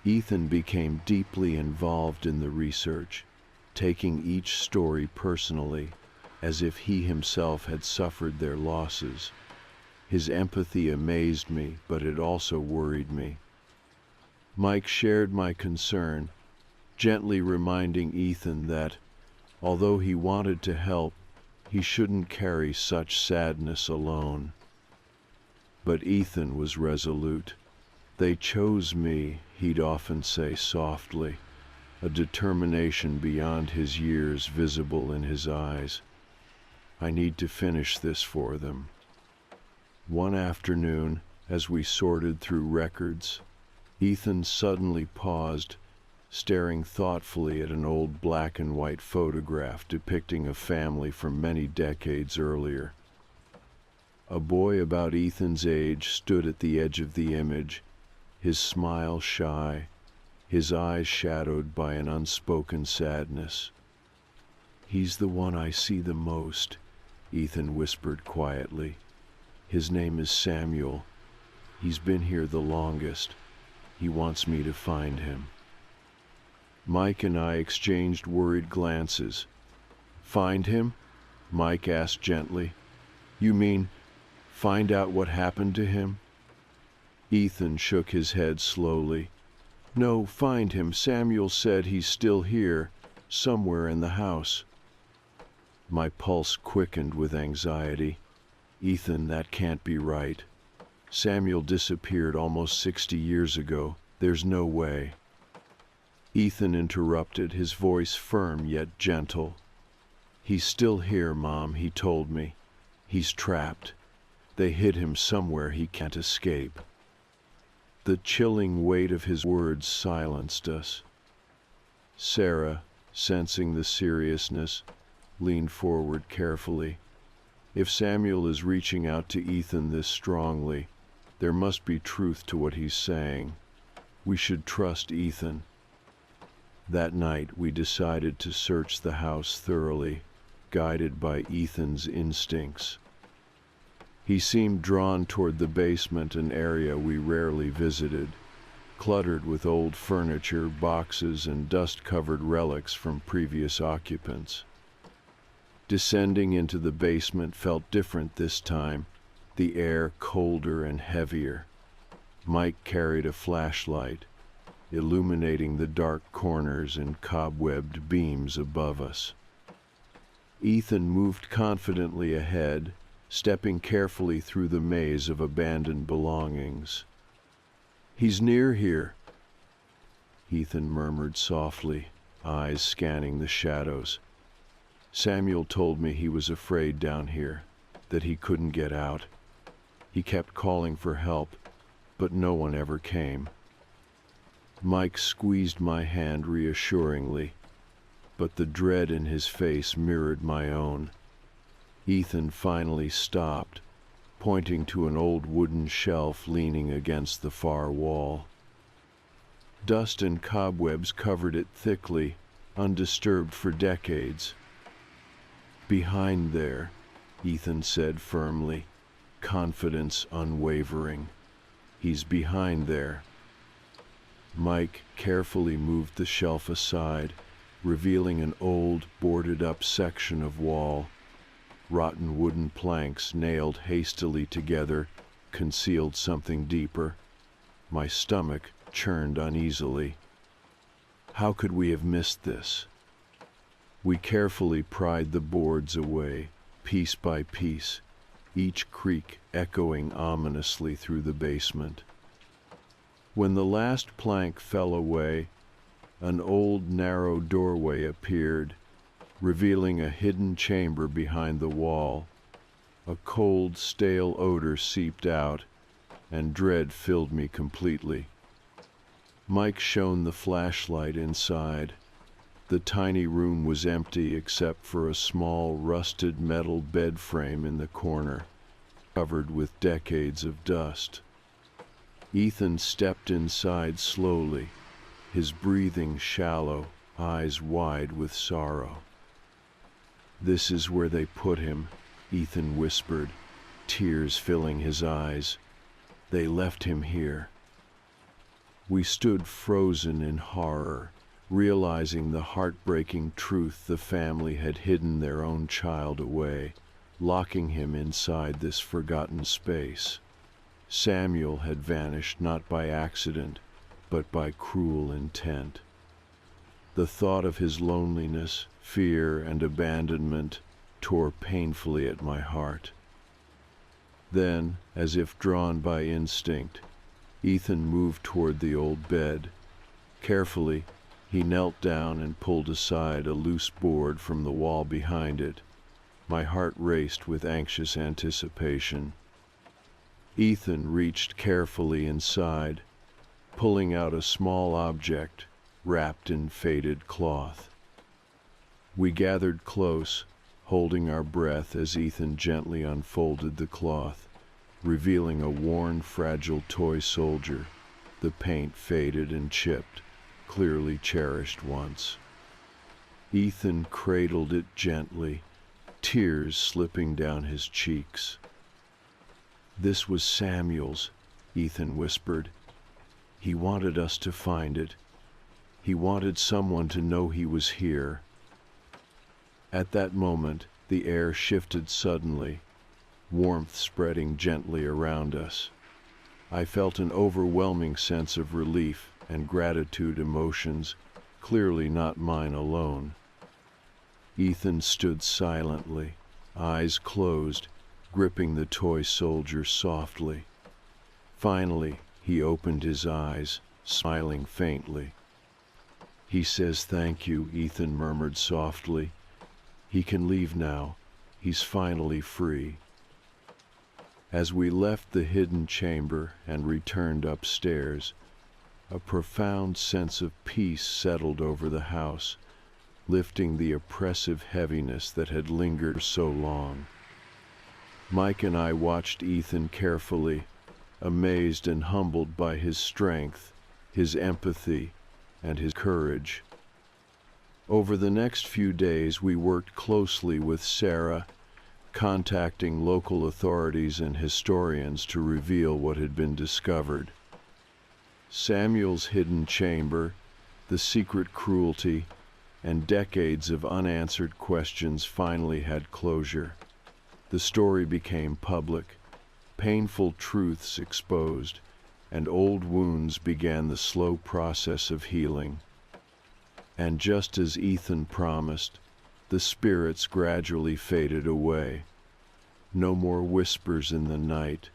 Ethan became deeply involved in the research, taking each story personally, as if he himself had suffered their losses. His empathy amazed me, but it also worried me. Mike shared my concern, gently reminding Ethan that, although he wanted to help, he shouldn't carry such sadness alone. But Ethan was resolute. "They chose me," he'd often say softly, a determination beyond his years visible in his eyes. "I need to finish this for them." One afternoon, as we sorted through records, Ethan suddenly paused, staring thoughtfully at an old black and white photograph depicting a family from many decades earlier. A boy about Ethan's age stood at the edge of the image, his smile shy, his eyes shadowed by an unspoken sadness. "He's the one I see the most," Ethan whispered quietly. "His name is Samuel. He's been here the longest. He wants me to find him." Mike and I exchanged worried glances. "Find him?" Mike asked gently. "You mean find out what happened to him?" Ethan shook his head slowly. "No, find him. Samuel said he's still here, somewhere in the house." My pulse quickened with anxiety. "Ethan, that can't be right. Samuel disappeared almost 60 years ago. There's no way." Ethan interrupted, his voice firm yet gentle. "He's still here, Mom," he told me. "He's trapped. They hid him somewhere he can't escape." The chilling weight of his words silenced us. Sarah, sensing the seriousness, leaned forward carefully. "If Samuel is reaching out to Ethan this strongly, there must be truth to what he's saying. We should trust Ethan." That night we decided to search the house thoroughly, guided by Ethan's instincts. He seemed drawn toward the basement, an area we rarely visited, cluttered with old furniture, boxes, and dust-covered relics from previous occupants. Descending into the basement felt different this time, the air colder and heavier. Mike carried a flashlight, illuminating the dark corners and cobwebbed beams above us. Ethan moved confidently ahead, stepping carefully through the maze of abandoned belongings. "He's near here," Ethan murmured softly, eyes scanning the shadows. "Samuel told me he was afraid down here, that he couldn't get out. He kept calling for help, but no one ever came. Mike squeezed my hand reassuringly, but the dread in his face mirrored my own. Ethan finally stopped, pointing to an old wooden shelf leaning against the far wall. Dust and cobwebs covered it thickly, undisturbed for decades. "Behind there," Ethan said firmly, confidence unwavering. "He's behind there." Mike carefully moved the shelf aside, revealing an old, boarded-up section of wall. Rotten wooden planks nailed hastily together concealed something deeper. My stomach churned uneasily. How could we have missed this? We carefully pried the boards away, piece by piece, each creak echoing ominously through the basement. When the last plank fell away, an old narrow doorway appeared, revealing a hidden chamber behind the wall. A cold, stale odor seeped out, and dread filled me completely. Mike shone the flashlight inside. The tiny room was empty except for a small, rusted metal bed frame in the corner, covered with decades of dust. Ethan stepped inside slowly, his breathing shallow, eyes wide with sorrow. "This is where they put him," Ethan whispered, tears filling his eyes. "They left him here." We stood frozen in horror, realizing the heartbreaking truth the family had hidden their own child away, locking him inside this forgotten space. Samuel had vanished not by accident, but by cruel intent. The thought of his loneliness, fear, and abandonment tore painfully at my heart. Then, as if drawn by instinct, Ethan moved toward the old bed. Carefully, he knelt down and pulled aside a loose board from the wall behind it. My heart raced with anxious anticipation. Ethan reached carefully inside, pulling out a small object wrapped in faded cloth. We gathered close, holding our breath as Ethan gently unfolded the cloth, revealing a worn, fragile toy soldier, the paint faded and chipped, clearly cherished once. Ethan cradled it gently, tears slipping down his cheeks. "This was Samuel's," Ethan whispered. "He wanted us to find it. He wanted someone to know he was here." At that moment, the air shifted suddenly, warmth spreading gently around us. I felt an overwhelming sense of relief and gratitude, emotions clearly not mine alone. Ethan stood silently, eyes closed, gripping the toy soldier softly. Finally, he opened his eyes, smiling faintly. "He says thank you," Ethan murmured softly. "He can leave now. He's finally free." As we left the hidden chamber and returned upstairs, a profound sense of peace settled over the house, lifting the oppressive heaviness that had lingered so long. Mike and I watched Ethan carefully, amazed and humbled by his strength, his empathy, and his courage. Over the next few days, we worked closely with Sarah, contacting local authorities and historians to reveal what had been discovered. Samuel's hidden chamber, the secret cruelty, and decades of unanswered questions finally had closure. The story became public, painful truths exposed, and old wounds began the slow process of healing. And just as Ethan promised, the spirits gradually faded away. No more whispers in the night,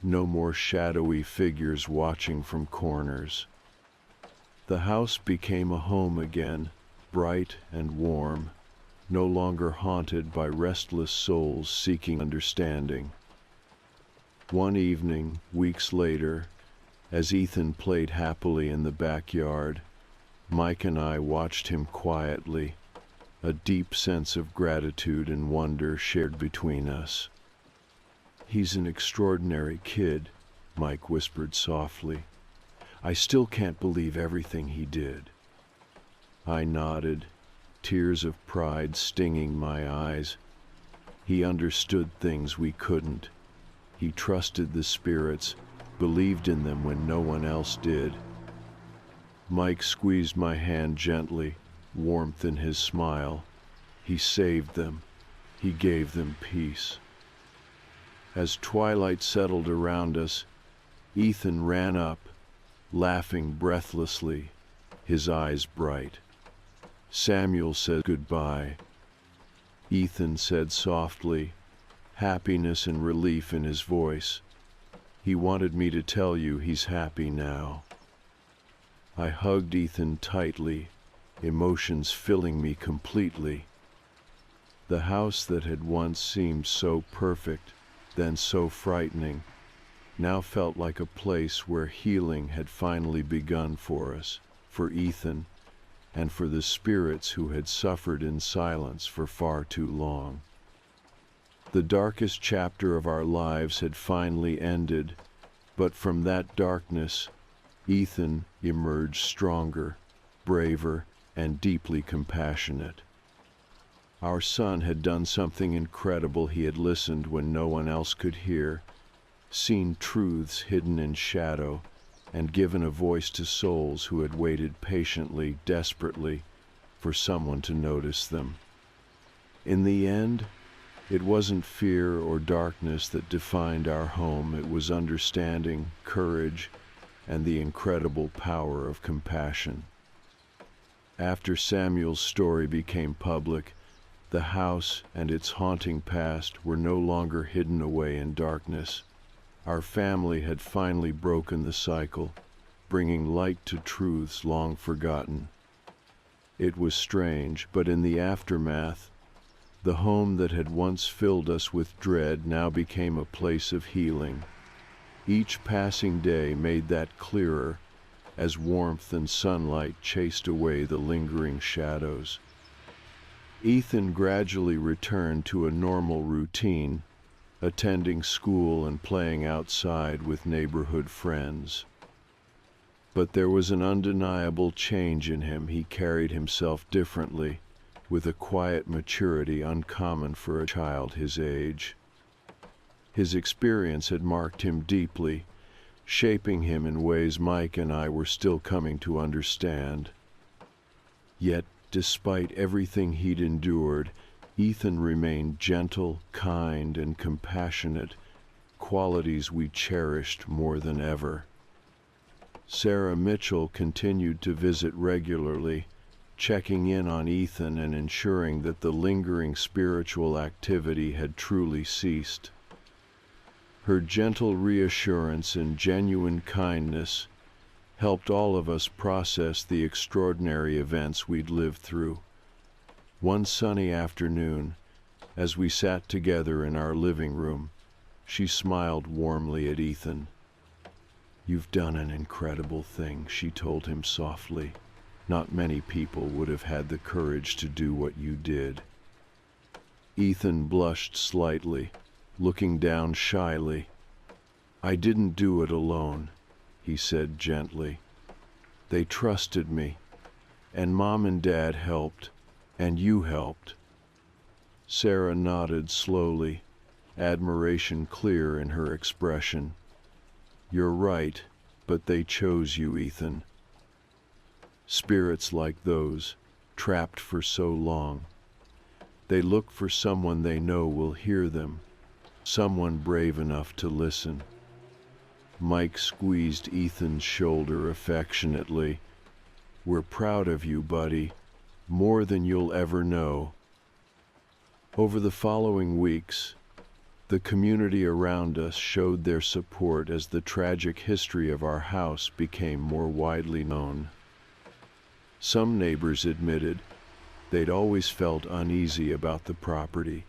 no more shadowy figures watching from corners. The house became a home again, bright and warm, no longer haunted by restless souls seeking understanding. One evening, weeks later, as Ethan played happily in the backyard, Mike and I watched him quietly, a deep sense of gratitude and wonder shared between us. "He's an extraordinary kid," Mike whispered softly. "I still can't believe everything he did." I nodded, tears of pride stinging my eyes. He understood things we couldn't. He trusted the spirits, believed in them when no one else did. Mike squeezed my hand gently, warmth in his smile. He saved them. He gave them peace. As twilight settled around us, Ethan ran up, laughing breathlessly, his eyes bright. Samuel said goodbye. Ethan said softly, happiness and relief in his voice, "He wanted me to tell you he's happy now." I hugged Ethan tightly, emotions filling me completely. The house that had once seemed so perfect, then so frightening, now felt like a place where healing had finally begun for us, for Ethan, and for the spirits who had suffered in silence for far too long. The darkest chapter of our lives had finally ended, but from that darkness, Ethan emerged stronger, braver, and deeply compassionate. Our son had done something incredible. He had listened when no one else could hear, seen truths hidden in shadow, and given a voice to souls who had waited patiently, desperately, for someone to notice them. In the end, it wasn't fear or darkness that defined our home. It was understanding, courage, and the incredible power of compassion. After Samuel's story became public, the house and its haunting past were no longer hidden away in darkness. Our family had finally broken the cycle, bringing light to truths long forgotten. It was strange, but in the aftermath, the home that had once filled us with dread now became a place of healing. Each passing day made that clearer, as warmth and sunlight chased away the lingering shadows. Ethan gradually returned to a normal routine, attending school and playing outside with neighborhood friends. But there was an undeniable change in him. He carried himself differently, with a quiet maturity uncommon for a child his age. His experience had marked him deeply, shaping him in ways Mike and I were still coming to understand. Yet, despite everything he'd endured, Ethan remained gentle, kind, and compassionate, qualities we cherished more than ever. Sarah Mitchell continued to visit regularly, checking in on Ethan and ensuring that the lingering spiritual activity had truly ceased. Her gentle reassurance and genuine kindness helped all of us process the extraordinary events we'd lived through. One sunny afternoon, as we sat together in our living room, she smiled warmly at Ethan. "You've done an incredible thing," she told him softly. "Not many people would have had the courage to do what you did." Ethan blushed slightly, looking down shyly. "I didn't do it alone," he said gently. "They trusted me, and Mom and Dad helped, and you helped." Sarah nodded slowly, admiration clear in her expression. "You're right, but they chose you, Ethan. Spirits like those, trapped for so long, they look for someone they know will hear them, someone brave enough to listen." Mike squeezed Ethan's shoulder affectionately. "We're proud of you, buddy, more than you'll ever know." Over the following weeks, the community around us showed their support as the tragic history of our house became more widely known. Some neighbors admitted, They'd always felt uneasy about the property,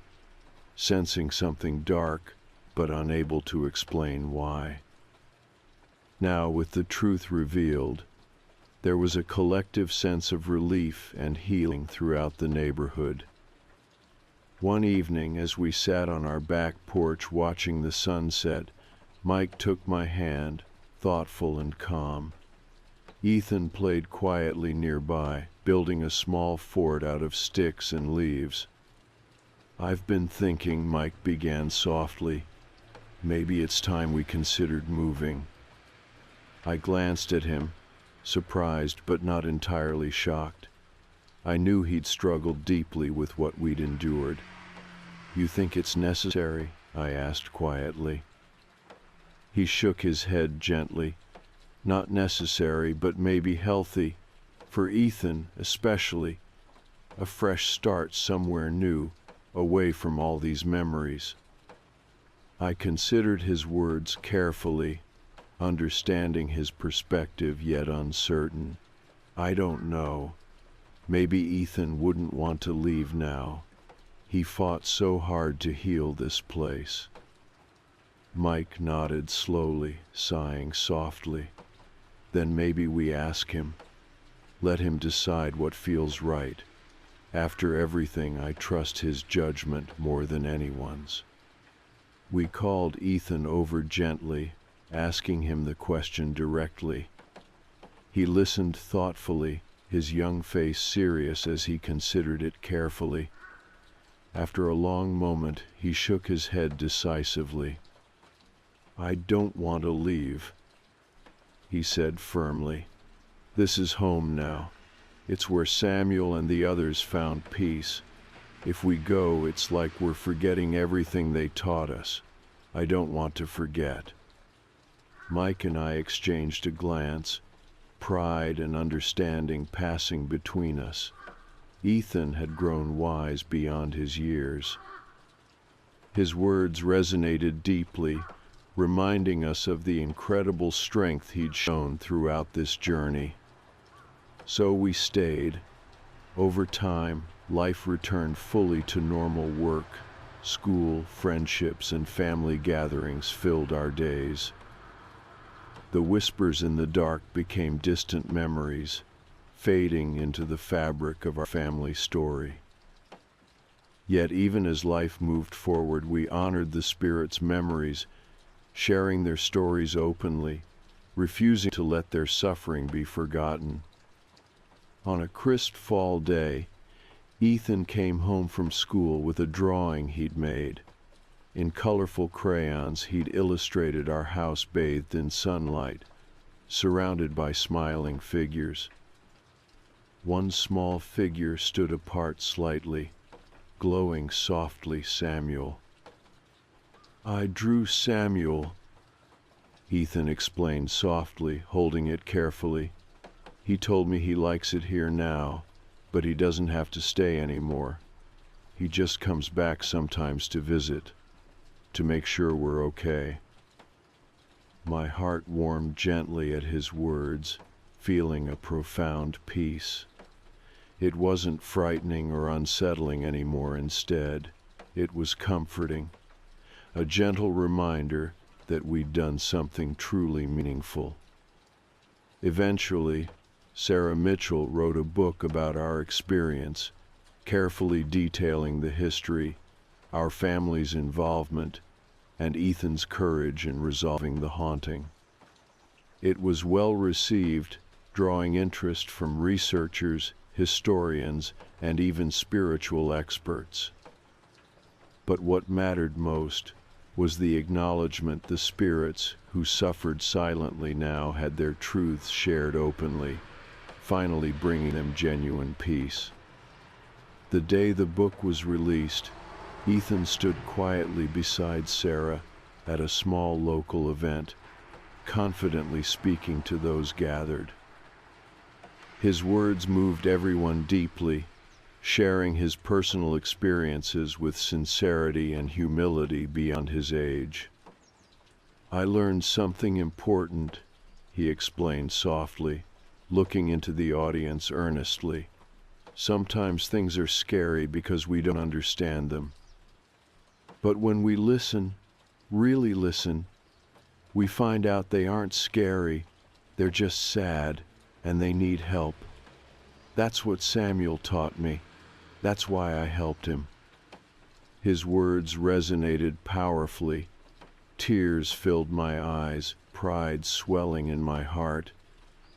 sensing something dark, but unable to explain why. Now, with the truth revealed, there was a collective sense of relief and healing throughout the neighborhood. One evening, as we sat on our back porch watching the sunset, Mike took my hand, thoughtful and calm. Ethan played quietly nearby, building a small fort out of sticks and leaves. "I've been thinking," Mike began softly, "maybe it's time we considered moving." I glanced at him, surprised but not entirely shocked. I knew he'd struggled deeply with what we'd endured. "You think it's necessary?" I asked quietly. He shook his head gently. "Not necessary, but maybe healthy. For Ethan, especially. A fresh start somewhere new, away from all these memories." I considered his words carefully, understanding his perspective yet uncertain. "I don't know. Maybe Ethan wouldn't want to leave now. He fought so hard to heal this place." Mike nodded slowly, sighing softly. "Then maybe we ask him. Let him decide what feels right. After everything, I trust his judgment more than anyone's." We called Ethan over gently, asking him the question directly. He listened thoughtfully, his young face serious as he considered it carefully. After a long moment, he shook his head decisively. "I don't want to leave," he said firmly. "This is home now. It's where Samuel and the others found peace. If we go, it's like we're forgetting everything they taught us. I don't want to forget." Mike and I exchanged a glance, pride and understanding passing between us. Ethan had grown wise beyond his years. His words resonated deeply, reminding us of the incredible strength he'd shown throughout this journey. So we stayed. Over time, life returned fully to normal work. School, friendships, and family gatherings filled our days. The whispers in the dark became distant memories, fading into the fabric of our family story. Yet even as life moved forward, we honored the spirits' memories, sharing their stories openly, refusing to let their suffering be forgotten. On a crisp fall day, Ethan came home from school with a drawing he'd made. In colorful crayons, he'd illustrated our house bathed in sunlight, surrounded by smiling figures. One small figure stood apart slightly, glowing softly. "Samuel." "I drew Samuel," Ethan explained softly, holding it carefully. "He told me he likes it here now, but he doesn't have to stay anymore. He just comes back sometimes to visit, to make sure we're okay." My heart warmed gently at his words, feeling a profound peace. It wasn't frightening or unsettling anymore. Instead, it was comforting, a gentle reminder that we'd done something truly meaningful. Eventually, Sarah Mitchell wrote a book about our experience, carefully detailing the history, our family's involvement, and Ethan's courage in resolving the haunting. It was well received, drawing interest from researchers, historians, and even spiritual experts. But what mattered most was the acknowledgement the spirits who suffered silently now had their truths shared openly, finally bringing them genuine peace. The day the book was released, Ethan stood quietly beside Sarah at a small local event, confidently speaking to those gathered. His words moved everyone deeply, sharing his personal experiences with sincerity and humility beyond his age. "I learned something important," he explained softly, looking into the audience earnestly. Sometimes things are scary because we don't understand them. But when we listen, really listen, we find out they aren't scary, they're just sad, and they need help. That's what Samuel taught me. That's why I helped him. His words resonated powerfully. Tears filled my eyes, pride swelling in my heart.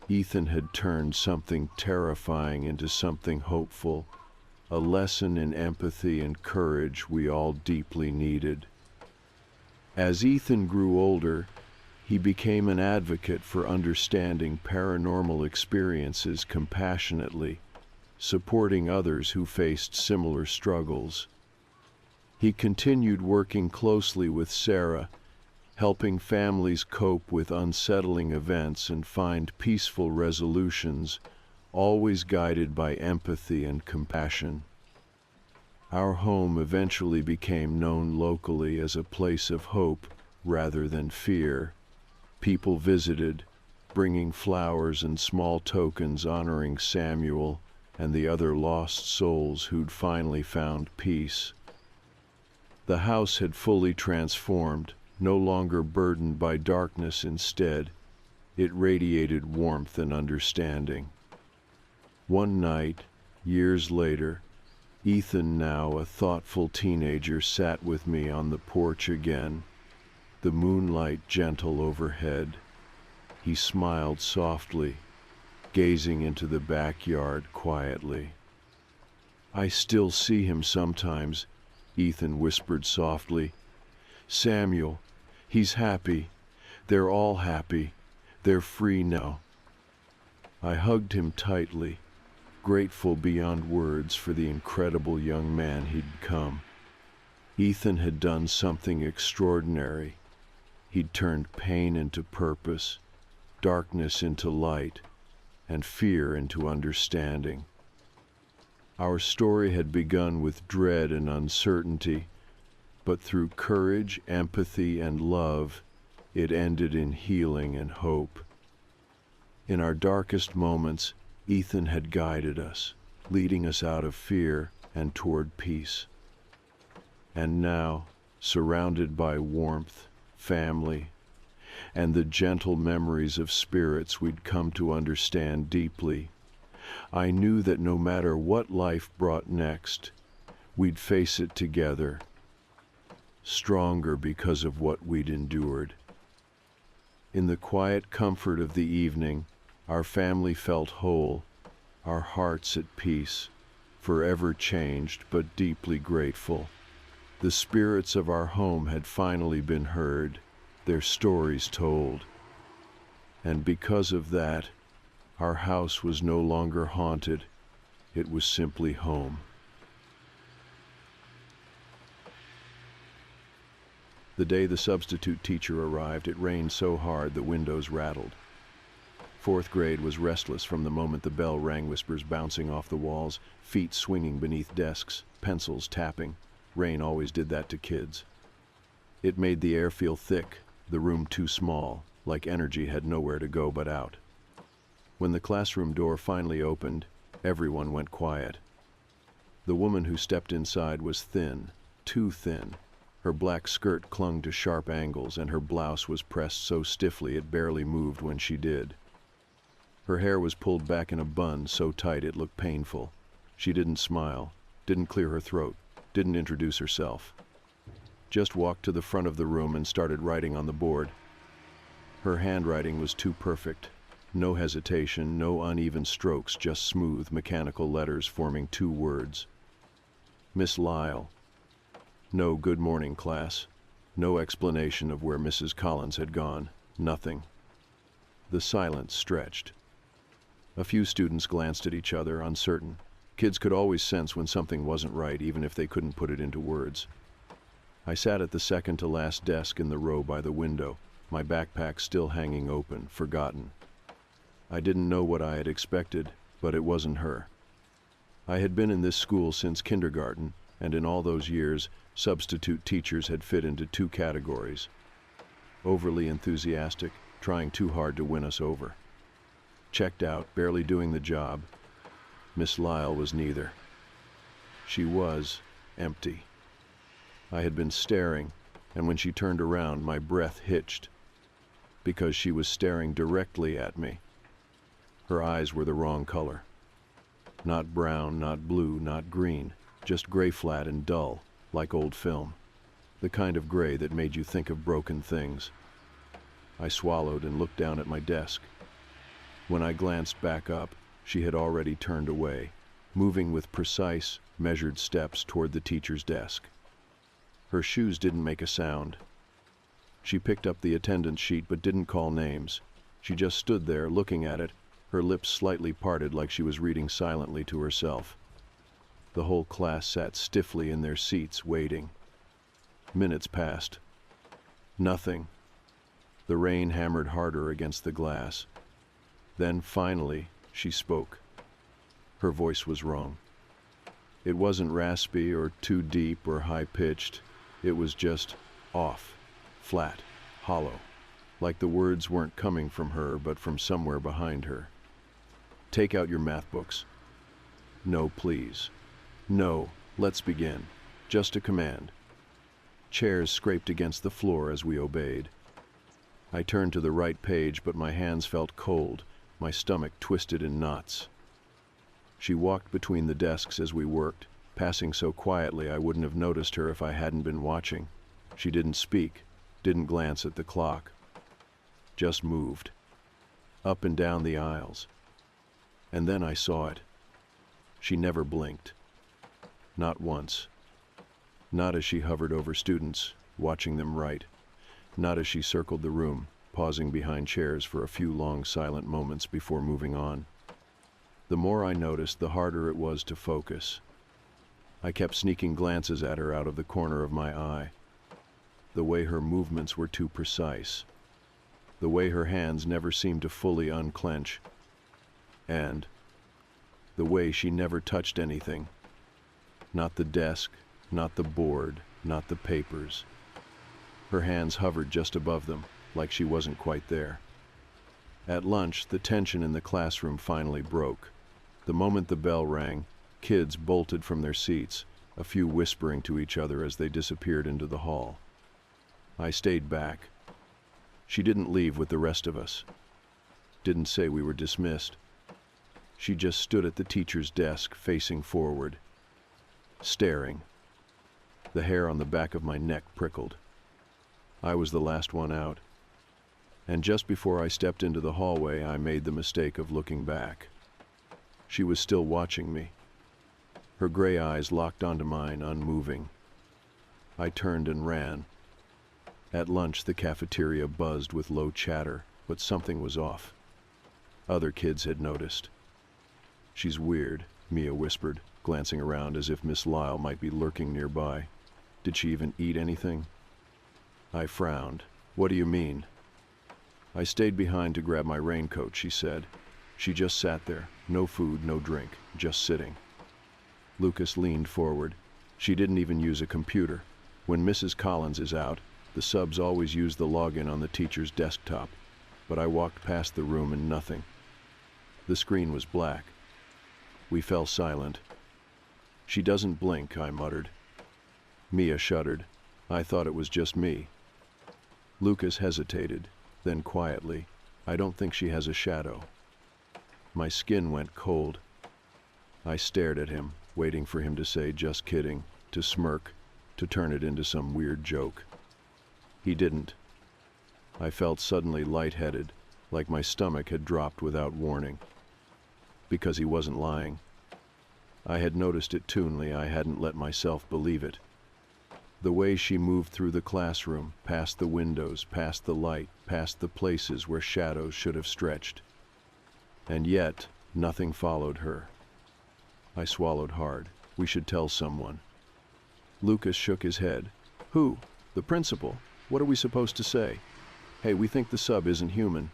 Ethan had turned something terrifying into something hopeful, a lesson in empathy and courage we all deeply needed. As Ethan grew older, he became an advocate for understanding paranormal experiences compassionately, supporting others who faced similar struggles. He continued working closely with Sarah, helping families cope with unsettling events and find peaceful resolutions, always guided by empathy and compassion. Our home eventually became known locally as a place of hope rather than fear. People visited, bringing flowers and small tokens honoring Samuel and the other lost souls who'd finally found peace. The house had fully transformed, no longer burdened by darkness. Instead, it radiated warmth and understanding. One night, years later, Ethan, now a thoughtful teenager, sat with me on the porch again, the moonlight gentle overhead. He smiled softly, gazing into the backyard quietly. "I still see him sometimes," Ethan whispered softly. "Samuel, he's happy. They're all happy. They're free now." I hugged him tightly, grateful beyond words for the incredible young man he'd become. Ethan had done something extraordinary. He'd turned pain into purpose, darkness into light, and fear into understanding. Our story had begun with dread and uncertainty, but through courage, empathy, and love, it ended in healing and hope. In our darkest moments, Ethan had guided us, leading us out of fear and toward peace. And now, surrounded by warmth, family, and the gentle memories of spirits we'd come to understand deeply, I knew that no matter what life brought next, we'd face it together, stronger because of what we'd endured. In the quiet comfort of the evening, our family felt whole, our hearts at peace, forever changed but deeply grateful. The spirits of our home had finally been heard, their stories told. And because of that, our house was no longer haunted, it was simply home. The day the substitute teacher arrived, it rained so hard the windows rattled. Fourth grade was restless from the moment the bell rang, whispers bouncing off the walls, feet swinging beneath desks, pencils tapping. Rain always did that to kids. It made the air feel thick, the room too small, like energy had nowhere to go but out. When the classroom door finally opened, everyone went quiet. The woman who stepped inside was thin, too thin. Her black skirt clung to sharp angles, and her blouse was pressed so stiffly it barely moved when she did. Her hair was pulled back in a bun so tight it looked painful. She didn't smile, didn't clear her throat, didn't introduce herself. Just walked to the front of the room and started writing on the board. Her handwriting was too perfect. No hesitation, no uneven strokes, just smooth, mechanical letters forming two words. Miss Lyle. No good morning, class. No explanation of where Mrs. Collins had gone. Nothing. The silence stretched. A few students glanced at each other, uncertain. Kids could always sense when something wasn't right, even if they couldn't put it into words. I sat at the second-to-last desk in the row by the window, my backpack still hanging open, forgotten. I didn't know what I had expected, but it wasn't her. I had been in this school since kindergarten, and in all those years, substitute teachers had fit into two categories: overly enthusiastic, trying too hard to win us over; checked out, barely doing the job; Miss Lyle was neither. She was empty. I had been staring, and when she turned around, my breath hitched, because she was staring directly at me. Her eyes were the wrong color. Not brown, not blue, not green, just gray flat and dull, like old film. The kind of gray that made you think of broken things. I swallowed and looked down at my desk. When I glanced back up, she had already turned away, moving with precise, measured steps toward the teacher's desk. Her shoes didn't make a sound. She picked up the attendance sheet but didn't call names. She just stood there looking at it, her lips slightly parted like she was reading silently to herself. The whole class sat stiffly in their seats, waiting. Minutes passed. Nothing. The rain hammered harder against the glass. Then, finally, she spoke. Her voice was wrong. It wasn't raspy or too deep or high-pitched. It was just off, flat, hollow, like the words weren't coming from her but from somewhere behind her. Take out your math books. No, please. No, let's begin. Just a command. Chairs scraped against the floor as we obeyed. I turned to the right page, but my hands felt cold, my stomach twisted in knots. She walked between the desks as we worked, passing so quietly I wouldn't have noticed her if I hadn't been watching. She didn't speak, didn't glance at the clock. Just moved. Up and down the aisles. And then I saw it. She never blinked. Not once. Not as she hovered over students, watching them write. Not as she circled the room, pausing behind chairs for a few long silent moments before moving on. The more I noticed, the harder it was to focus. I kept sneaking glances at her out of the corner of my eye. The way her movements were too precise. The way her hands never seemed to fully unclench. And the way she never touched anything. Not the desk, not the board, not the papers. Her hands hovered just above them, like she wasn't quite there. At lunch, the tension in the classroom finally broke. The moment the bell rang, kids bolted from their seats, a few whispering to each other as they disappeared into the hall. I stayed back. She didn't leave with the rest of us. Didn't say we were dismissed. She just stood at the teacher's desk, facing forward, staring. The hair on the back of my neck prickled. I was the last one out. And just before I stepped into the hallway, I made the mistake of looking back. She was still watching me. Her gray eyes locked onto mine, unmoving. I turned and ran. At lunch, the cafeteria buzzed with low chatter, but something was off. Other kids had noticed. "She's weird," Mia whispered, glancing around as if Miss Lyle might be lurking nearby. "Did she even eat anything?" I frowned. "What do you mean?" "I stayed behind to grab my raincoat," she said. "She just sat there. No food, no drink, just sitting." Lucas leaned forward. "She didn't even use a computer. When Mrs. Collins is out, the subs always use the login on the teacher's desktop. But I walked past the room and nothing. The screen was black." We fell silent. "She doesn't blink," I muttered. Mia shuddered. "I thought it was just me." Lucas hesitated, then quietly, "I don't think she has a shadow." My skin went cold. I stared at him, waiting for him to say, "Just kidding," to smirk, to turn it into some weird joke. He didn't. I felt suddenly lightheaded, like my stomach had dropped without warning. Because he wasn't lying. I had noticed it tunely, I hadn't let myself believe it. The way she moved through the classroom, past the windows, past the light, past the places where shadows should have stretched. And yet, nothing followed her. I swallowed hard. We should tell someone. Lucas shook his head. "Who? The principal? What are we supposed to say? Hey, we think the sub isn't human."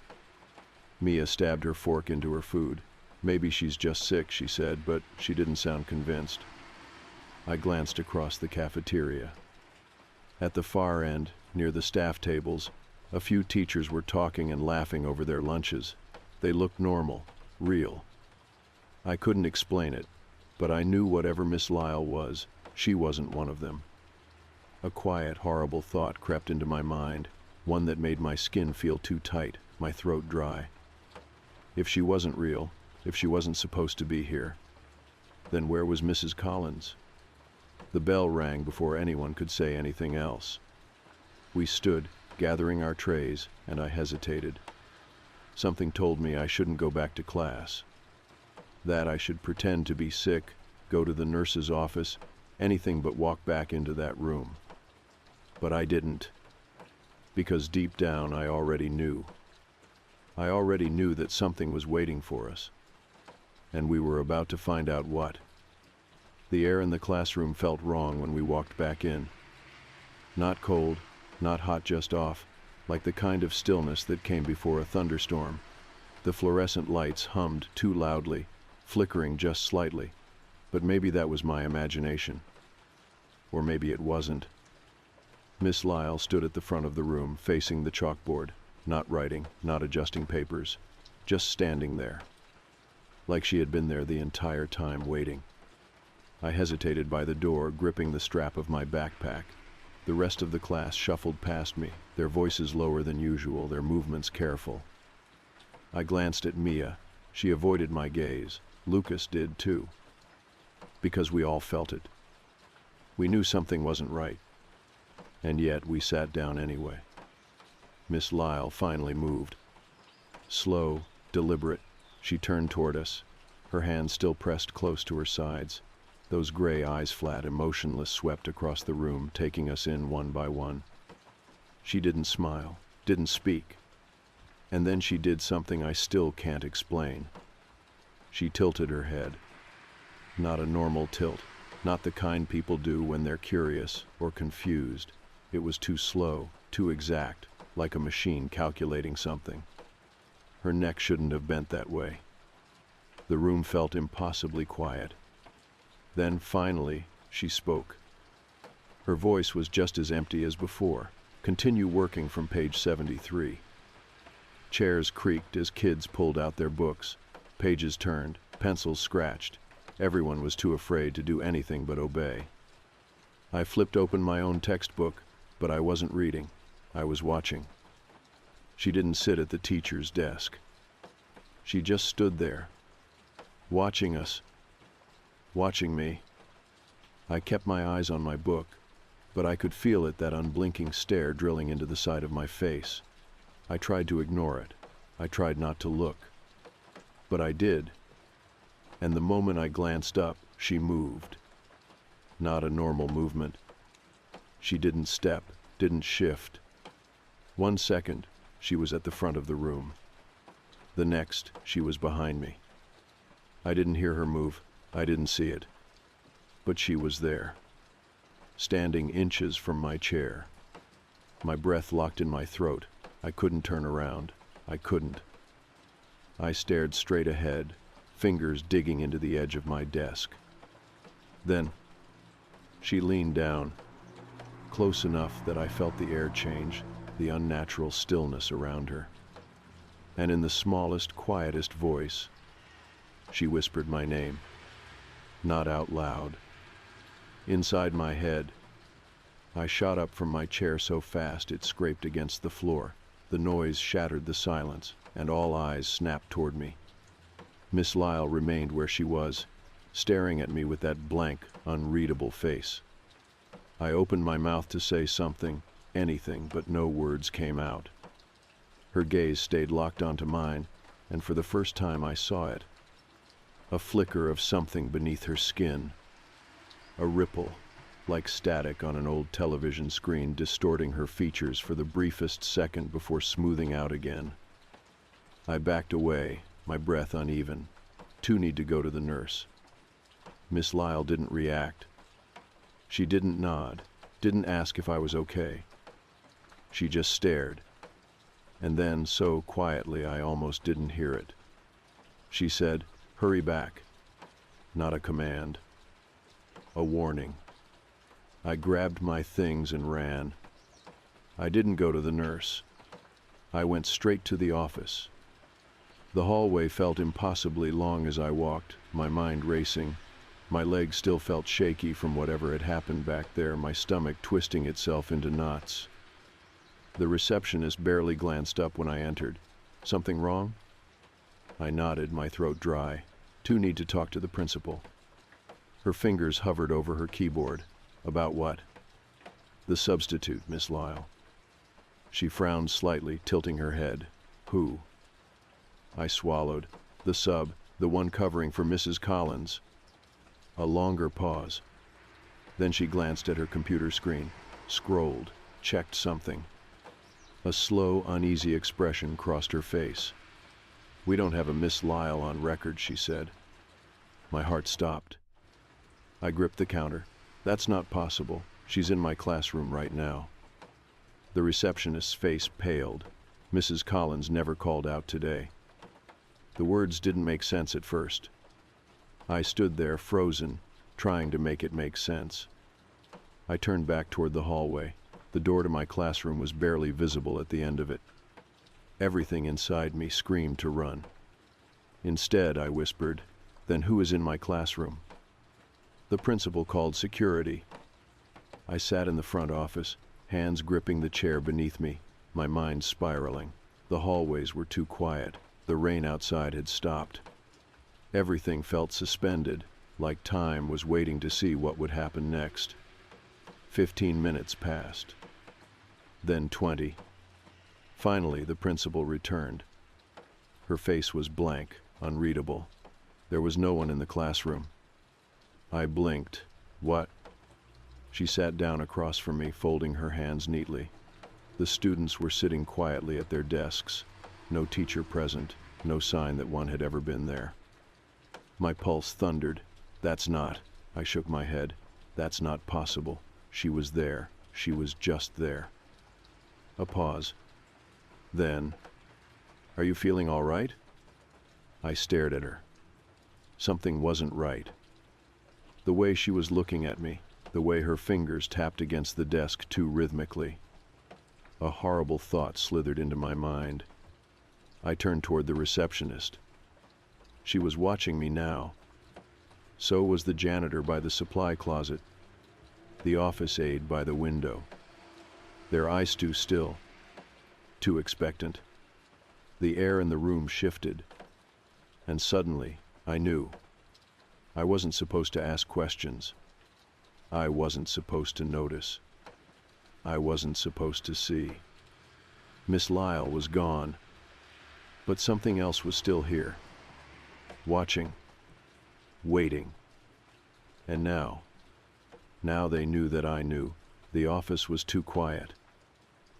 Mia stabbed her fork into her food. "Maybe she's just sick," she said, but she didn't sound convinced. I glanced across the cafeteria. At the far end, near the staff tables, a few teachers were talking and laughing over their lunches. They looked normal, real. I couldn't explain it, but I knew whatever Miss Lyle was, she wasn't one of them. A quiet, horrible thought crept into my mind, one that made my skin feel too tight, my throat dry. If she wasn't real, if she wasn't supposed to be here, then where was Mrs. Collins? The bell rang before anyone could say anything else. We stood, gathering our trays, and I hesitated. Something told me I shouldn't go back to class. That I should pretend to be sick, go to the nurse's office, anything but walk back into that room. But I didn't, because deep down I already knew. I already knew that something was waiting for us, and we were about to find out what. The air in the classroom felt wrong when we walked back in. Not cold, not hot, just off, like the kind of stillness that came before a thunderstorm. The fluorescent lights hummed too loudly, flickering just slightly, but maybe that was my imagination. Or maybe it wasn't. Miss Lyle stood at the front of the room, facing the chalkboard, not writing, not adjusting papers, just standing there, like she had been there the entire time waiting. I hesitated by the door, gripping the strap of my backpack. The rest of the class shuffled past me, their voices lower than usual, their movements careful. I glanced at Mia. She avoided my gaze. Lucas did too, because we all felt it. We knew something wasn't right, and yet we sat down anyway. Miss Lyle finally moved. Slow, deliberate, she turned toward us, her hands still pressed close to her sides. Those gray eyes, flat, emotionless, swept across the room, taking us in one by one. She didn't smile, didn't speak. And then she did something I still can't explain. She tilted her head. Not a normal tilt, not the kind people do when they're curious or confused. It was too slow, too exact, like a machine calculating something. Her neck shouldn't have bent that way. The room felt impossibly quiet. Then, finally, she spoke. Her voice was just as empty as before. Continue working from page 73. Chairs creaked as kids pulled out their books. Pages turned, pencils scratched. Everyone was too afraid to do anything but obey. I flipped open my own textbook, but I wasn't reading. I was watching. She didn't sit at the teacher's desk. She just stood there, watching us, watching me. I kept my eyes on my book, but I could feel it, that unblinking stare drilling into the side of my face. I tried to ignore it. I tried not to look. But I did. And the moment I glanced up, she moved. Not a normal movement. She didn't step, didn't shift. 1 second, she was at the front of the room. The next, she was behind me. I didn't hear her move. I didn't see it. But she was there, standing inches from my chair. My breath locked in my throat. I couldn't turn around. I couldn't. I stared straight ahead, fingers digging into the edge of my desk. Then, she leaned down, close enough that I felt the air change, the unnatural stillness around her. And in the smallest, quietest voice, she whispered my name. Not out loud. Inside my head, I shot up from my chair so fast it scraped against the floor. The noise shattered the silence, and all eyes snapped toward me. Miss Lyle remained where she was, staring at me with that blank, unreadable face. I opened my mouth to say something, anything, but no words came out. Her gaze stayed locked onto mine, and for the first time I saw it. A flicker of something beneath her skin. A ripple, like static on an old television screen, distorting her features for the briefest second before smoothing out again. I backed away, my breath uneven. Two need to go to the nurse. Miss Lyle didn't react. She didn't nod, didn't ask if I was okay. She just stared. And then, so quietly I almost didn't hear it. She said, "Hurry back." Not a command. A warning. I grabbed my things and ran. I didn't go to the nurse. I went straight to the office. The hallway felt impossibly long as I walked, my mind racing. My legs still felt shaky from whatever had happened back there, my stomach twisting itself into knots. The receptionist barely glanced up when I entered. "Something wrong?" I nodded, my throat dry. "Two need to talk to the principal." Her fingers hovered over her keyboard. "About what?" "The substitute, Miss Lyle." She frowned slightly, tilting her head. "Who?" I swallowed. "The sub, the one covering for Mrs. Collins." A longer pause. Then she glanced at her computer screen, scrolled, checked something. A slow, uneasy expression crossed her face. "We don't have a Miss Lyle on record," she said. My heart stopped. I gripped the counter. "That's not possible. She's in my classroom right now." The receptionist's face paled. "Mrs. Collins never called out today." The words didn't make sense at first. I stood there, frozen, trying to make it make sense. I turned back toward the hallway. The door to my classroom was barely visible at the end of it. Everything inside me screamed to run. Instead, I whispered, "Then who is in my classroom?" The principal called security. I sat in the front office, hands gripping the chair beneath me, my mind spiraling. The hallways were too quiet. The rain outside had stopped. Everything felt suspended, like time was waiting to see what would happen next. 15 minutes passed. Then 20. Finally, the principal returned. Her face was blank, unreadable. There was no one in the classroom. I blinked. "What?" She sat down across from me, folding her hands neatly. The students were sitting quietly at their desks. No teacher present, no sign that one had ever been there. My pulse thundered. "That's not." I shook my head. "That's not possible. She was there. She was just there." A pause. Then, "Are you feeling all right?" I stared at her. Something wasn't right. The way she was looking at me, the way her fingers tapped against the desk too rhythmically. A horrible thought slithered into my mind. I turned toward the receptionist. She was watching me now. So was the janitor by the supply closet, the office aide by the window. Their eyes too still, too expectant. The air in the room shifted. And suddenly, I knew. I wasn't supposed to ask questions. I wasn't supposed to notice. I wasn't supposed to see. Miss Lyle was gone. But something else was still here. Watching. Waiting. And now they knew that I knew. The office was too quiet.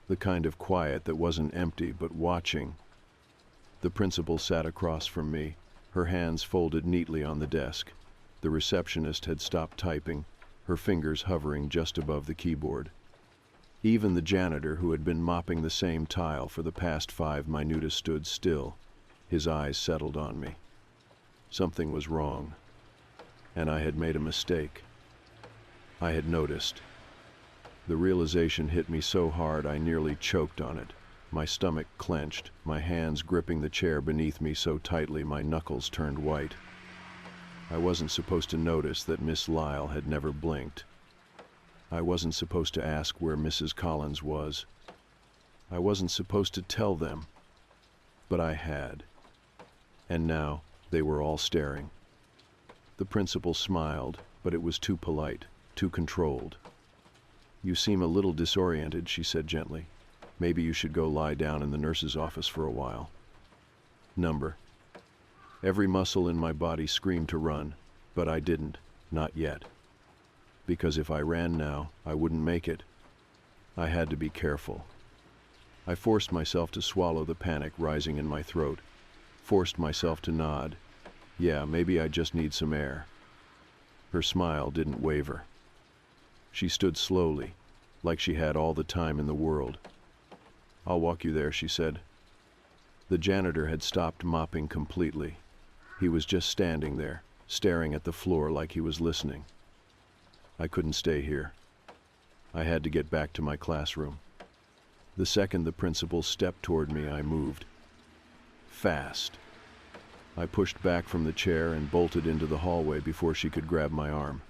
The kind of quiet that wasn't empty but watching. The principal sat across from me, her hands folded neatly on the desk. The receptionist had stopped typing, her fingers hovering just above the keyboard. Even the janitor, who had been mopping the same tile for the past 5 minutes, stood still. His eyes settled on me. Something was wrong, and I had made a mistake. I had noticed. The realization hit me so hard I nearly choked on it. My stomach clenched, my hands gripping the chair beneath me so tightly my knuckles turned white. I wasn't supposed to notice that Miss Lyle had never blinked. I wasn't supposed to ask where Mrs. Collins was. I wasn't supposed to tell them. But I had. And now they were all staring. The principal smiled, but it was too polite, too controlled. "You seem a little disoriented," she said gently. "Maybe you should go lie down in the nurse's office for a while." Number. Every muscle in my body screamed to run, but I didn't, not yet. Because if I ran now, I wouldn't make it. I had to be careful. I forced myself to swallow the panic rising in my throat, forced myself to nod. Yeah, maybe I just need some air. Her smile didn't waver. She stood slowly, like she had all the time in the world. "I'll walk you there," she said. The janitor had stopped mopping completely. He was just standing there, staring at the floor like he was listening. I couldn't stay here. I had to get back to my classroom. The second the principal stepped toward me, I moved. Fast. I pushed back from the chair and bolted into the hallway before she could grab my arm.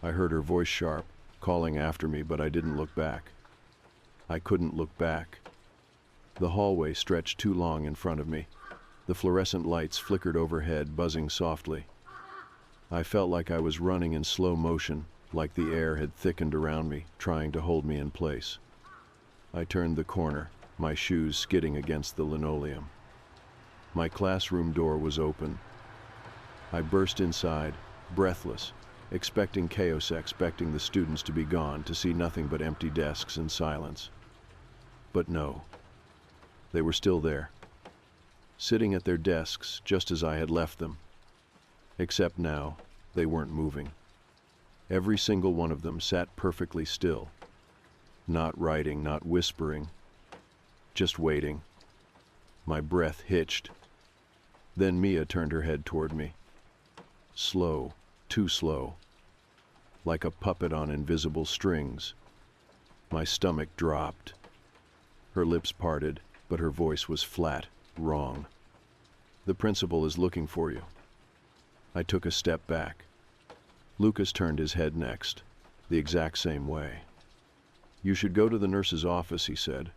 I heard her voice sharp, calling after me, but I didn't look back. I couldn't look back. The hallway stretched too long in front of me. The fluorescent lights flickered overhead, buzzing softly. I felt like I was running in slow motion, like the air had thickened around me, trying to hold me in place. I turned the corner, my shoes skidding against the linoleum. My classroom door was open. I burst inside, breathless, expecting chaos, expecting the students to be gone, to see nothing but empty desks and silence. But no, they were still there, sitting at their desks just as I had left them. Except now, they weren't moving. Every single one of them sat perfectly still, not writing, not whispering, just waiting. My breath hitched. Then Mia turned her head toward me. Slow, too slow, like a puppet on invisible strings. My stomach dropped. Her lips parted, but her voice was flat, wrong. "The principal is looking for you." I took a step back. Lucas turned his head next, the exact same way. "You should go to the nurse's office," he said.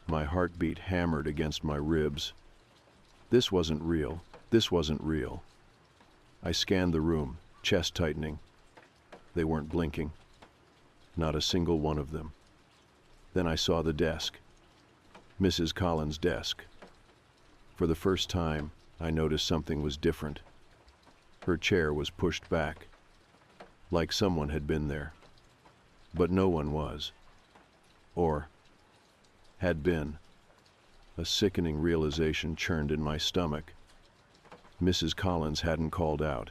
My heartbeat hammered against my ribs. This wasn't real. This wasn't real. I scanned the room, chest tightening. They weren't blinking. Not a single one of them. Then I saw the desk. Mrs. Collins' desk. For the first time, I noticed something was different. Her chair was pushed back, like someone had been there. But no one was. Or had been. A sickening realization churned in my stomach. Mrs. Collins hadn't called out.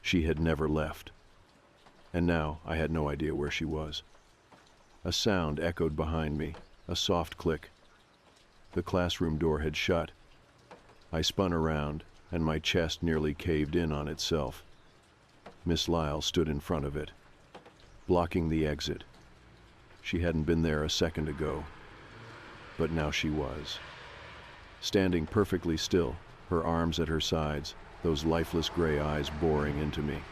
She had never left. And now I had no idea where she was. A sound echoed behind me, a soft click. The classroom door had shut. I spun around, and my chest nearly caved in on itself. Miss Lyle stood in front of it, blocking the exit. She hadn't been there a second ago, but now she was. Standing perfectly still, her arms at her sides, those lifeless gray eyes boring into me.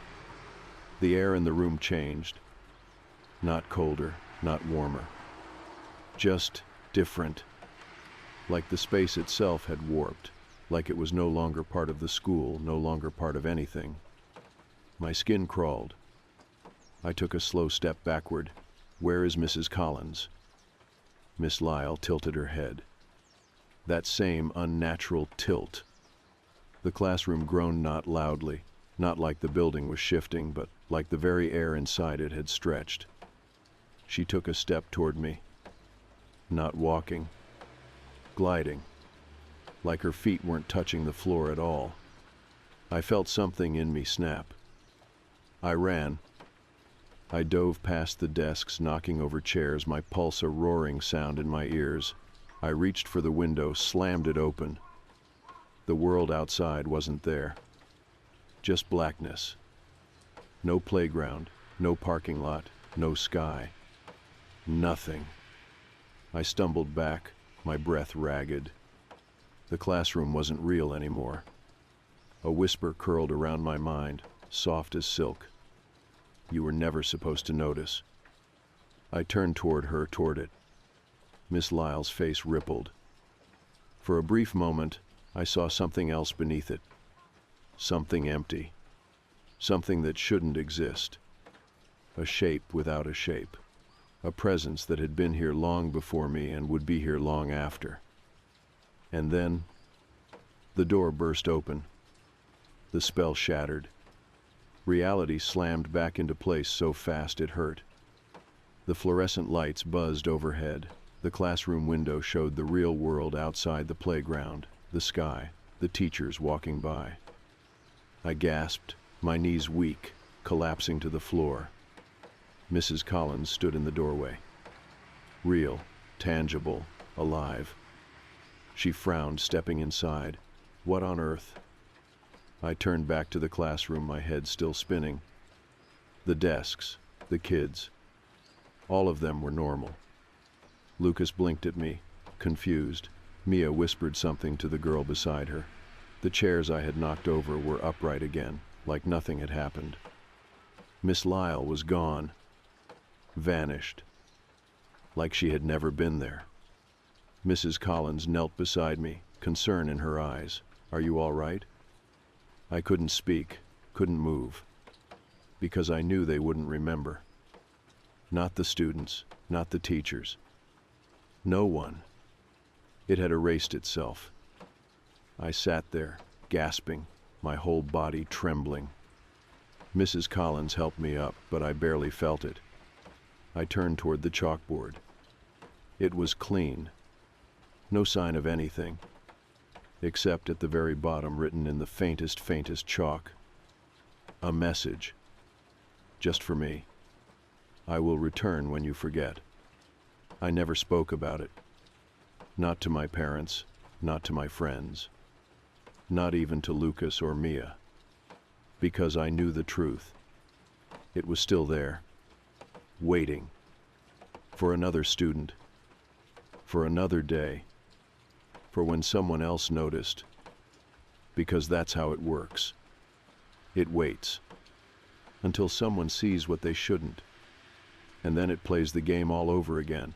The air in the room changed. Not colder, not warmer. Just different. Like the space itself had warped, like it was no longer part of the school, no longer part of anything. My skin crawled. I took a slow step backward. "Where is Mrs. Collins?" Miss Lyle tilted her head. That same unnatural tilt. The classroom groaned, not loudly, not like the building was shifting, but like the very air inside it had stretched. She took a step toward me. Not walking. Gliding. Like her feet weren't touching the floor at all. I felt something in me snap. I ran. I dove past the desks, knocking over chairs, my pulse a roaring sound in my ears. I reached for the window, slammed it open. The world outside wasn't there. Just blackness. No playground, no parking lot, no sky. Nothing. I stumbled back, my breath ragged. The classroom wasn't real anymore. A whisper curled around my mind, soft as silk. "You were never supposed to notice." I turned toward her, toward it. Miss Lyle's face rippled. For a brief moment, I saw something else beneath it. Something empty. Something that shouldn't exist. A shape without a shape. A presence that had been here long before me and would be here long after. And then, the door burst open. The spell shattered. Reality slammed back into place so fast it hurt. The fluorescent lights buzzed overhead. The classroom window showed the real world outside the playground, the sky, the teachers walking by. I gasped, my knees weak, collapsing to the floor. Mrs. Collins stood in the doorway. Real, tangible, alive. She frowned, stepping inside. What on earth? I turned back to the classroom, my head still spinning. The desks, the kids, all of them were normal. Lucas blinked at me, confused. Mia whispered something to the girl beside her. The chairs I had knocked over were upright again, like nothing had happened. Miss Lyle was gone, vanished, like she had never been there. Mrs. Collins knelt beside me, concern in her eyes. "Are you all right?" I couldn't speak, couldn't move, because I knew they wouldn't remember. Not the students, not the teachers. No one. It had erased itself. I sat there, gasping, my whole body trembling. Mrs. Collins helped me up, but I barely felt it. I turned toward the chalkboard. It was clean. No sign of anything, except at the very bottom, written in the faintest chalk. A message. Just for me. "I will return when you forget." I never spoke about it. Not to my parents, not to my friends, not even to Lucas or Mia. Because I knew the truth. It was still there, waiting, for another student, for another day, for when someone else noticed. Because that's how it works. It waits, until someone sees what they shouldn't, and then it plays the game all over again.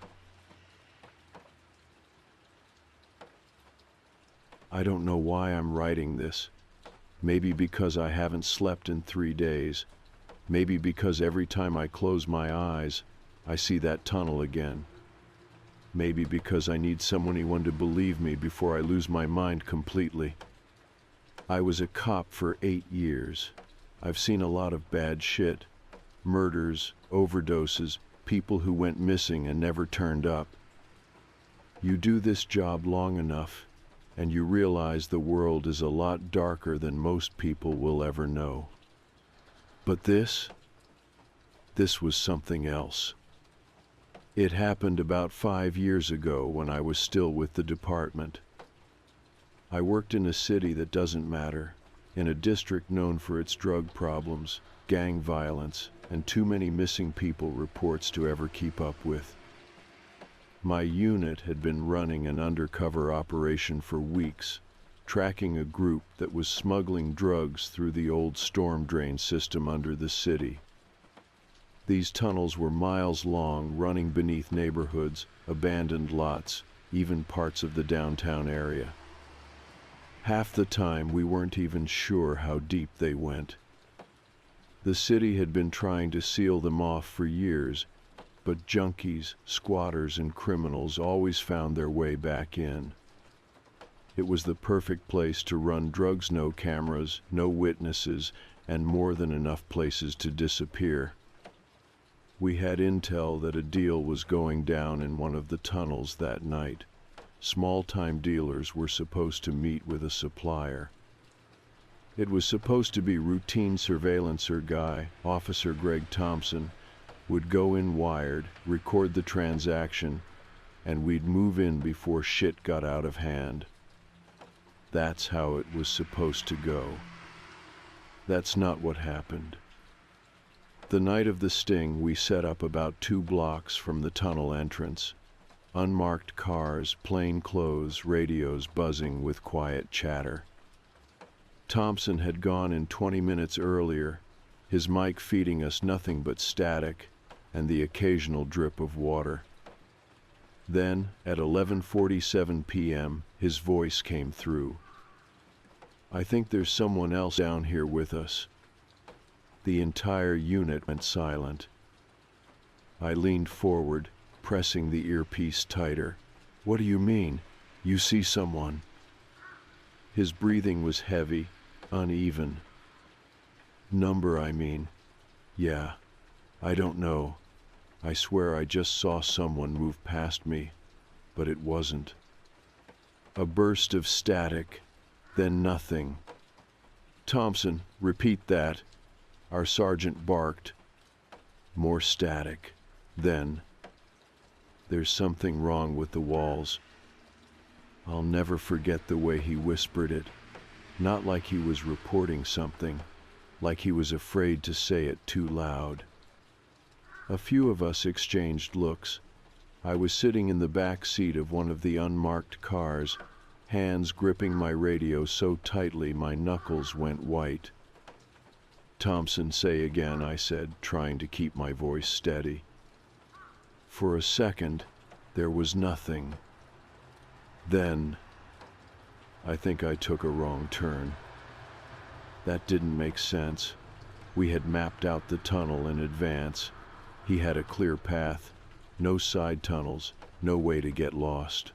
I don't know why I'm writing this. Maybe because I haven't slept in 3 days. Maybe because every time I close my eyes, I see that tunnel again. Maybe because I need anyone to believe me before I lose my mind completely. I was a cop for 8 years. I've seen a lot of bad shit. Murders, overdoses, people who went missing and never turned up. You do this job long enough, and you realize the world is a lot darker than most people will ever know. But this was something else. It happened about 5 years ago when I was still with the department. I worked in a city that doesn't matter, in a district known for its drug problems, gang violence, and too many missing people reports to ever keep up with. My unit had been running an undercover operation for weeks, tracking a group that was smuggling drugs through the old storm drain system under the city. These tunnels were miles long, running beneath neighborhoods, abandoned lots, even parts of the downtown area. Half the time we weren't even sure how deep they went. The city had been trying to seal them off for years, but junkies, squatters, and criminals always found their way back in. It was the perfect place to run drugs, no cameras, no witnesses, and more than enough places to disappear. We had intel that a deal was going down in one of the tunnels that night. Small-time dealers were supposed to meet with a supplier. It was supposed to be routine surveillancer guy, Officer Greg Thompson, would go in wired, record the transaction, and we'd move in before shit got out of hand. That's how it was supposed to go. That's not what happened. The night of the sting, we set up about 2 blocks from the tunnel entrance. Unmarked cars, plain clothes, radios buzzing with quiet chatter. Thompson had gone in 20 minutes earlier, his mic feeding us nothing but static and the occasional drip of water. Then, at 11:47 p.m., his voice came through. "I think there's someone else down here with us." The entire unit went silent. I leaned forward, pressing the earpiece tighter. "What do you mean? You see someone?" His breathing was heavy, uneven. "Number, I mean. Yeah. I don't know. I swear I just saw someone move past me, but it wasn't." A burst of static, then nothing. "Thompson, repeat that," our sergeant barked. More static, then, "There's something wrong with the walls." I'll never forget the way he whispered it, not like he was reporting something, like he was afraid to say it too loud. A few of us exchanged looks. I was sitting in the back seat of one of the unmarked cars, hands gripping my radio so tightly my knuckles went white. "Thompson, say again," I said, trying to keep my voice steady. For a second, there was nothing. Then, I think I took a wrong turn. That didn't make sense. We had mapped out the tunnel in advance. He had a clear path, no side tunnels, no way to get lost.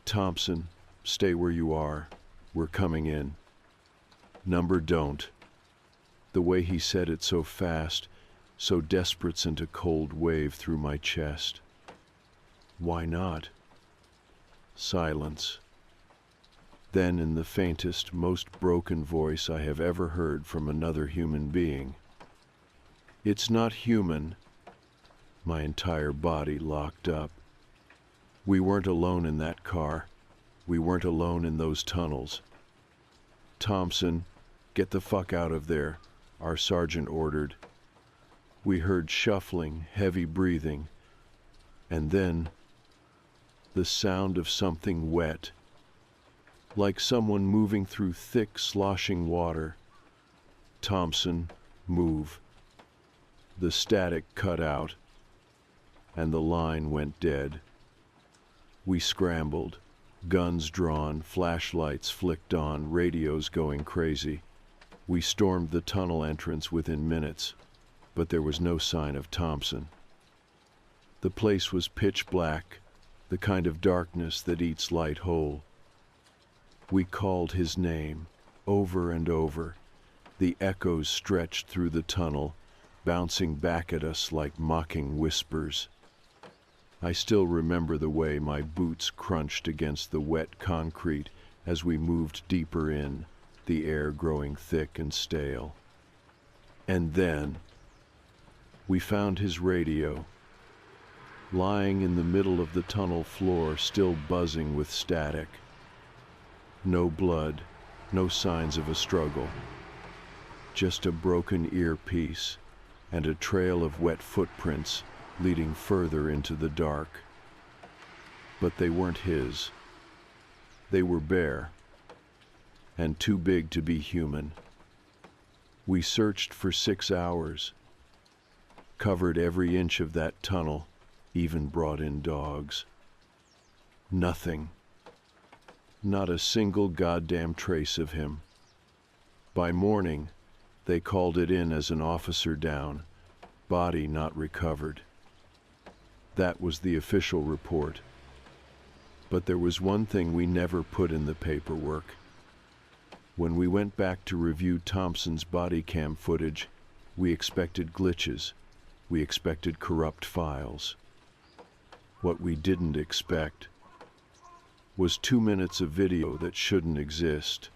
"Thompson, stay where you are. We're coming in." "Number don't." The way he said it so fast, so desperate, sent a cold wave through my chest. "Why not?" Silence. Then, in the faintest, most broken voice I have ever heard from another human being, "It's not human." My entire body locked up. We weren't alone in that car. We weren't alone in those tunnels. "Thompson, get the fuck out of there," our sergeant ordered. We heard shuffling, heavy breathing, and then the sound of something wet, like someone moving through thick, sloshing water. "Thompson, move." The static cut out, and the line went dead. We scrambled, guns drawn, flashlights flicked on, radios going crazy. We stormed the tunnel entrance within minutes, but there was no sign of Thompson. The place was pitch black, the kind of darkness that eats light whole. We called his name, over and over. The echoes stretched through the tunnel, bouncing back at us like mocking whispers. I still remember the way my boots crunched against the wet concrete as we moved deeper in, the air growing thick and stale. And then we found his radio, lying in the middle of the tunnel floor, still buzzing with static. No blood, no signs of a struggle. Just a broken earpiece and a trail of wet footprints leading further into the dark. But they weren't his. They were bare, and too big to be human. We searched for 6 hours, covered every inch of that tunnel, even brought in dogs. Nothing. Not a single goddamn trace of him. By morning, they called it in as an officer down, body not recovered. That was the official report. But there was one thing we never put in the paperwork. When we went back to review Thompson's body cam footage, we expected glitches. We expected corrupt files. What we didn't expect was 2 minutes of video that shouldn't exist.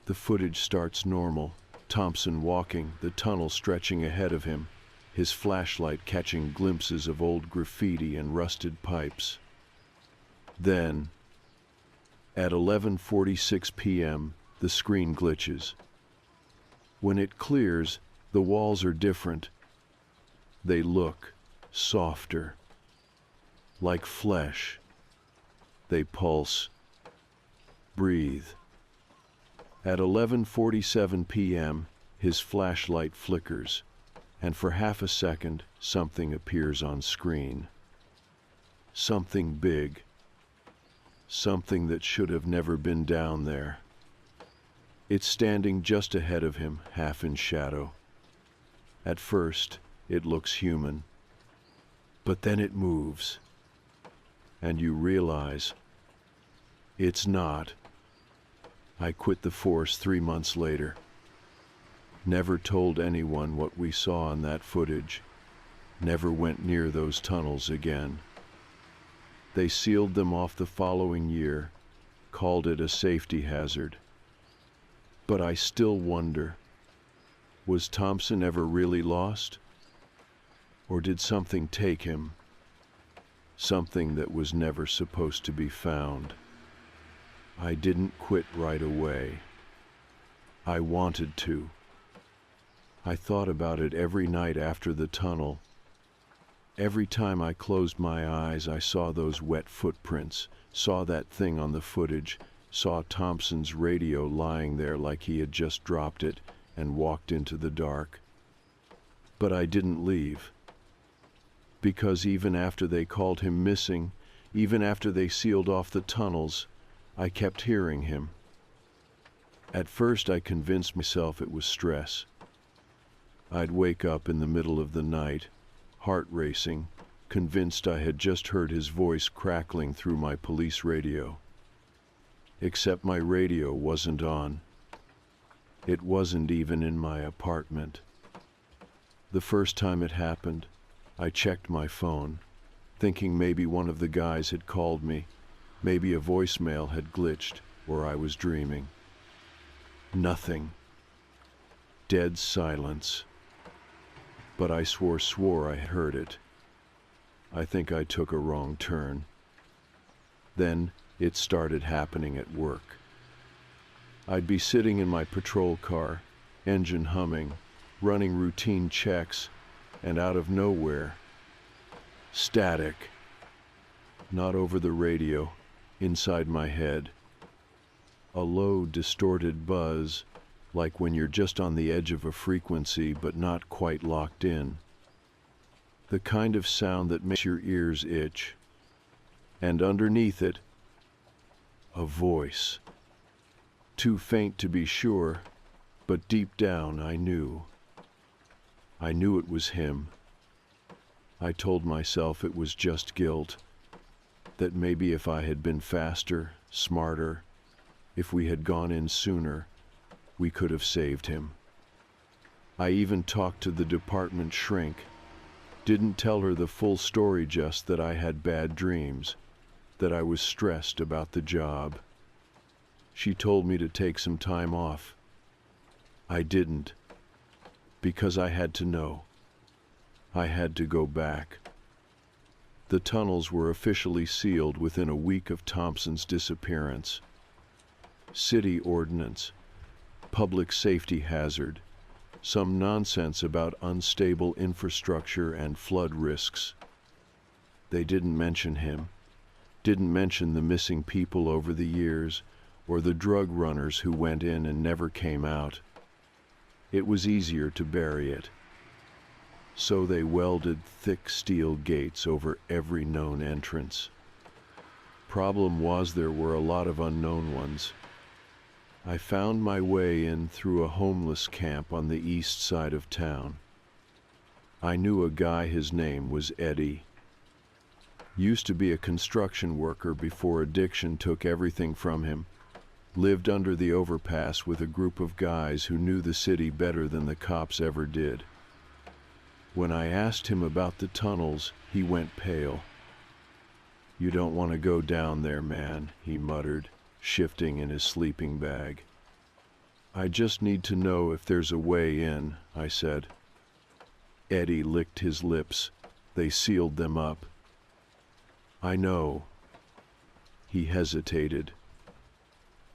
The footage starts normal, Thompson walking, the tunnel stretching ahead of him, his flashlight catching glimpses of old graffiti and rusted pipes. Then, at 11:46 p.m., the screen glitches. When it clears, the walls are different. They look softer, like flesh. They pulse, breathe. At 11:47 p.m., his flashlight flickers, and for half a second, something appears on screen. Something big. Something that should have never been down there. It's standing just ahead of him, half in shadow. At first, it looks human. But then it moves. And you realize it's not. I quit the force 3 months later. Never told anyone what we saw in that footage. Never went near those tunnels again. They sealed them off the following year, called it a safety hazard. But I still wonder, was Thompson ever really lost? Or did something take him? Something that was never supposed to be found. I didn't quit right away. I wanted to. I thought about it every night after the tunnel. Every time I closed my eyes, I saw those wet footprints, saw that thing on the footage, saw Thompson's radio lying there like he had just dropped it and walked into the dark. But I didn't leave. Because even after they called him missing, even after they sealed off the tunnels, I kept hearing him. At first I convinced myself it was stress. I'd wake up in the middle of the night, heart racing, convinced I had just heard his voice crackling through my police radio. Except my radio wasn't on. It wasn't even in my apartment. The first time it happened, I checked my phone, thinking maybe one of the guys had called me, maybe a voicemail had glitched, or I was dreaming. Nothing. Dead silence. But I swore I heard it. I think I took a wrong turn. Then it started happening at work. I'd be sitting in my patrol car, engine humming, running routine checks, and out of nowhere, static. Not over the radio, inside my head. A low, distorted buzz, like when you're just on the edge of a frequency but not quite locked in. The kind of sound that makes your ears itch. And underneath it, a voice. Too faint to be sure, but deep down I knew. I knew it was him. I told myself it was just guilt, that maybe if I had been faster, smarter, if we had gone in sooner, we could have saved him. I even talked to the department shrink, didn't tell her the full story, just that I had bad dreams, that I was stressed about the job. She told me to take some time off. I didn't, because I had to know. I had to go back. The tunnels were officially sealed within a week of Thompson's disappearance. City ordinance, public safety hazard, some nonsense about unstable infrastructure and flood risks. They didn't mention him, didn't mention the missing people over the years, or the drug runners who went in and never came out. It was easier to bury it. So they welded thick steel gates over every known entrance. Problem was, there were a lot of unknown ones. I found my way in through a homeless camp on the east side of town. I knew a guy, his name was Eddie. Used to be a construction worker before addiction took everything from him. Lived under the overpass with a group of guys who knew the city better than the cops ever did. When I asked him about the tunnels, he went pale. "You don't want to go down there, man," he muttered, shifting in his sleeping bag. "I just need to know if there's a way in," I said. Eddie licked his lips. They sealed them up. "I know." He hesitated.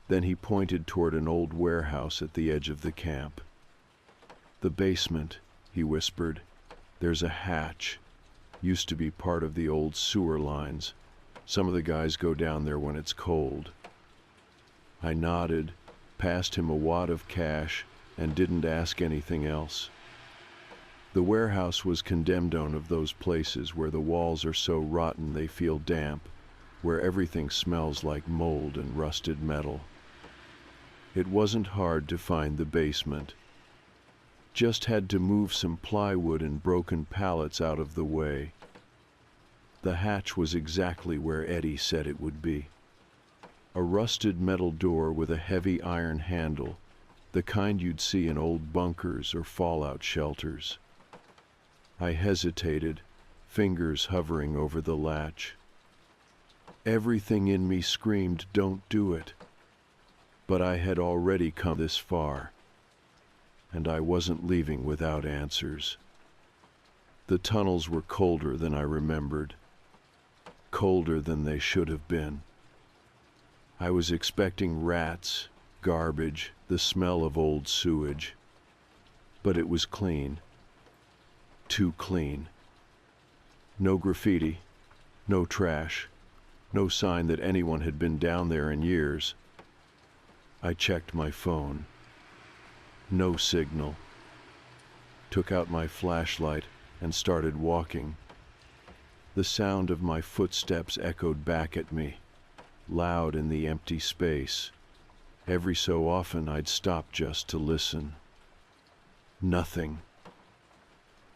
Then he pointed toward an old warehouse at the edge of the camp. "The basement," he whispered. "There's a hatch. Used to be part of the old sewer lines. Some of the guys go down there when it's cold." I nodded, passed him a wad of cash, and didn't ask anything else. The warehouse was condemned, one of those places where the walls are so rotten they feel damp, where everything smells like mold and rusted metal. It wasn't hard to find the basement. Just had to move some plywood and broken pallets out of the way. The hatch was exactly where Eddie said it would be. A rusted metal door with a heavy iron handle, the kind you'd see in old bunkers or fallout shelters. I hesitated, fingers hovering over the latch. Everything in me screamed, "Don't do it." But I had already come this far, and I wasn't leaving without answers. The tunnels were colder than I remembered, colder than they should have been. I was expecting rats, garbage, the smell of old sewage. But it was clean. Too clean. No graffiti, no trash, no sign that anyone had been down there in years. I checked my phone. No signal. Took out my flashlight and started walking. The sound of my footsteps echoed back at me, loud in the empty space. Every so often I'd stop just to listen. Nothing.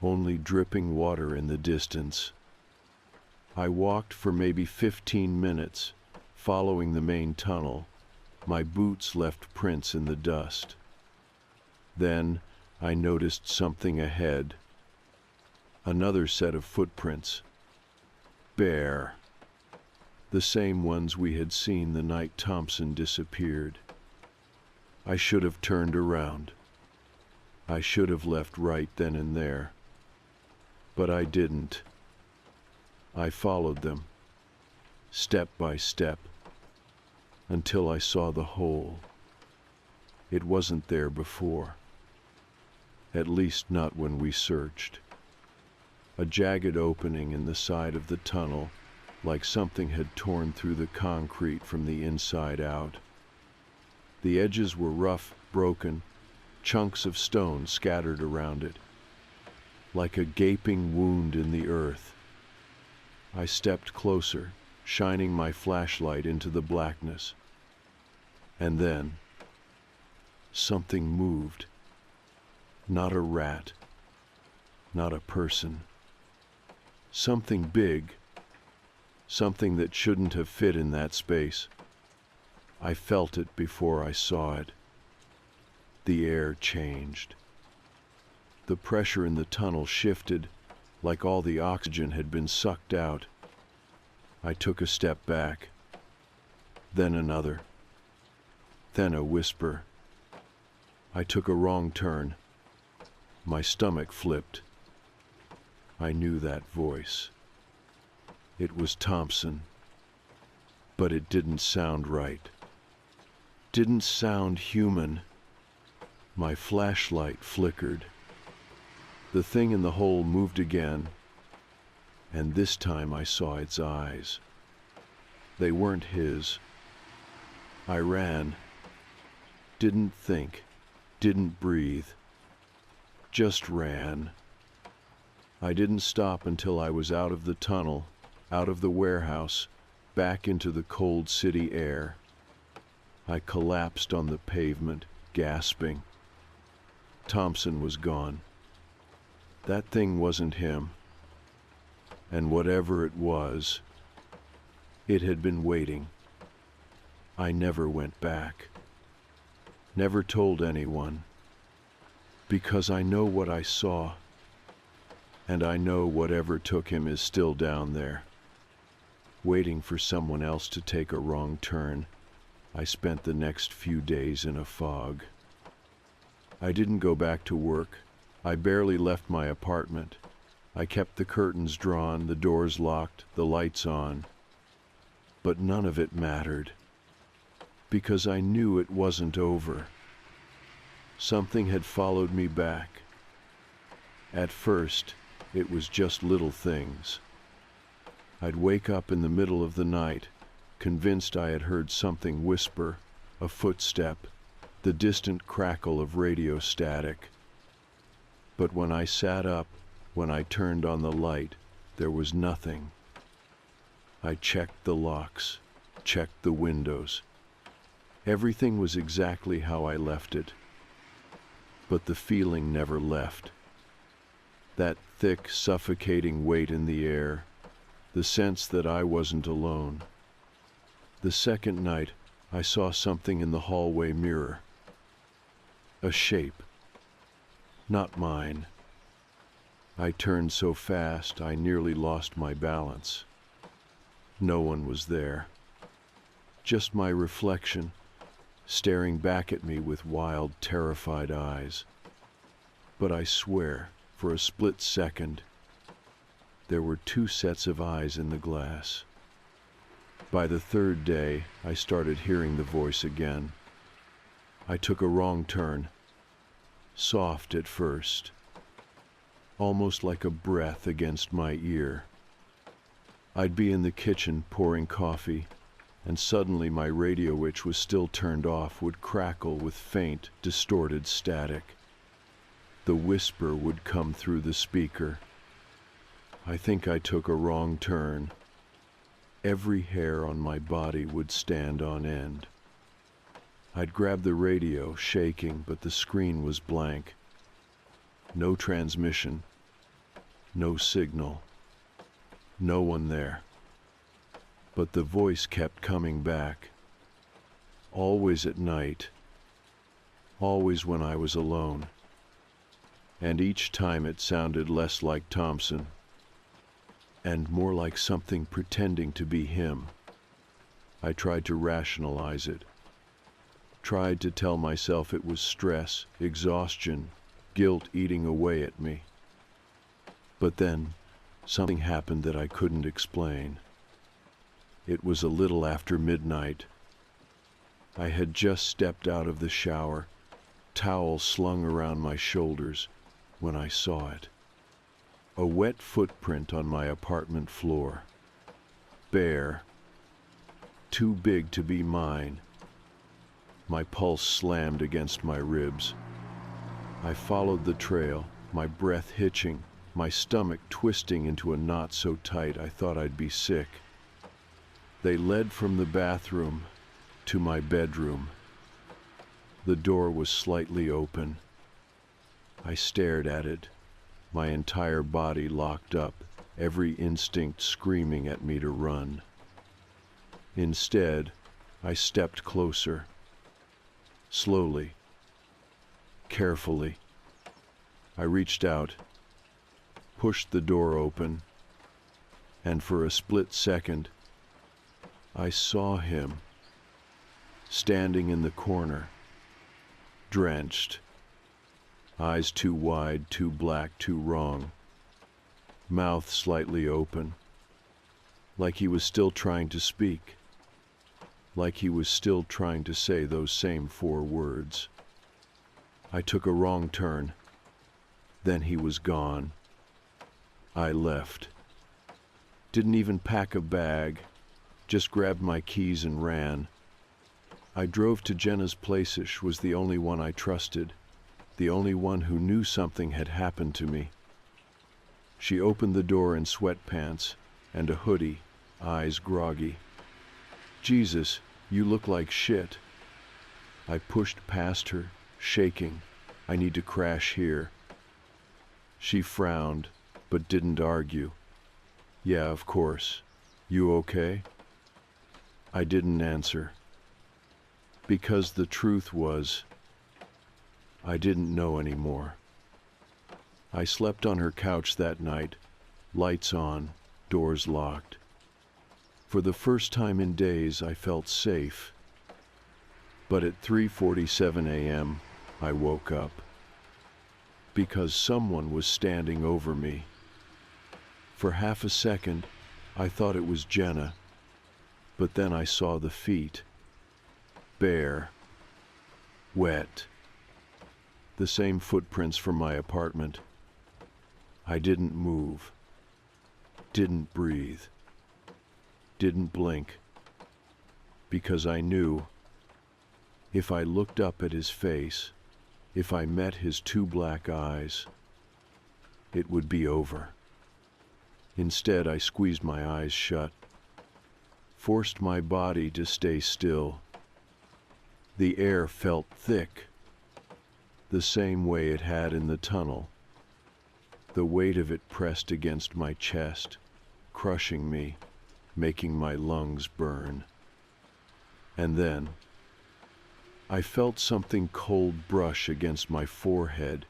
Only dripping water in the distance. I walked for maybe 15 minutes, following the main tunnel. My boots left prints in the dust. Then I noticed something ahead. Another set of footprints. Bare. The same ones we had seen the night Thompson disappeared. I should have turned around. I should have left right then and there. But I didn't. I followed them, step by step, until I saw the hole. It wasn't there before. At least not when we searched. A jagged opening in the side of the tunnel, like something had torn through the concrete from the inside out. The edges were rough, broken, chunks of stone scattered around it, like a gaping wound in the earth. I stepped closer, shining my flashlight into the blackness. And then, something moved. Not a rat, not a person. Something big, something that shouldn't have fit in that space. I felt it before I saw it. The air changed. The pressure in the tunnel shifted, like all the oxygen had been sucked out. I took a step back, then another, then a whisper. I took a wrong turn. My stomach flipped. I knew that voice. It was Thompson, but it didn't sound right. Didn't sound human. My flashlight flickered. The thing in the hole moved again, and this time I saw its eyes. They weren't his. I ran. Didn't think, didn't breathe. Just ran. I didn't stop until I was out of the tunnel, out of the warehouse, back into the cold city air. I collapsed on the pavement, gasping. Thompson was gone. That thing wasn't him. And whatever it was, it had been waiting. I never went back. Never told anyone. Because I know what I saw. And I know whatever took him is still down there. Waiting for someone else to take a wrong turn, I spent the next few days in a fog. I didn't go back to work. I barely left my apartment. I kept the curtains drawn, the doors locked, the lights on. But none of it mattered, because I knew it wasn't over. Something had followed me back. At first, it was just little things. I'd wake up in the middle of the night, convinced I had heard something whisper, a footstep, the distant crackle of radio static. But when I sat up, when I turned on the light, there was nothing. I checked the locks, checked the windows. Everything was exactly how I left it. But the feeling never left. That thick, suffocating weight in the air, the sense that I wasn't alone. The second night, I saw something in the hallway mirror. A shape. Not mine. I turned so fast I nearly lost my balance. No one was there. Just my reflection, staring back at me with wild, terrified eyes. But I swear, for a split second, there were two sets of eyes in the glass. By the third day, I started hearing the voice again. I took a wrong turn. Soft at first, almost like a breath against my ear. I'd be in the kitchen pouring coffee, and suddenly my radio, which was still turned off, would crackle with faint, distorted static. The whisper would come through the speaker. I think I took a wrong turn. Every hair on my body would stand on end. I'd grab the radio, shaking, but the screen was blank. No transmission, no signal, no one there. But the voice kept coming back. Always at night, always when I was alone. And each time it sounded less like Thompson, and more like something pretending to be him. I tried to rationalize it, tried to tell myself it was stress, exhaustion, guilt eating away at me. But then, something happened that I couldn't explain. It was a little after midnight. I had just stepped out of the shower, towel slung around my shoulders, when I saw it. A wet footprint on my apartment floor. Bare. Too big to be mine. My pulse slammed against my ribs. I followed the trail, my breath hitching, my stomach twisting into a knot so tight I thought I'd be sick. They led from the bathroom to my bedroom. The door was slightly open. I stared at it, my entire body locked up, every instinct screaming at me to run. Instead, I stepped closer. Slowly, carefully. I reached out, pushed the door open, and for a split second, I saw him, standing in the corner, drenched. Eyes too wide, too black, too wrong. Mouth slightly open. Like he was still trying to speak. Like he was still trying to say those same 4 words. I took a wrong turn. Then he was gone. I left. Didn't even pack a bag. Just grabbed my keys and ran. I drove to Jenna's place. She was the only one I trusted. The only one who knew something had happened to me. She opened the door in sweatpants and a hoodie, eyes groggy. "Jesus, you look like shit." I pushed past her, shaking. "I need to crash here." She frowned, but didn't argue. "Yeah, of course. You okay?" I didn't answer. Because the truth was, I didn't know anymore. I slept on her couch that night, lights on, doors locked. For the first time in days, I felt safe. But at 3:47 a.m., I woke up. Because someone was standing over me. For half a second, I thought it was Jenna. But then I saw the feet. Bare. Wet. The same footprints from my apartment. I didn't move. Didn't breathe. Didn't blink. Because I knew if I looked up at his face, if I met his 2 black eyes, it would be over. Instead, I squeezed my eyes shut, forced my body to stay still. The air felt thick, the same way it had in the tunnel. The weight of it pressed against my chest, crushing me, making my lungs burn. And then, I felt something cold brush against my forehead,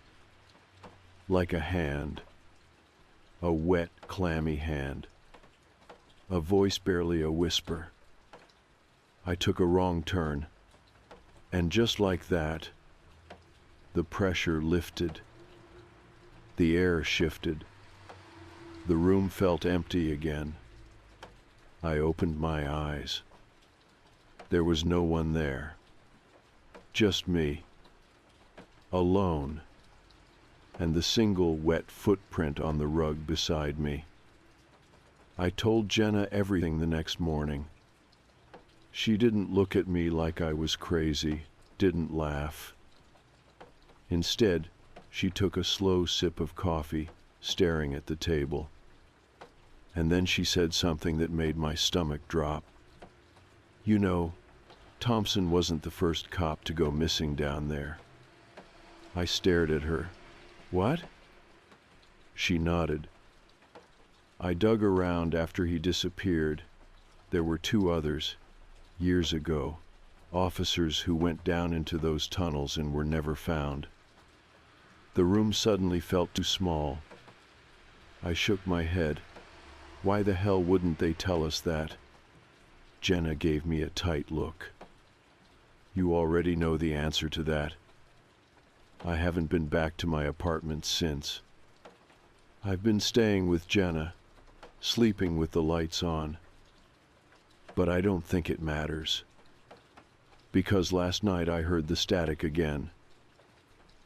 like a hand, a wet, clammy hand. A voice, barely a whisper. I took a wrong turn, and just like that, the pressure lifted. The air shifted. The room felt empty again. I opened my eyes. There was no one there. Just me. Alone. And the single wet footprint on the rug beside me. I told Jenna everything the next morning. She didn't look at me like I was crazy, didn't laugh. Instead, she took a slow sip of coffee, staring at the table. And then she said something that made my stomach drop. You know, Thompson wasn't the first cop to go missing down there. I stared at her. What? She nodded. I dug around after he disappeared. There were 2 others, years ago, officers who went down into those tunnels and were never found. The room suddenly felt too small. I shook my head. Why the hell wouldn't they tell us that? Jenna gave me a tight look. You already know the answer to that. I haven't been back to my apartment since. I've been staying with Jenna, sleeping with the lights on. But I don't think it matters. Because last night I heard the static again.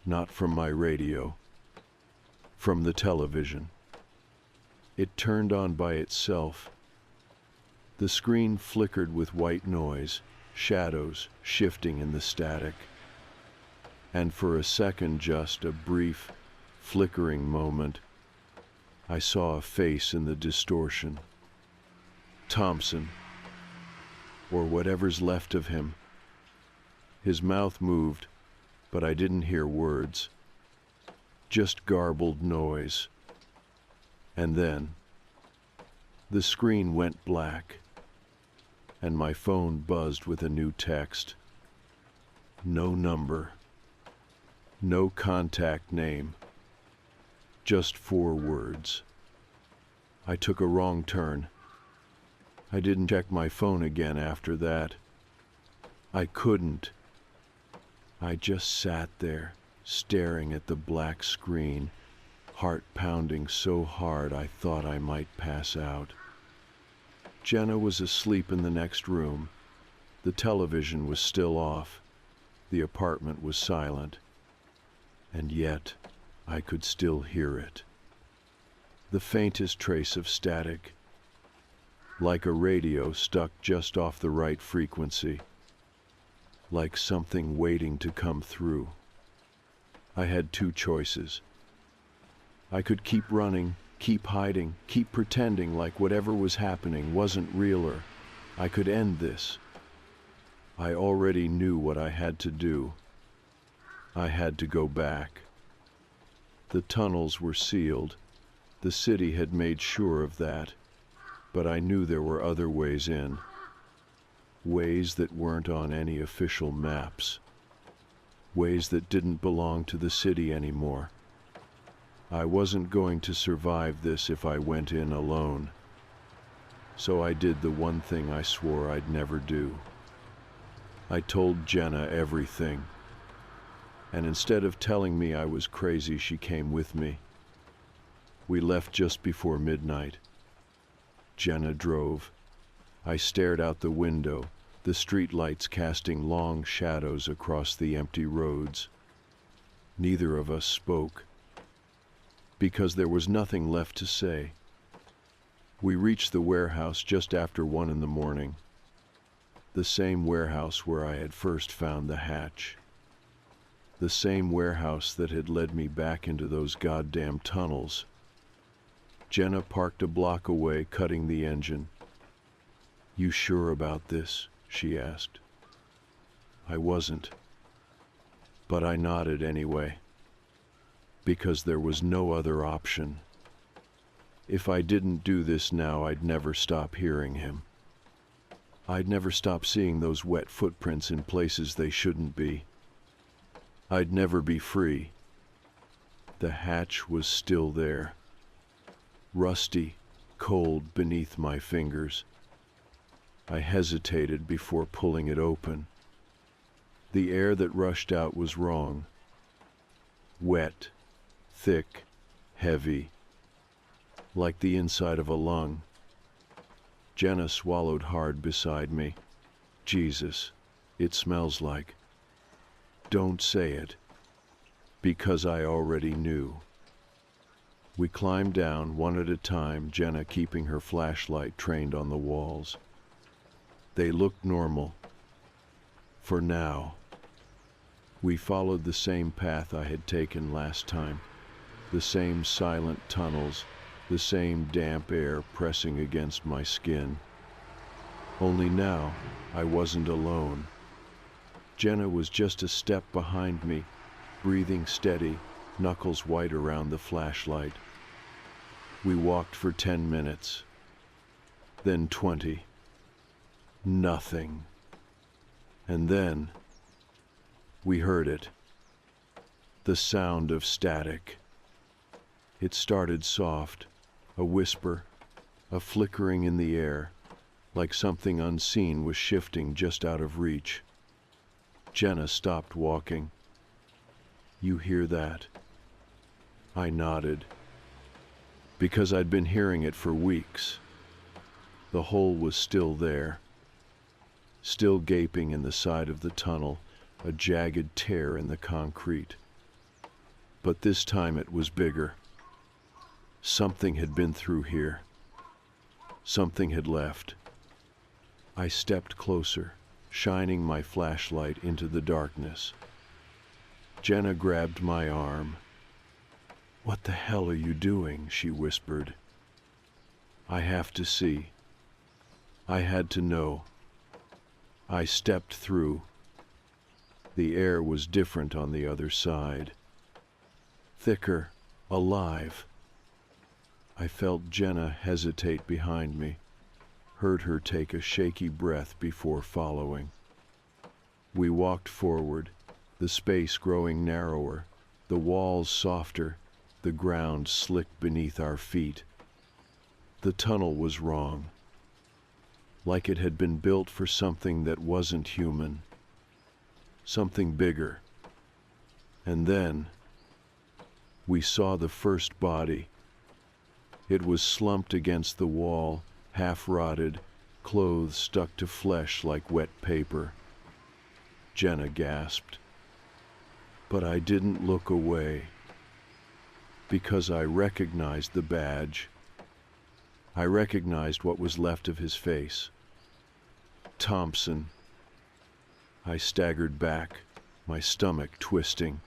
Not from my radio. From the television. It turned on by itself. The screen flickered with white noise, shadows shifting in the static. And for a second, just a brief, flickering moment, I saw a face in the distortion. Thompson, or whatever's left of him. His mouth moved, but I didn't hear words. Just garbled noise. And then, the screen went black, and my phone buzzed with a new text. No number. No contact name. Just 4 words. I took a wrong turn. I didn't check my phone again after that. I couldn't. I just sat there, staring at the black screen, heart pounding so hard I thought I might pass out. Jenna was asleep in the next room. The television was still off. The apartment was silent. And yet, I could still hear it. The faintest trace of static. Like a radio stuck just off the right frequency. Like something waiting to come through. I had 2 choices. I could keep running, keep hiding, keep pretending like whatever was happening wasn't real, or I could end this. I already knew what I had to do. I had to go back. The tunnels were sealed. The city had made sure of that. But I knew there were other ways in. Ways that weren't on any official maps. Ways that didn't belong to the city anymore. I wasn't going to survive this if I went in alone. So I did the one thing I swore I'd never do. I told Jenna everything. And instead of telling me I was crazy, she came with me. We left just before midnight. Jenna drove. I stared out the window, the streetlights casting long shadows across the empty roads. Neither of us spoke, because there was nothing left to say. We reached the warehouse just after 1 in the morning. The same warehouse where I had first found the hatch. The same warehouse that had led me back into those goddamn tunnels. Jenna parked a block away, cutting the engine. You sure about this? She asked. I wasn't. But I nodded anyway. Because there was no other option. If I didn't do this now, I'd never stop hearing him. I'd never stop seeing those wet footprints in places they shouldn't be. I'd never be free. The hatch was still there. Rusty, cold beneath my fingers. I hesitated before pulling it open. The air that rushed out was wrong. Wet, thick, heavy, like the inside of a lung. Jenna swallowed hard beside me. Jesus, it smells like. Don't say it, because I already knew. We climbed down one at a time, Jenna keeping her flashlight trained on the walls. They looked normal. For now. We followed the same path I had taken last time. The same silent tunnels, the same damp air pressing against my skin. Only now, I wasn't alone. Jenna was just a step behind me, breathing steady, knuckles white around the flashlight. We walked for 10 minutes, then 20. Nothing. And then, we heard it. The sound of static. It started soft, a whisper, a flickering in the air, like something unseen was shifting just out of reach. Jenna stopped walking. "You hear that?" I nodded. Because I'd been hearing it for weeks. The hole was still there, still gaping in the side of the tunnel, a jagged tear in the concrete. But this time it was bigger. Something had been through here. Something had left. I stepped closer, shining my flashlight into the darkness. Jenna grabbed my arm. "What the hell are you doing?" she whispered. "I have to see." I had to know. I stepped through. The air was different on the other side. Thicker, alive. I felt Jenna hesitate behind me, heard her take a shaky breath before following. We walked forward, the space growing narrower, the walls softer, the ground slick beneath our feet. The tunnel was wrong, like it had been built for something that wasn't human, something bigger. And then, we saw the first body. It was slumped against the wall, half-rotted, clothes stuck to flesh like wet paper. Jenna gasped. But I didn't look away, because I recognized the badge. I recognized what was left of his face. Thompson. I staggered back, my stomach twisting.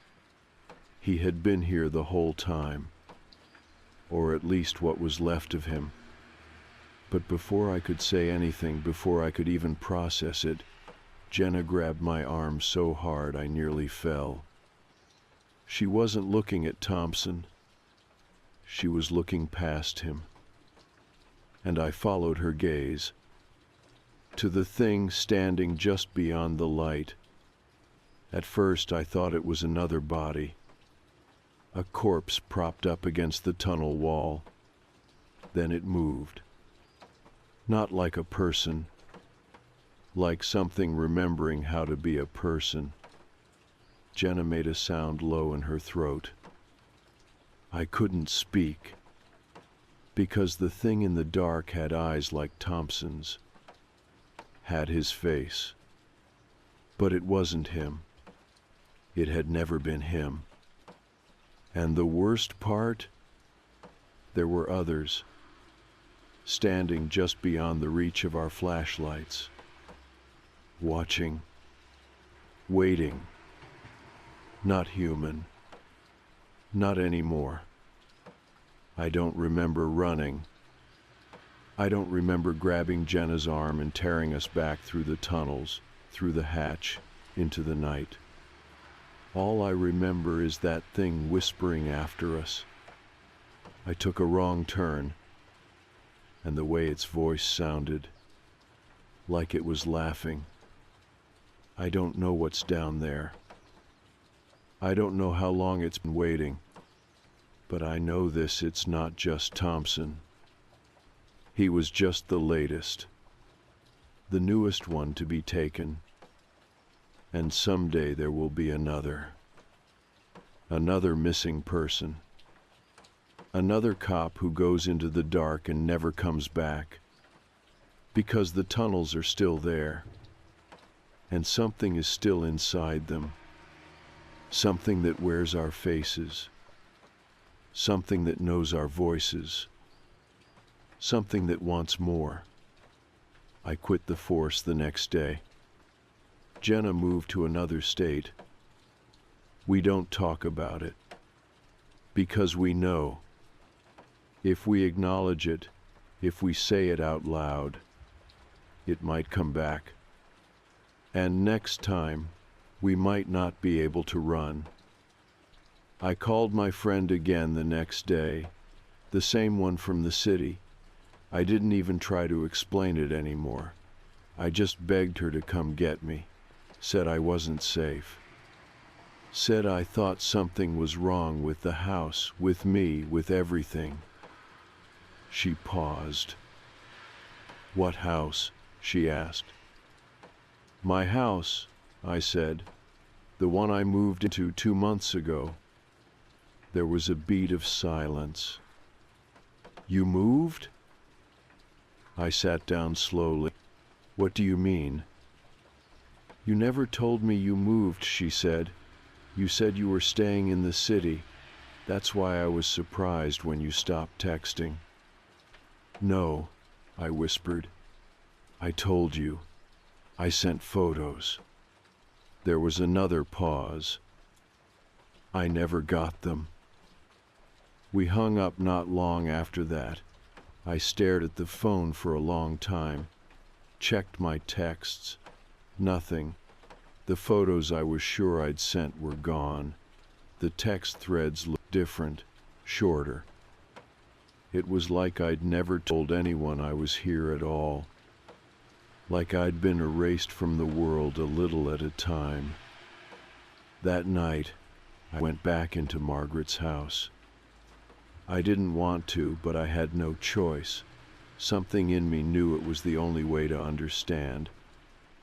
He had been here the whole time, or at least what was left of him. But before I could say anything, before I could even process it, Jenna grabbed my arm so hard I nearly fell. She wasn't looking at Thompson. She was looking past him. And I followed her gaze to the thing standing just beyond the light. At first I thought it was another body, a corpse propped up against the tunnel wall. Then it moved. Not like a person, like something remembering how to be a person. Jenna made a sound low in her throat. I couldn't speak, because the thing in the dark had eyes like Thompson's, had his face. But it wasn't him. It had never been him. And the worst part? There were others, standing just beyond the reach of our flashlights, watching, waiting. Not human. Not anymore. I don't remember running. I don't remember grabbing Jenna's arm and tearing us back through the tunnels, through the hatch, into the night. All I remember is that thing whispering after us. I took a wrong turn, and the way its voice sounded, like it was laughing. I don't know what's down there. I don't know how long it's been waiting, but I know this: it's not just Thompson. He was just the latest, the newest one to be taken. And someday there will be another missing person, another cop who goes into the dark and never comes back, because the tunnels are still there, and something is still inside them, something that wears our faces, something that knows our voices, something that wants more. I quit the force the next day. Jenna moved to another state. We don't talk about it, because we know. If we acknowledge it, if we say it out loud, it might come back. And next time, we might not be able to run. I called my friend again the next day, the same one from the city. I didn't even try to explain it anymore. I just begged her to come get me, said I wasn't safe. Said I thought something was wrong with the house, with me, with everything. She paused. What house? She asked. My house, I said, the one I moved into 2 months ago. There was a beat of silence. You moved? I sat down slowly. What do you mean? You never told me you moved, she said. You said you were staying in the city. That's why I was surprised when you stopped texting. No, I whispered. I told you. I sent photos. There was another pause. I never got them. We hung up not long after that. I stared at the phone for a long time, checked my texts. Nothing. The photos I was sure I'd sent were gone. The text threads looked different, shorter. It was like I'd never told anyone I was here at all. Like I'd been erased from the world a little at a time. That night, I went back into Margaret's house. I didn't want to, but I had no choice. Something in me knew it was the only way to understand.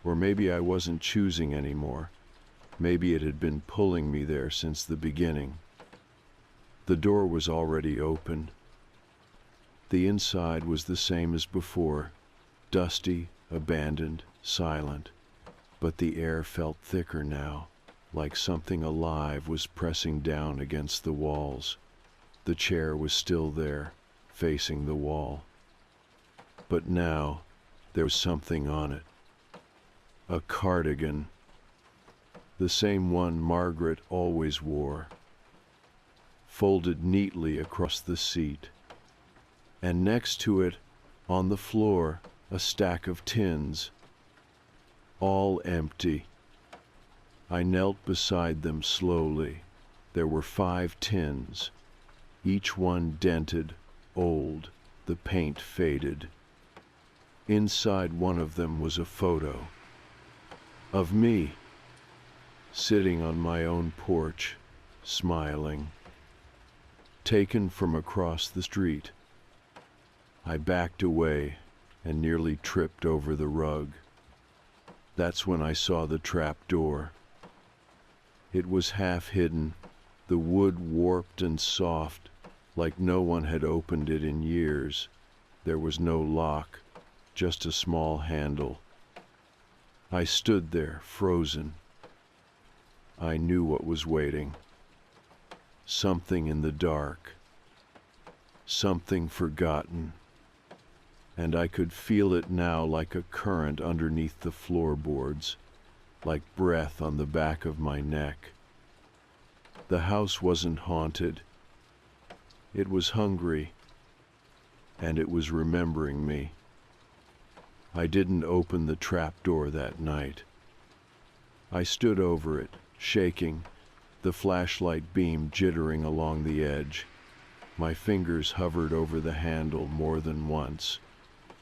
Or maybe I wasn't choosing anymore. Maybe it had been pulling me there since the beginning. The door was already open. The inside was the same as before, dusty, abandoned, silent. But the air felt thicker now, like something alive was pressing down against the walls. The chair was still there, facing the wall. But now, there was something on it. A cardigan. The same one Margaret always wore. Folded neatly across the seat. And next to it, on the floor, a stack of tins. All empty. I knelt beside them slowly. There were 5 tins. Each one dented, old, the paint faded. Inside one of them was a photo of me, sitting on my own porch, smiling, taken from across the street. I backed away and nearly tripped over the rug. That's when I saw the trap door. It was half hidden, the wood warped and soft, like no one had opened it in years. There was no lock, just a small handle. I stood there, frozen. I knew what was waiting. Something in the dark. Something forgotten. And I could feel it now like a current underneath the floorboards, like breath on the back of my neck. The house wasn't haunted. It was hungry, and it was remembering me. I didn't open the trap door that night. I stood over it, shaking, the flashlight beam jittering along the edge. My fingers hovered over the handle more than once,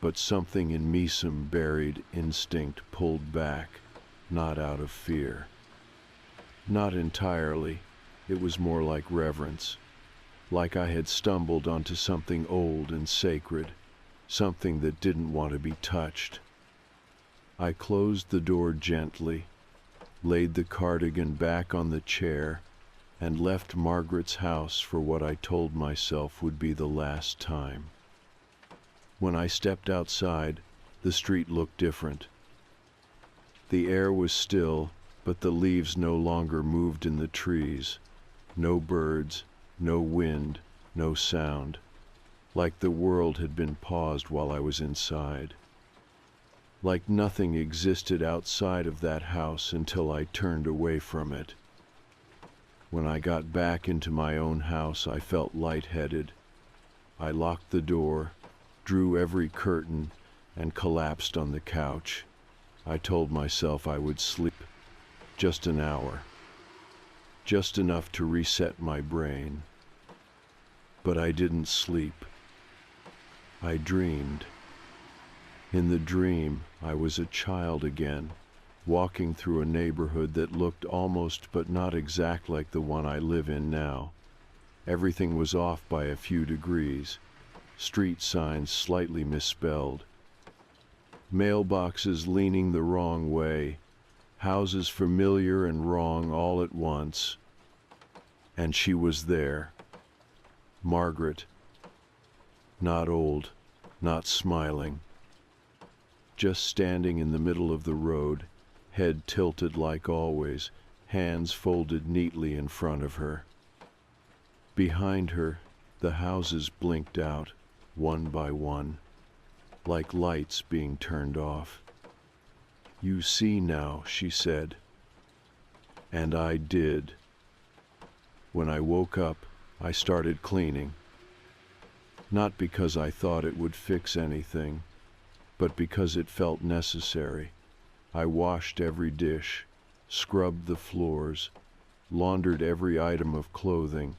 but something in me, some buried instinct, pulled back, not out of fear. Not entirely. It was more like reverence. Like I had stumbled onto something old and sacred, something that didn't want to be touched. I closed the door gently, laid the cardigan back on the chair, and left Margaret's house for what I told myself would be the last time. When I stepped outside, the street looked different. The air was still, but the leaves no longer moved in the trees. No birds, no wind, no sound, like the world had been paused while I was inside. Like nothing existed outside of that house until I turned away from it. When I got back into my own house, I felt lightheaded. I locked the door, drew every curtain, and collapsed on the couch. I told myself I would sleep just an hour, just enough to reset my brain. But I didn't sleep. I dreamed. In the dream, I was a child again, walking through a neighborhood that looked almost but not exact like the one I live in now. Everything was off by a few degrees, street signs slightly misspelled, mailboxes leaning the wrong way, houses familiar and wrong all at once. And she was there, Margaret, not old, not smiling, just standing in the middle of the road, head tilted like always, hands folded neatly in front of her. Behind her, the houses blinked out, one by one, like lights being turned off. "You see now," she said. And I did. When I woke up, I started cleaning. Not because I thought it would fix anything, but because it felt necessary. I washed every dish, scrubbed the floors, laundered every item of clothing,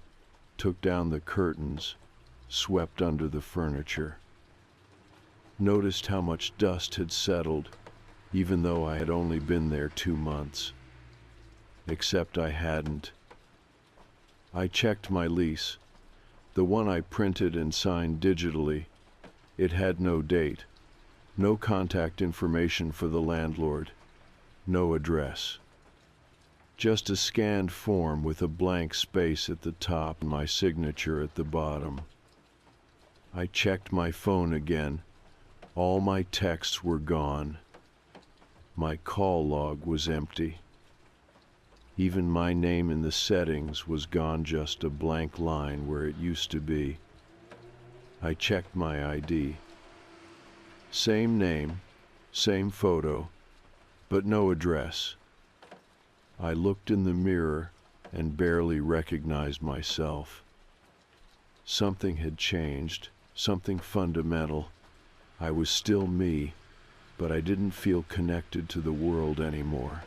took down the curtains, swept under the furniture. Noticed how much dust had settled, even though I had only been there 2 months. Except I hadn't. I checked my lease, the one I printed and signed digitally. It had no date, no contact information for the landlord, no address. Just a scanned form with a blank space at the top and my signature at the bottom. I checked my phone again. All my texts were gone. My call log was empty. Even my name in the settings was gone, just a blank line where it used to be. I checked my ID. Same name, same photo, but no address. I looked in the mirror and barely recognized myself. Something had changed, something fundamental. I was still me, but I didn't feel connected to the world anymore,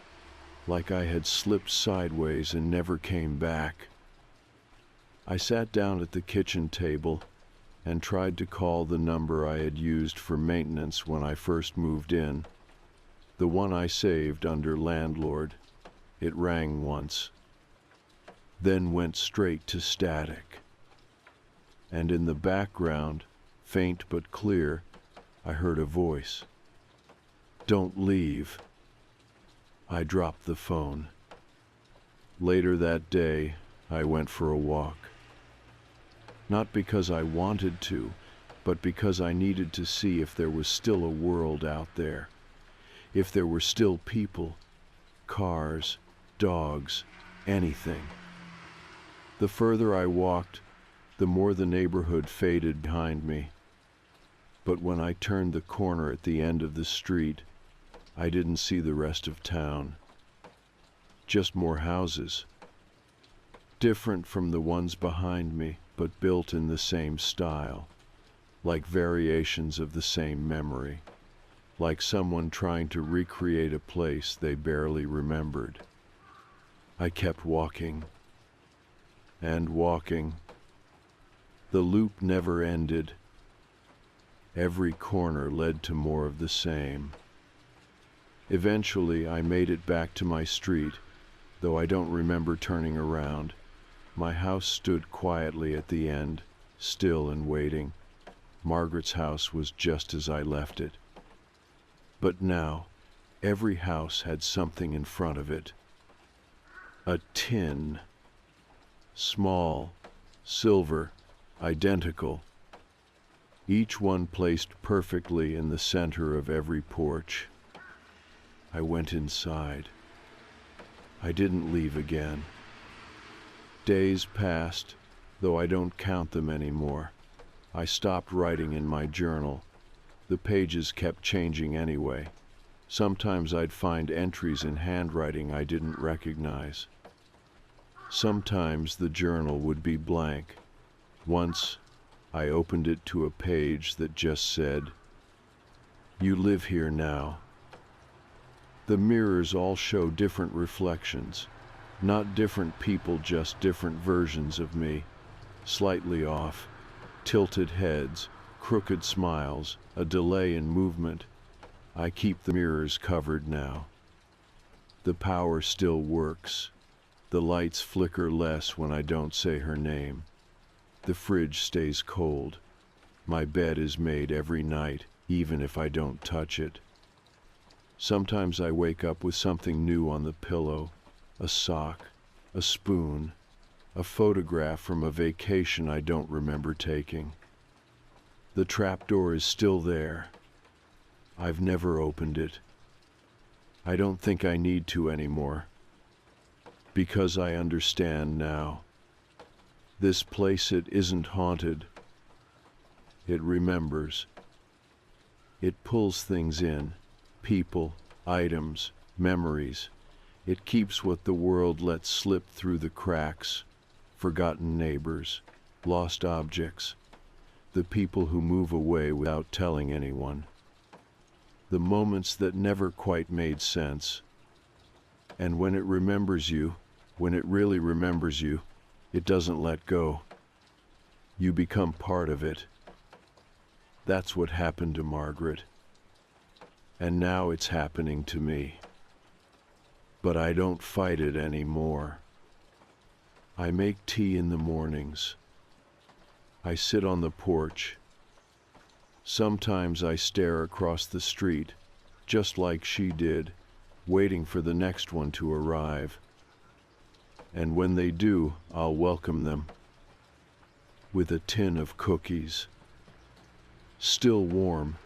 like I had slipped sideways and never came back. I sat down at the kitchen table and tried to call the number I had used for maintenance when I first moved in, the one I saved under landlord. It rang once, then went straight to static. And in the background, faint but clear, I heard a voice. "Don't leave." I dropped the phone. Later that day, I went for a walk. Not because I wanted to, but because I needed to see if there was still a world out there. If there were still people, cars, dogs, anything. The further I walked, the more the neighborhood faded behind me. But when I turned the corner at the end of the street, I didn't see the rest of town. Just more houses. Different from the ones behind me, but built in the same style. Like variations of the same memory. Like someone trying to recreate a place they barely remembered. I kept walking. And walking. The loop never ended. Every corner led to more of the same. Eventually, I made it back to my street, though I don't remember turning around. My house stood quietly at the end, still and waiting. Margaret's house was just as I left it. But now, every house had something in front of it. A tin. Small, silver, identical. Each one placed perfectly in the center of every porch. I went inside. I didn't leave again. Days passed, though I don't count them anymore. I stopped writing in my journal. The pages kept changing anyway. Sometimes I'd find entries in handwriting I didn't recognize. Sometimes the journal would be blank. Once, I opened it to a page that just said, "You live here now." The mirrors all show different reflections. Not different people, just different versions of me. Slightly off, tilted heads, crooked smiles, a delay in movement. I keep the mirrors covered now. The power still works. The lights flicker less when I don't say her name. The fridge stays cold. My bed is made every night, even if I don't touch it. Sometimes I wake up with something new on the pillow, a sock, a spoon, a photograph from a vacation I don't remember taking. The trapdoor is still there. I've never opened it. I don't think I need to anymore, because I understand now. This place, it isn't haunted. It remembers. It pulls things in, people, items, memories. It keeps what the world lets slip through the cracks, forgotten neighbors, lost objects, the people who move away without telling anyone, the moments that never quite made sense. And when it remembers you, when it really remembers you, it doesn't let go. You become part of it. That's what happened to Margaret. And now it's happening to me. But I don't fight it anymore. I make tea in the mornings. I sit on the porch. Sometimes I stare across the street, just like she did, waiting for the next one to arrive. And when they do, I'll welcome them with a tin of cookies. Still warm,